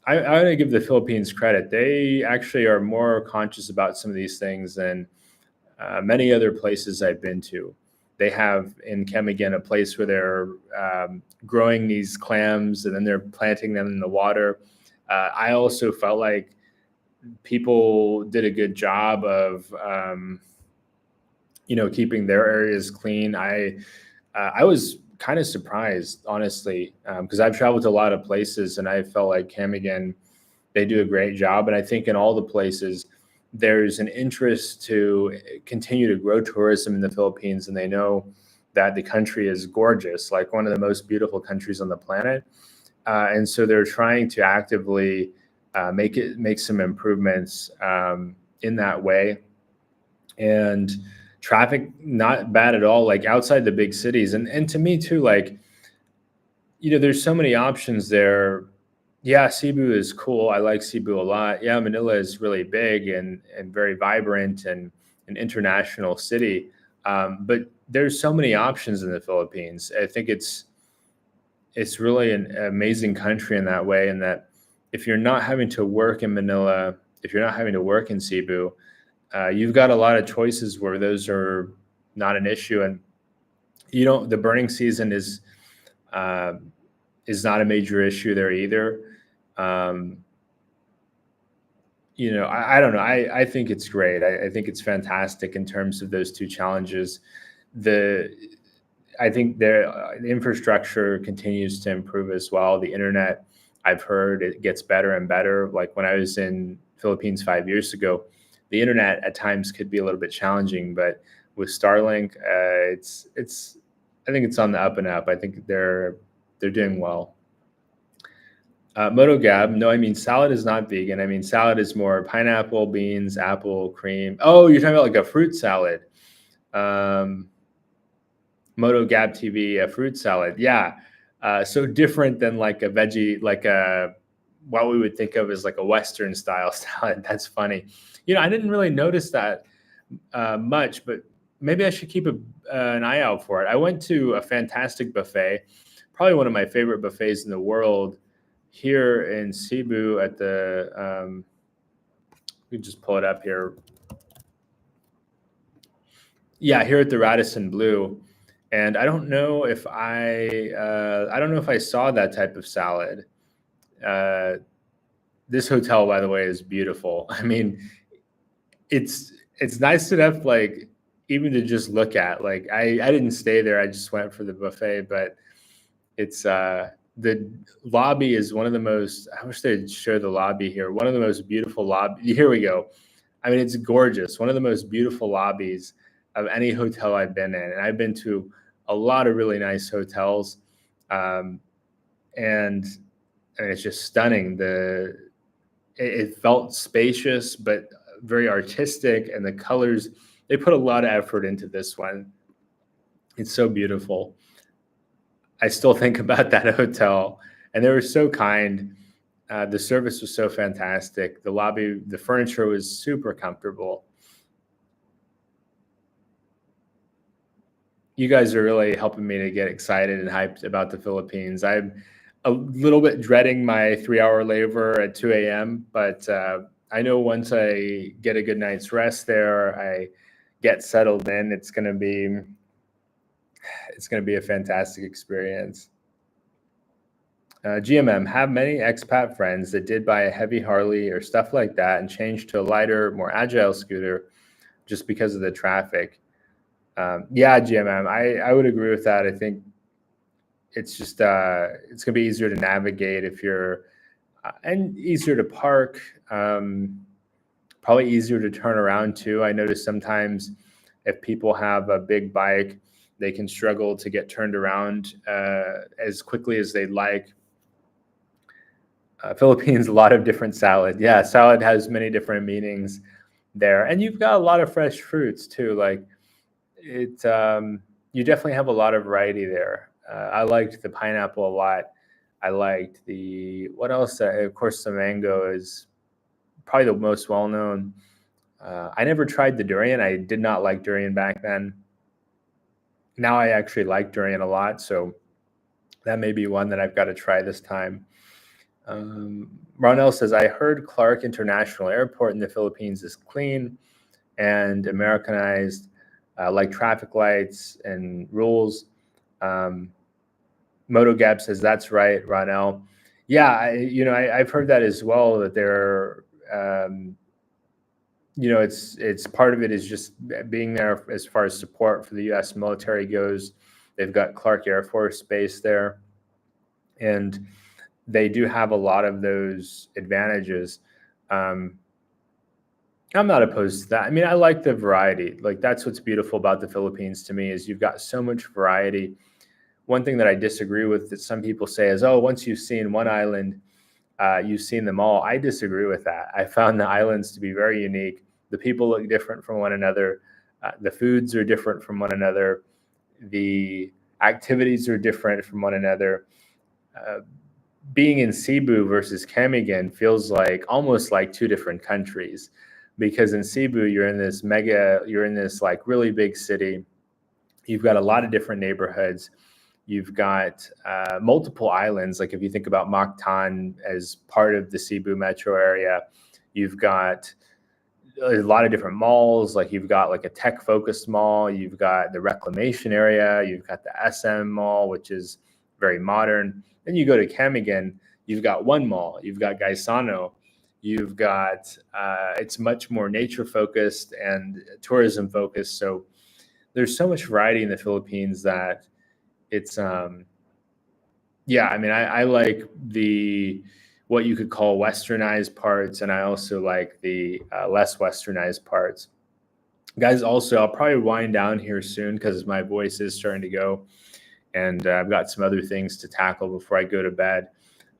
I want to give the Philippines credit. They actually are more conscious about some of these things than many other places I've been to. They have in Camigan a place where they're growing these clams and then they're planting them in the water. I also felt like people did a good job of keeping their areas clean. I was kind of surprised, honestly, because I've traveled to a lot of places and I felt like Camigan, they do a great job. And I think in all the places, there's an interest to continue to grow tourism in the Philippines, and they know that the country is gorgeous, like one of the most beautiful countries on the planet. And so they're trying to actively make some improvements in that way. And traffic not bad at all, like outside the big cities. And to me too, like, there's so many options there. Yeah, Cebu is cool. I like Cebu a lot. Yeah, Manila is really big and very vibrant and an international city. But there's so many options in the Philippines. I think it's really an amazing country in that way, and that if you're not having to work in Manila, if you're not having to work in Cebu, you've got a lot of choices where those are not an issue. And the burning season is not a major issue there either. I don't know. I think it's great. I think it's fantastic in terms of those two challenges. I think the infrastructure continues to improve as well. The internet, I've heard it gets better and better. Like when I was in Philippines 5 years ago, the internet at times could be a little bit challenging, but with Starlink, it's I think it's on the up and up. I think they're doing well. Moto Gab, no, I mean salad is not vegan. I mean salad is more pineapple, beans, apple, cream. Oh, you're talking about like a fruit salad. Um, Moto Gab TV, a fruit salad. Yeah. So different than like a veggie, like a what we would think of as like a Western style salad. That's funny. I didn't really notice that much, but maybe I should keep an eye out for it. I went to a fantastic buffet, probably one of my favorite buffets in the world, here in Cebu at the. We just pull it up here. Yeah, here at the Radisson Blue, and I don't know if I saw that type of salad. Uh, this hotel, by the way, is beautiful. I mean, it's nice enough, like even to just look at. Like I didn't stay there; I just went for the buffet. But it's the lobby is one of the most. I wish they'd show the lobby here. One of the most beautiful lobby. Here we go. I mean, it's gorgeous. One of the most beautiful lobbies of any hotel I've been in, and I've been to a lot of really nice hotels, um, and it's just stunning. It felt spacious, but very artistic, and the colors, they put a lot of effort into this one. It's so beautiful. I still think about that hotel, and they were so kind. The service was so fantastic. The lobby, the furniture was super comfortable. You guys are really helping me to get excited and hyped about the Philippines. I'm a little bit dreading my 3 hour layover at 2 a.m., but I know once I get a good night's rest there, I get settled in, it's going to be a fantastic experience. GMM, have many expat friends that did buy a heavy Harley or stuff like that and changed to a lighter, more agile scooter just because of the traffic. Yeah, GMM, I would agree with that. I think it's just it's gonna be easier to navigate if you're and easier to park. Probably easier to turn around too. I notice sometimes if people have a big bike, they can struggle to get turned around as quickly as they'd like. Philippines, a lot of different salad. Yeah, salad has many different meanings there, and you've got a lot of fresh fruits too. Like it, you definitely have a lot of variety there. I liked the pineapple a lot. I liked the what else? Of course, the mango is probably the most well known. I never tried the durian. I did not like durian back then. Now I actually like durian a lot, so that may be one that I've got to try this time. Ronell says, I heard Clark International Airport in the Philippines is clean and Americanized, like traffic lights and rules. MotoGap says, that's right, Ronell. Yeah, I've heard that as well, that they're, it's part of it is just being there as far as support for the U.S. military goes. They've got Clark Air Force Base there, and they do have a lot of those advantages. I'm not opposed to that. I mean, I like the variety. Like that's what's beautiful about the Philippines to me is you've got so much variety. One thing that I disagree with that some people say is, oh, once you've seen one island, you've seen them all. I disagree with that. I found the islands to be very unique. The people look different from one another. The foods are different from one another. The activities are different from one another. Being in Cebu versus Camiguin feels like almost like two different countries, because in Cebu you're in this like really big city. You've got a lot of different neighborhoods. You've got multiple islands. Like if you think about Mactan as part of the Cebu metro area, you've got a lot of different malls. Like you've got like a tech focused mall. You've got the reclamation area. You've got the SM mall, which is very modern. Then you go to Camiguin, you've got one mall. You've got Gaisano. You've got it's much more nature focused and tourism focused. So there's so much variety in the Philippines that it's yeah, I mean, I like the what you could call westernized parts, and I also like the less westernized parts. Guys, also, I'll probably wind down here soon because my voice is starting to go. and I've got some other things to tackle before I go to bed.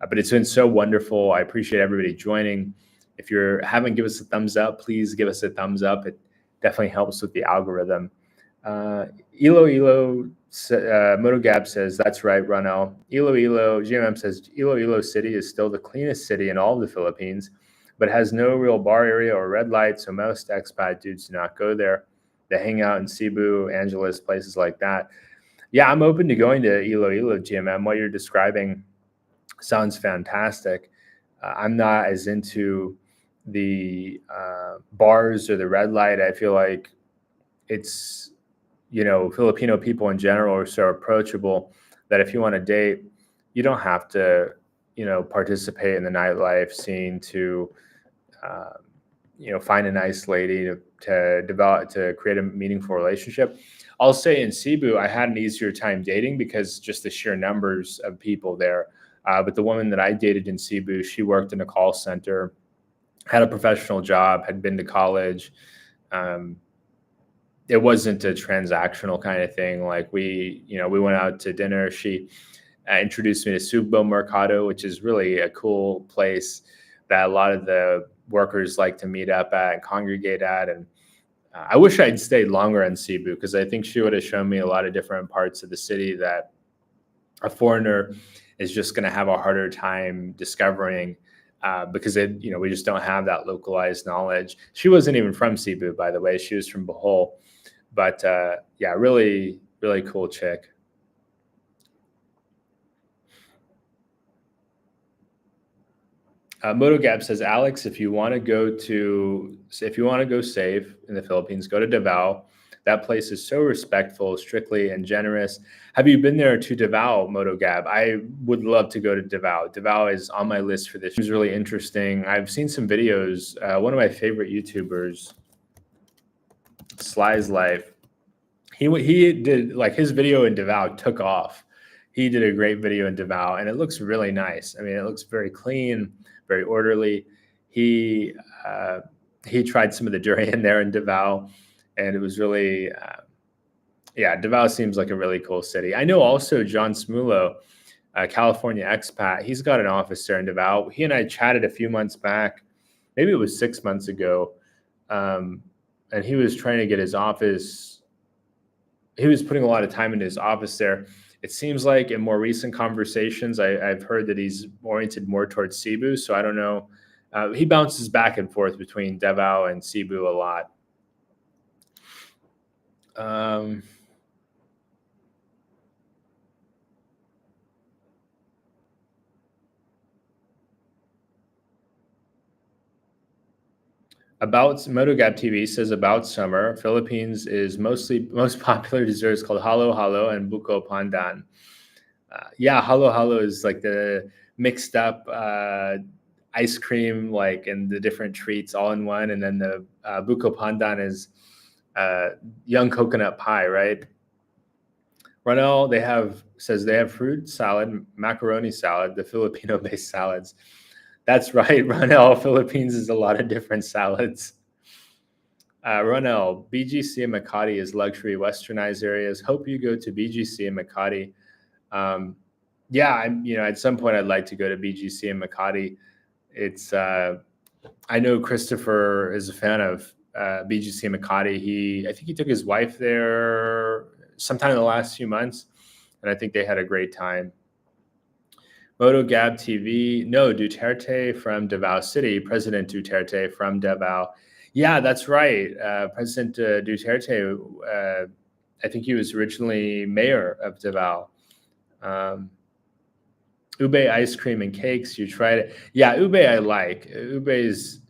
But it's been so wonderful. I appreciate everybody joining. If you haven't given us a thumbs up, please give us a thumbs up. It definitely helps with the algorithm. Elo Motogab says, that's right, Ronel. Elo GMM says, Ilo City is still the cleanest city in all of the Philippines, but has no real bar area or red light, so most expat dudes do not go there. They hang out in Cebu, Angeles, places like that. Yeah, I'm open to going to Ilo GMM. What you're describing sounds fantastic. I'm not as into the bars or the red light. I feel like it's, Filipino people in general are so approachable that if you want to date, you don't have to, participate in the nightlife scene to, find a nice lady to create a meaningful relationship. I'll say in Cebu, I had an easier time dating because just the sheer numbers of people there. But the woman that I dated in Cebu, she worked in a call center, had a professional job, had been to college. It wasn't a transactional kind of thing. Like we went out to dinner. She introduced me to Sugbo Mercado, which is really a cool place that a lot of the workers like to meet up at and congregate at. And I wish I'd stayed longer in Cebu because I think she would have shown me a lot of different parts of the city that a foreigner is just going to have a harder time discovering because we just don't have that localized knowledge. She wasn't even from Cebu, by the way. She was from Bohol. But yeah, really, really cool chick. Motogab says, Alex, if you want to go safe in the Philippines, go to Davao. That place is so respectful, strictly, and generous. Have you been there to Davao, Motogab? I would love to go to Davao. Davao is on my list for this. It was really interesting. I've seen some videos. One of my favorite YouTubers, Sly's Life, he did, like, his video in Davao took off. He did a great video in Davao, and it looks really nice. I mean, it looks very clean, very orderly. He tried some of the durian there in Davao, and it was really, Davao seems like a really cool city. I know also John Smulo, California expat, he's got an office there in Davao. He and I chatted a few months back, maybe it was 6 months ago, and he was trying to get his office. He was putting a lot of time into his office there. It seems like in more recent conversations, I've heard that he's oriented more towards Cebu. So I don't know. He bounces back and forth between Davao and Cebu a lot. About Motogab TV says about summer, Philippines is most popular dessert is called halo halo and buko pandan. Halo halo is like the mixed up ice cream, like, and the different treats all in one, and then the buko pandan is young coconut pie, right? Ronel, says they have fruit salad, macaroni salad, the Filipino-based salads. That's right, Ronel. Philippines is a lot of different salads. Ronel, BGC and Makati is luxury westernized areas. Hope you go to BGC and Makati. At some point I'd like to go to BGC and Makati. It's I know Christopher is a fan of BGC and Makati. I think he took his wife there sometime in the last few months, and I think they had a great time. Moto Gab TV, no, Duterte from Davao City, President Duterte from Davao. Yeah, that's right. President Duterte, I think he was originally mayor of Davao. Ube ice cream and cakes, you tried it. Yeah, ube I like. Ube it's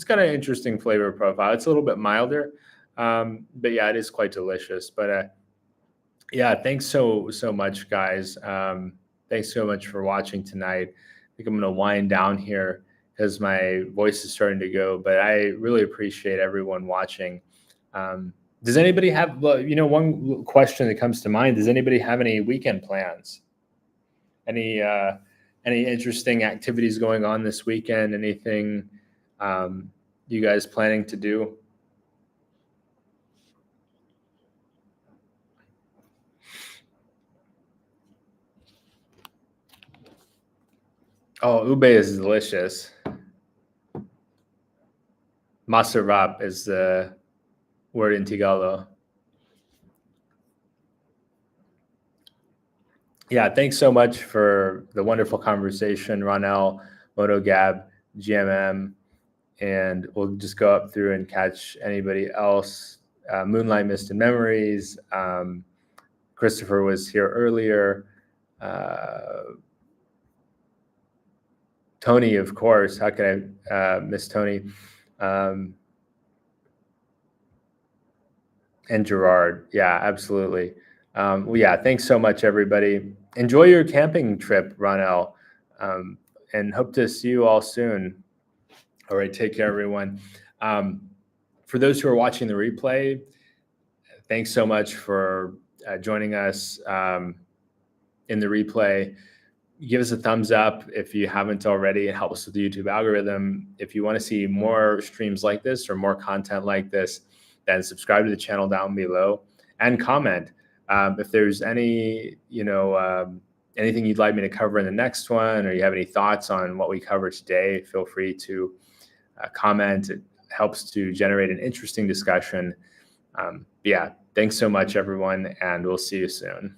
got an interesting flavor profile. It's a little bit milder, but yeah, it is quite delicious. But thanks so much, guys. Thanks so much for watching tonight. I think I'm going to wind down here because my voice is starting to go, but I really appreciate everyone watching. Does anybody have, one question that comes to mind, does anybody have any weekend plans? Any interesting activities going on this weekend? Anything you guys planning to do? Oh, ube is delicious. Masarap is the word in Tagalog. Yeah, thanks so much for the wonderful conversation, Ronel, MotoGab, GMM, and we'll just go up through and catch anybody else. Moonlight Mist and Memories. Christopher was here earlier. Tony, of course. How can I miss Tony? And Gerard. Yeah, absolutely. Well, yeah, thanks so much, everybody. Enjoy your camping trip, Ronel, and hope to see you all soon. All right, take care, everyone. For those who are watching the replay, thanks so much for joining us in the replay. Give us a thumbs up if you haven't already. It helps with the YouTube algorithm. If you want to see more streams like this or more content like this, then subscribe to the channel down below and comment. If there's any, anything you'd like me to cover in the next one, or you have any thoughts on what we covered today, feel free to comment. It helps to generate an interesting discussion. Yeah, thanks so much, everyone, and we'll see you soon.